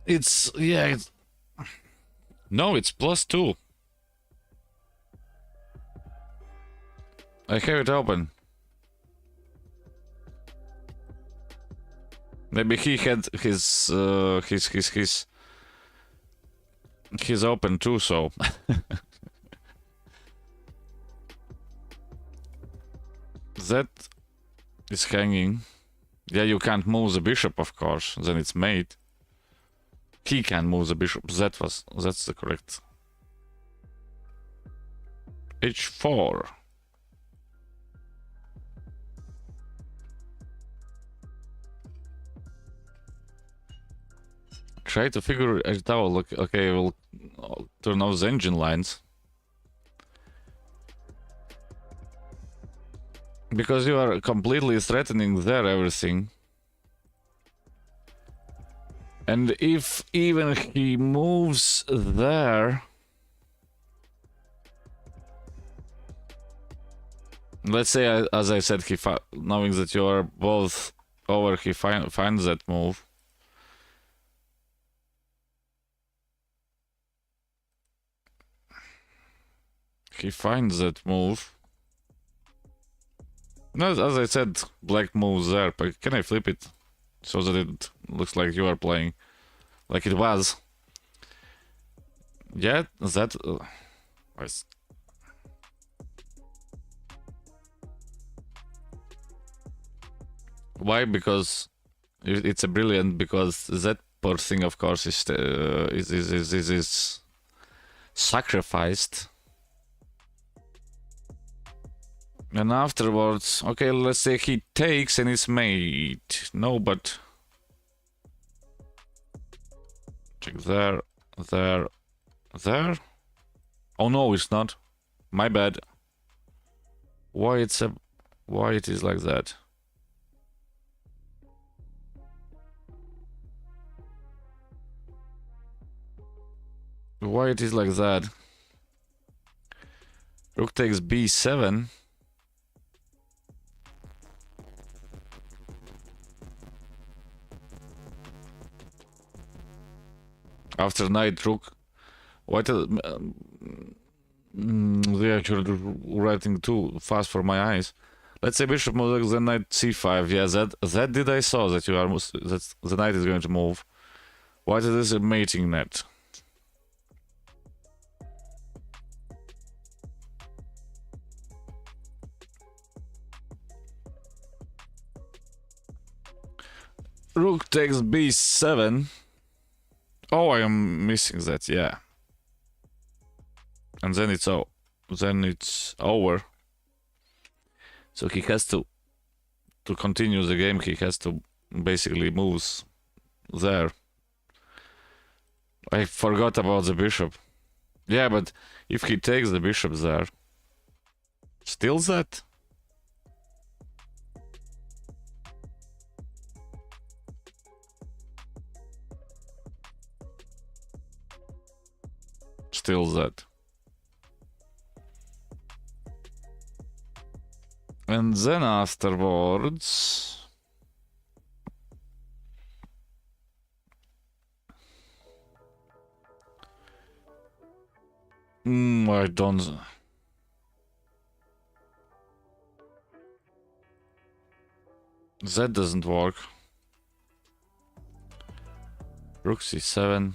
Speaker 1: It's... Yeah, it's... No, it's +2. I have it open. Maybe he had his open too, so that is hanging. Yeah, you can't move the bishop, of course. Then it's mate. He can move the bishop. That's the correct. H4. Try to figure it out. Look, okay, we'll turn off the engine lines. Because you are completely threatening there everything. And if even he moves there... Let's say, as I said, knowing that you are both over, he finds that move. He finds that move. No, as I said, black moves there, but can I flip it? So that it looks like you are playing. Like it was. Yeah, that... Why? Because it's a brilliant, because that poor thing, of course, is sacrificed. And afterwards, okay, let's say he takes and it's mate. No, but check there, there, there. Oh no, it's not. My bad. Why it is like that? Why it is like that? Rook takes b7. After knight rook, what? They are writing too fast for my eyes. Let's say bishop moves, then knight c5. Yeah, that did I saw that that the knight is going to move. Why is this a mating net? Rook takes b7. Oh, I am missing that, yeah. And then it's over. So he has to continue the game, he has to basically move there. I forgot about the bishop. Yeah, but if he takes the bishop there, still that? Still that. And then afterwards... I don't... That doesn't work. Rook c7.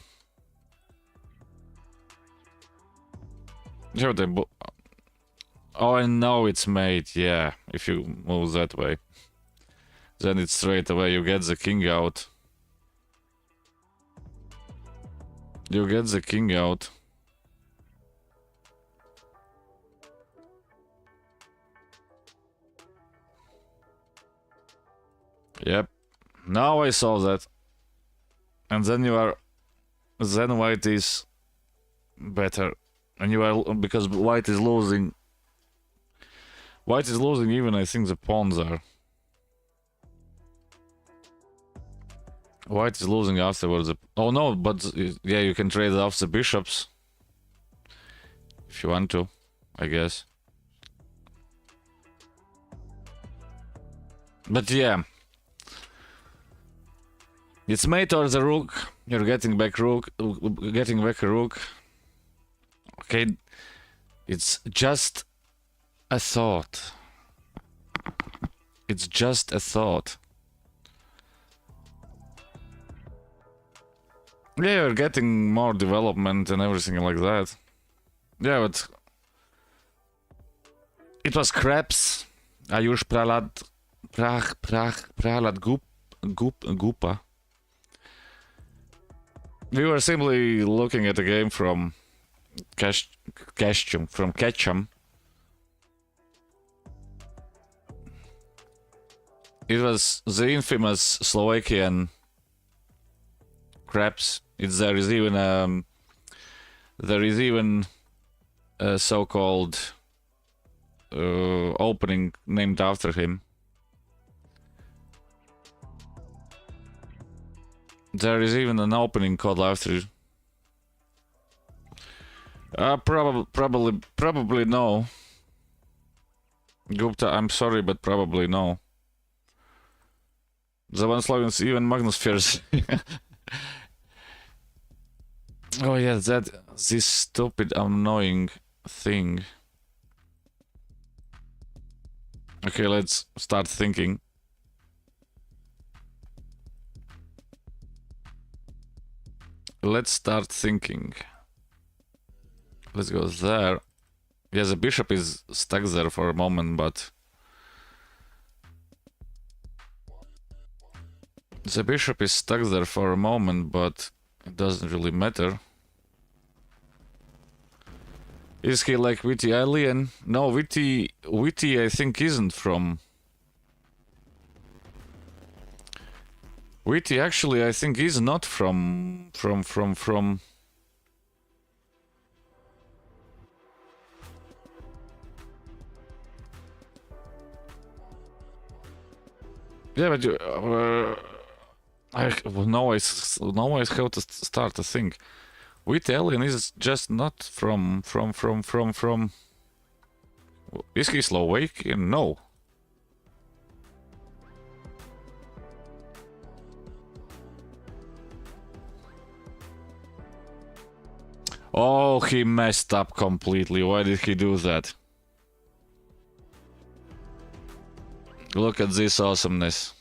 Speaker 1: Oh, I know it's mate, yeah. If you move that way, then it's straight away. You get the king out. You get the king out. Yep. Now I saw that. And then you are... Then white is better. And you are... Because white is losing... White is losing even, I think, the pawns are. White is losing afterwards. Oh no, but yeah, you can trade off the bishops. If you want to, I guess. But yeah. It's mate or the rook. You're getting back rook. Getting back a rook. Okay. It's just a thought. It's just a thought. Yeah, you're getting more development and everything like that. Yeah, but it was Krebs, Ayush Prahlad Gupa. We were simply looking at the game from Ketchum. It was the infamous Slovakian Krebs. There is even a so-called opening named after him. There is even an opening called after. Probably no. Gupta, I'm sorry, but probably no. The one slogans even Magnus fears. Oh yeah, this stupid annoying thing. Okay, let's start thinking. Let's go there. Yeah, the bishop is stuck there for a moment, but it doesn't really matter. Is he like Witty Alien? No, Witty I think isn't from... Witty actually I think is not from... Yeah, but now I have to start to think. Witty Alien is just not from... Is he Slovakian? No. Oh, he messed up completely. Why did he do that? Look at this awesomeness.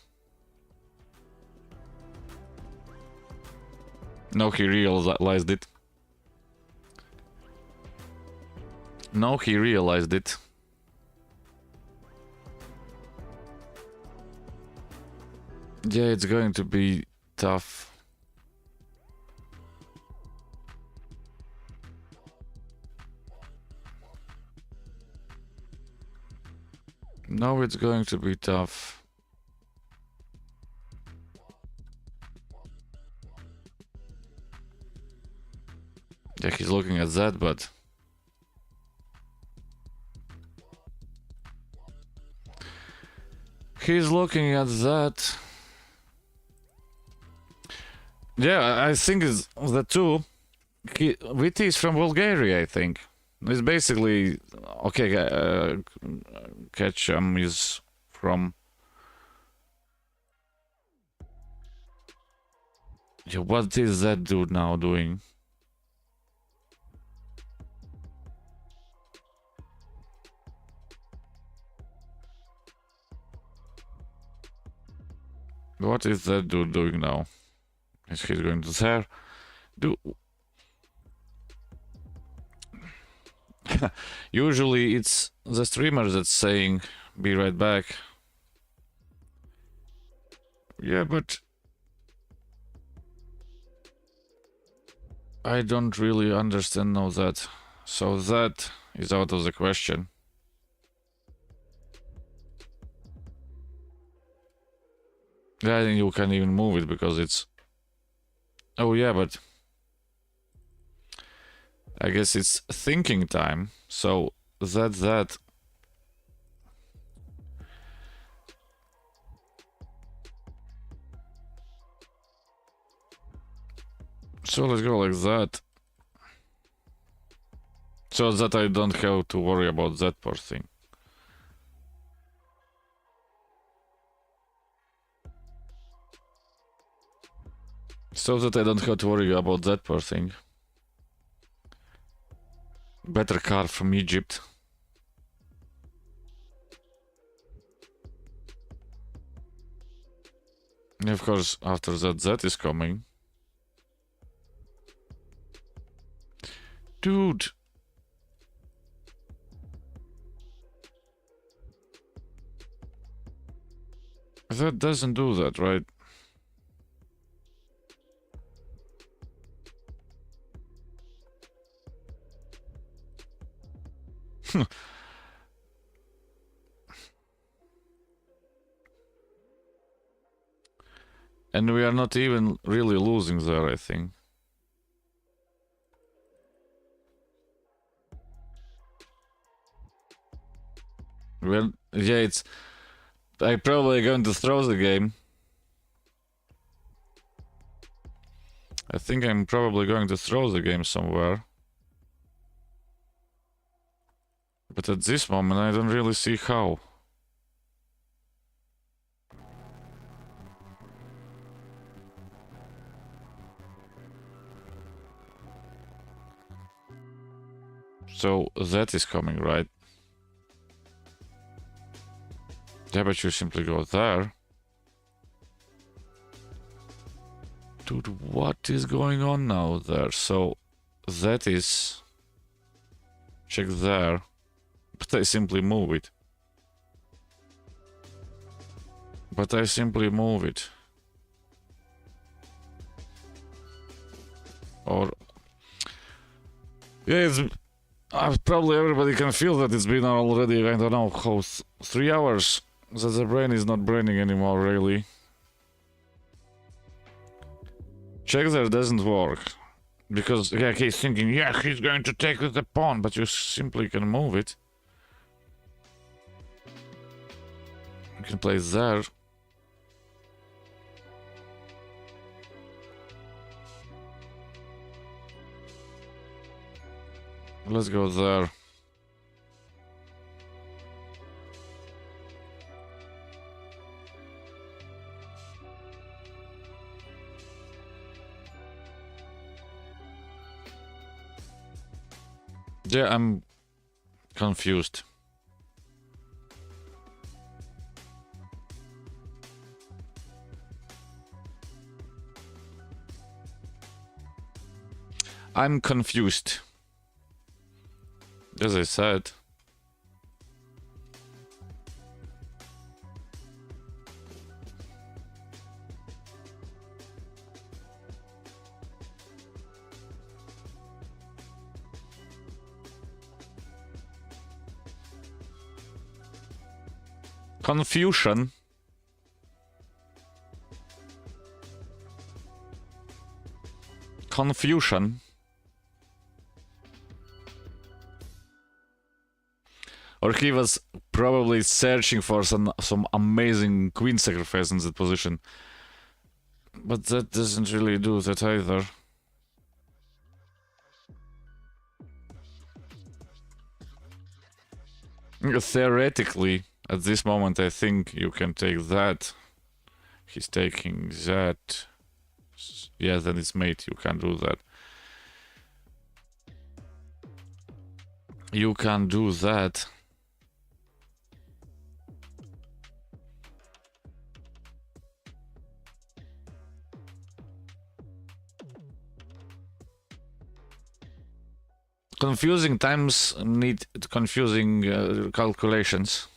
Speaker 1: No, he realized it. No, he realized it. Yeah, it's going to be tough. No, it's going to be tough. Yeah, he's looking at that, but... He's looking at that. Yeah, I think it's the two. Viti is from Bulgaria, I think. It's basically... Okay, Ketchum is from... Yeah, what is that dude now doing? What is that dude doing now? Is he going to there? Usually it's the streamer that's saying, be right back. Yeah, but... I don't really understand now that. So that is out of the question. Yeah, I think you can't even move it because it's... Oh yeah, but... I guess it's thinking time, so that... So let's go like that. So that I don't have to worry about that poor thing. So that I don't have to worry about that poor thing. Better card from Egypt. And of course, after that, that is coming. Dude. That doesn't do that, right? And we are not even really losing there, I think. Well, yeah, it's... I'm probably going to throw the game. I think I'm probably going to throw the game somewhere. But at this moment, I don't really see how. So that is coming, right? Yeah, but you simply go there. Dude, what is going on now there? So that is... Check there. But I simply move it. But I simply move it. Or... Yeah, it's... probably everybody can feel that it's been already, I don't know, how 3 hours that the brain is not braining anymore, really. Check there doesn't work. Because, yeah, he's thinking, yeah, he's going to take the pawn, but you simply can move it. You can play there. Let's go there. Yeah, I'm confused. I'm confused. As I said. Confusion. Confusion. Or he was probably searching for some amazing queen sacrifice in that position. But that doesn't really do that either. Theoretically, at this moment, I think you can take that. He's taking that. Yeah, then it's mate. You can't do that. You can do that. Confusing times need confusing calculations.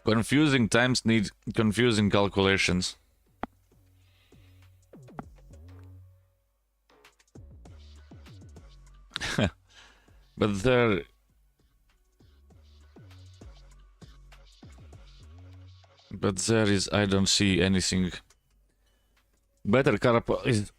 Speaker 1: Confusing times need confusing calculations. But there... But there is... I don't see anything... Better Karpov is...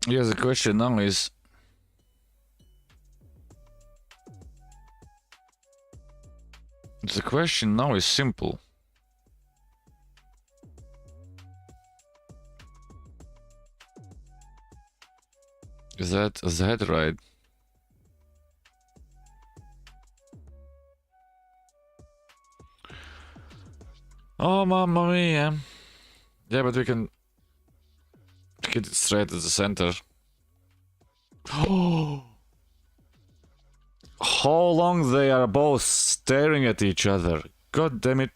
Speaker 1: Yeah, the question now is... The question now is simple. Is that right? Oh, mamma mia. Yeah, but we can get it straight at the center. How long they are both staring at each other. God damn it.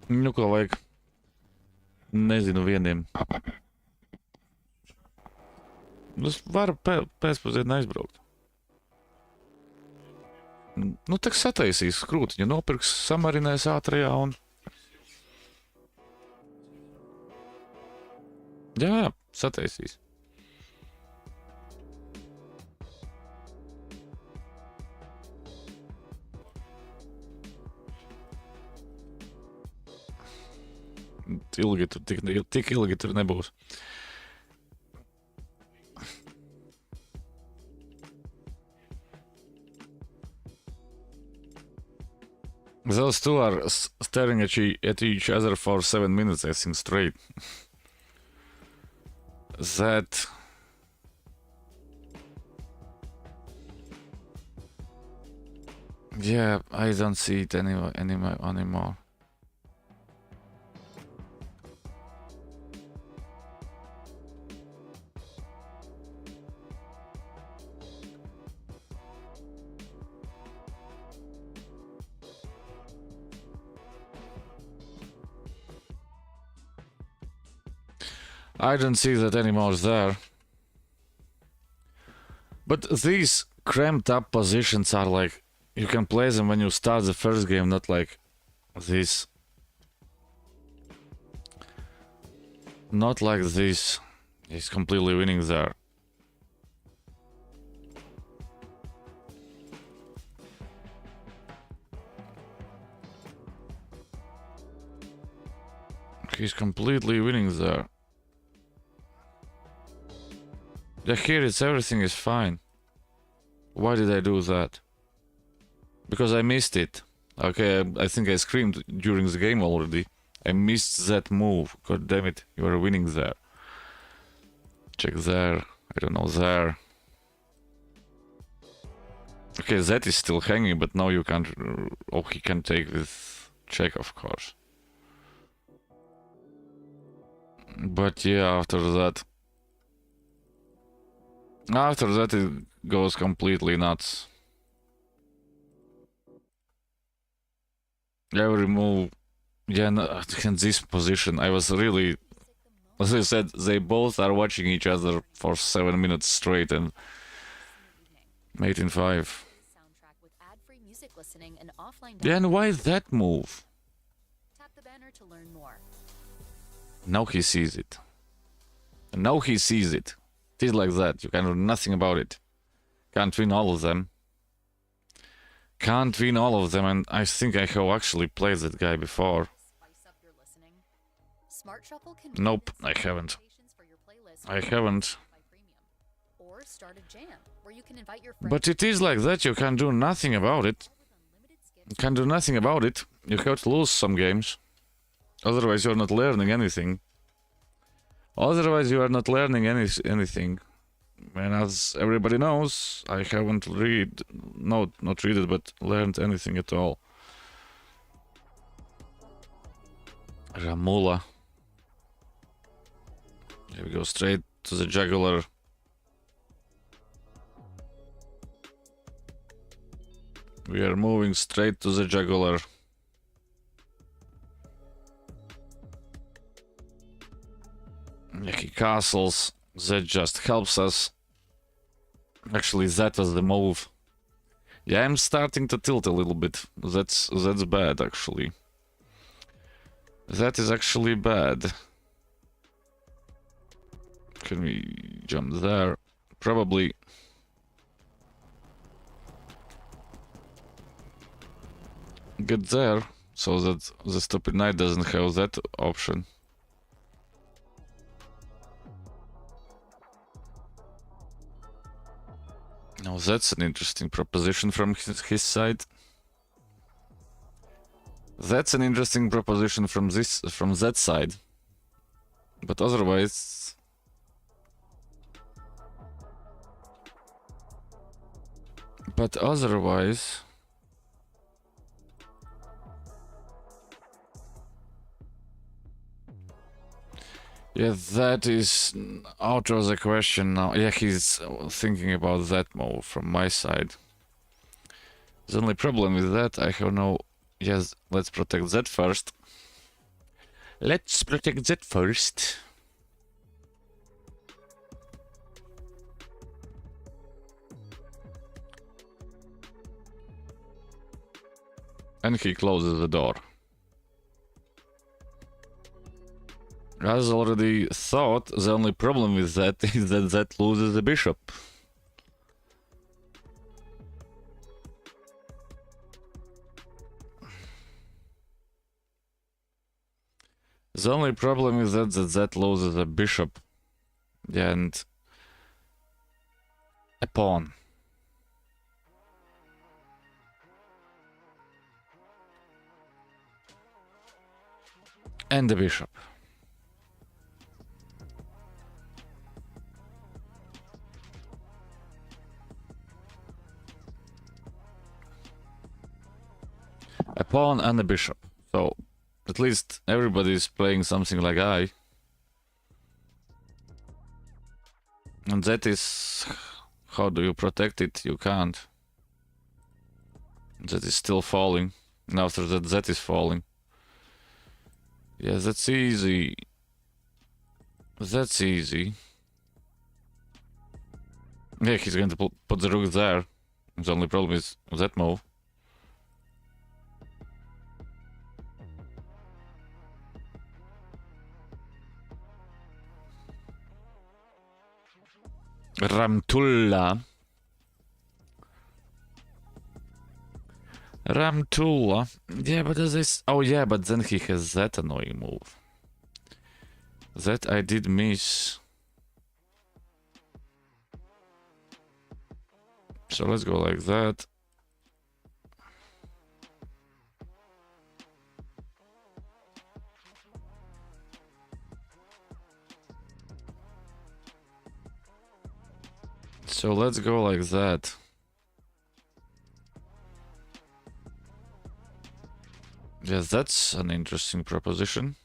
Speaker 1: Nu, ko vajag. Nezinu vieniem. Es varu pēcpusdienā aizbraukt. Nu, tak sataisīs skrūtiņu, nopirks, samarinēs ātrajā un... Jā, sataisīs. Ilgi tur, tik ilgi tur nebūs. Those two are staring at each other for 7 minutes, I think, straight. That... Yeah, I don't see it anymore. I don't see that anymore there. But these cramped up positions are like, you can play them when you start the first game, not like this. Not like this. He's completely winning there. He's completely winning there. Yeah, here it's everything is fine. Why did I do that? Because I missed it. Okay, I think I screamed during the game already. I missed that move. God damn it, you are winning there. Check there. I don't know there. Okay, that is still hanging, but now you can't... Oh, he can take this check, of course. But yeah, after that... After that it goes completely nuts. Every move... Yeah, no, in this position, I was really... As I said, they both are watching each other for 7 minutes straight and... Mate in 5.
Speaker 2: Soundtrack with ad-free music listening and offline
Speaker 1: Yeah, and why that move?
Speaker 2: Tap the banner to learn more.
Speaker 1: Now he sees it. Now he sees it. It is like that. You can do nothing about it. Can't win all of them. Can't win all of them, and I think I have actually played that guy before.
Speaker 2: Spice up your listening. Smart Shuffle can
Speaker 1: Nope,
Speaker 2: remix
Speaker 1: I haven't.
Speaker 2: recommendations for your playlist
Speaker 1: I
Speaker 2: with
Speaker 1: haven't.
Speaker 2: Spotify Premium. Or start a jam where you can invite your friends
Speaker 1: But it is like that. You can do nothing about it.
Speaker 2: with unlimited skips.
Speaker 1: You can do nothing about it. You have to lose some games. Otherwise, you're not learning anything. Otherwise, you are not learning anything. And as everybody knows, I haven't not read it, but learned anything at all. Ramula. Here we go, straight to the jugular. We are moving straight to the jugular. He castles. That just helps us. Actually, that was the move. Yeah, I'm starting to tilt a little bit. That's bad, actually. That is actually bad. Can we jump there? Probably. Get there, so that the stupid knight doesn't have that option. Now that's an interesting proposition from his side. That's an interesting proposition from that side. But otherwise... Yeah, that is out of the question now. Yeah, he's thinking about that move from my side. The only problem with that, I have no... Yes, let's protect that first. Let's protect that first. And he closes the door. As already thought, the only problem with that is that that loses the bishop. The only problem is that loses a bishop. Yeah, and a pawn. And the bishop. A pawn and a bishop. So, at least everybody is playing something like I. And that is... How do you protect it? You can't. That is still falling. And after that is falling. Yeah, that's easy. That's easy. Yeah, he's going to put the rook there. The only problem is that move. Ramtulla. Ramtulla. Yeah, but this... Oh yeah, but then he has that annoying move. That I did miss. So let's go like that. So let's go like that. Yes, that's an interesting proposition.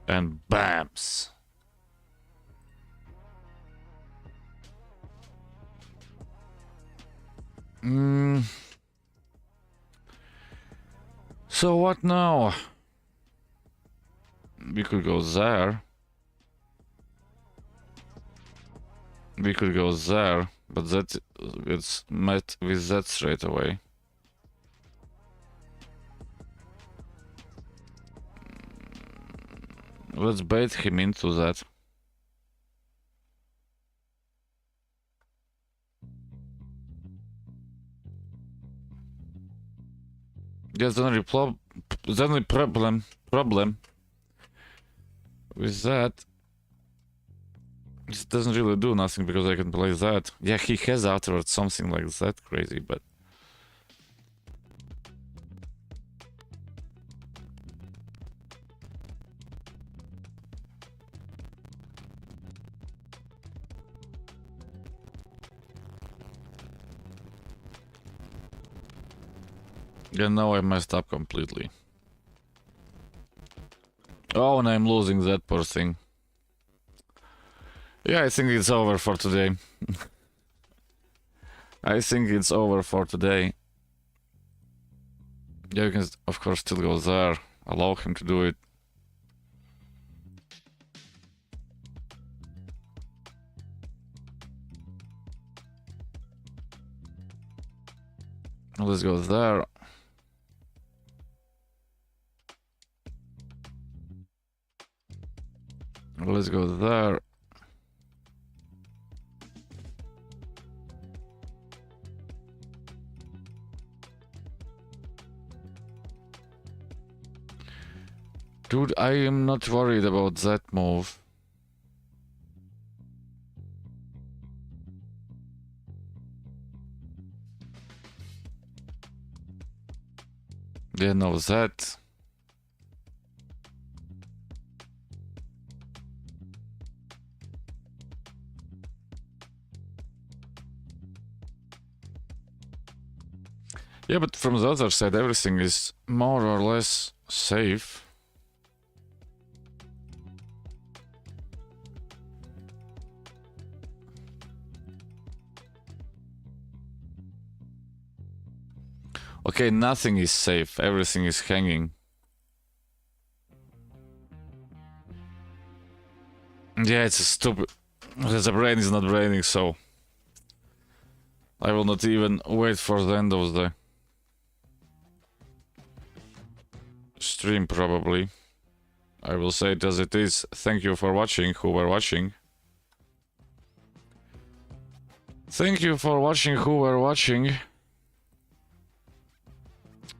Speaker 1: And bams. So what now? We could go there. We could go there, but that gets met with that straight away. Let's bait him into that. Yes, the only problem with that, it doesn't really do nothing because I can play that. Yeah, he has afterwards something like that crazy, but yeah, now I messed up completely. Oh, and I'm losing that poor thing. Yeah, I think it's over for today. I think it's over for today. Yeah, you can, of course, still go there. Allow him to do it. Let's go there. Let's go there. Dude, I am not worried about that move. Yeah, no, that. Yeah, but from the other side, everything is more or less safe. Okay, nothing is safe. Everything is hanging. Yeah, it's a stupid... The brain is not braining, so... I will not even wait for the end of the... stream, probably. I will say it as it is. Thank you for watching, who were watching. Thank you for watching, who were watching.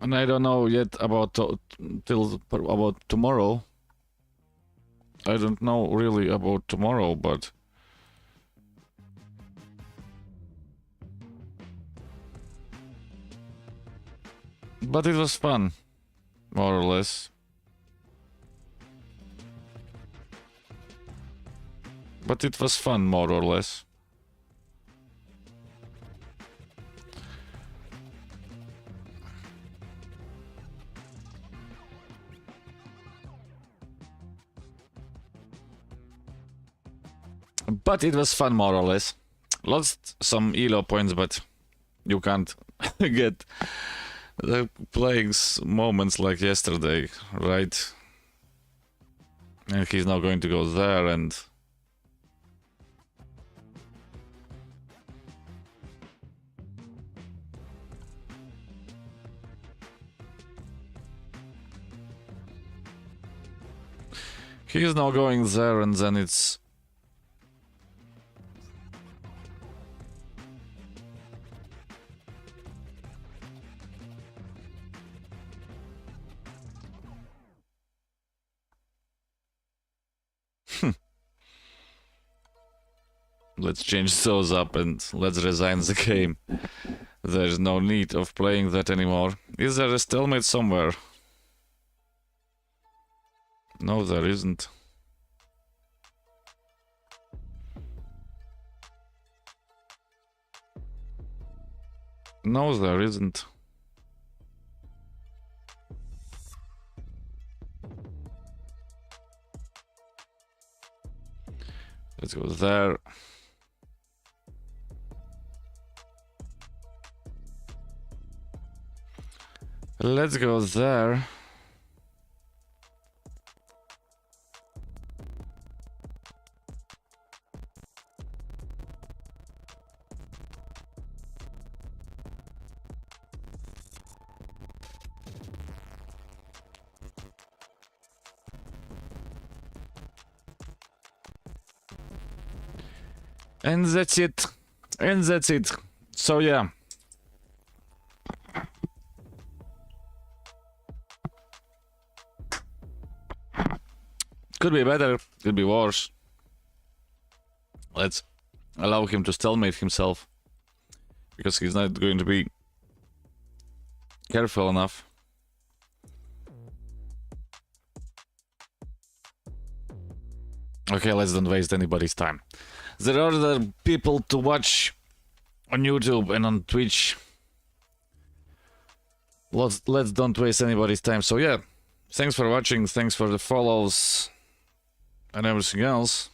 Speaker 1: And I don't know yet about about tomorrow. I don't know really about tomorrow, but it was fun, more or less. But it was fun, more or less. But it was fun, more or less. Lost some elo points, but you can't get the playing moments like yesterday, right? And he's now going to go there and... He is now going there, and then it's... Let's change those up and let's resign the game. There's no need of playing that anymore. Is there a stalemate somewhere? No, there isn't. No, there isn't. Let's go there. Let's go there. And that's it. And that's it. So yeah. Could be better, could be worse. Let's allow him to stalemate himself. Because he's not going to be careful enough. Okay, let's don't waste anybody's time. There are other people to watch on YouTube and on Twitch. Let's don't waste anybody's time. So yeah, thanks for watching, thanks for the follows and everything else.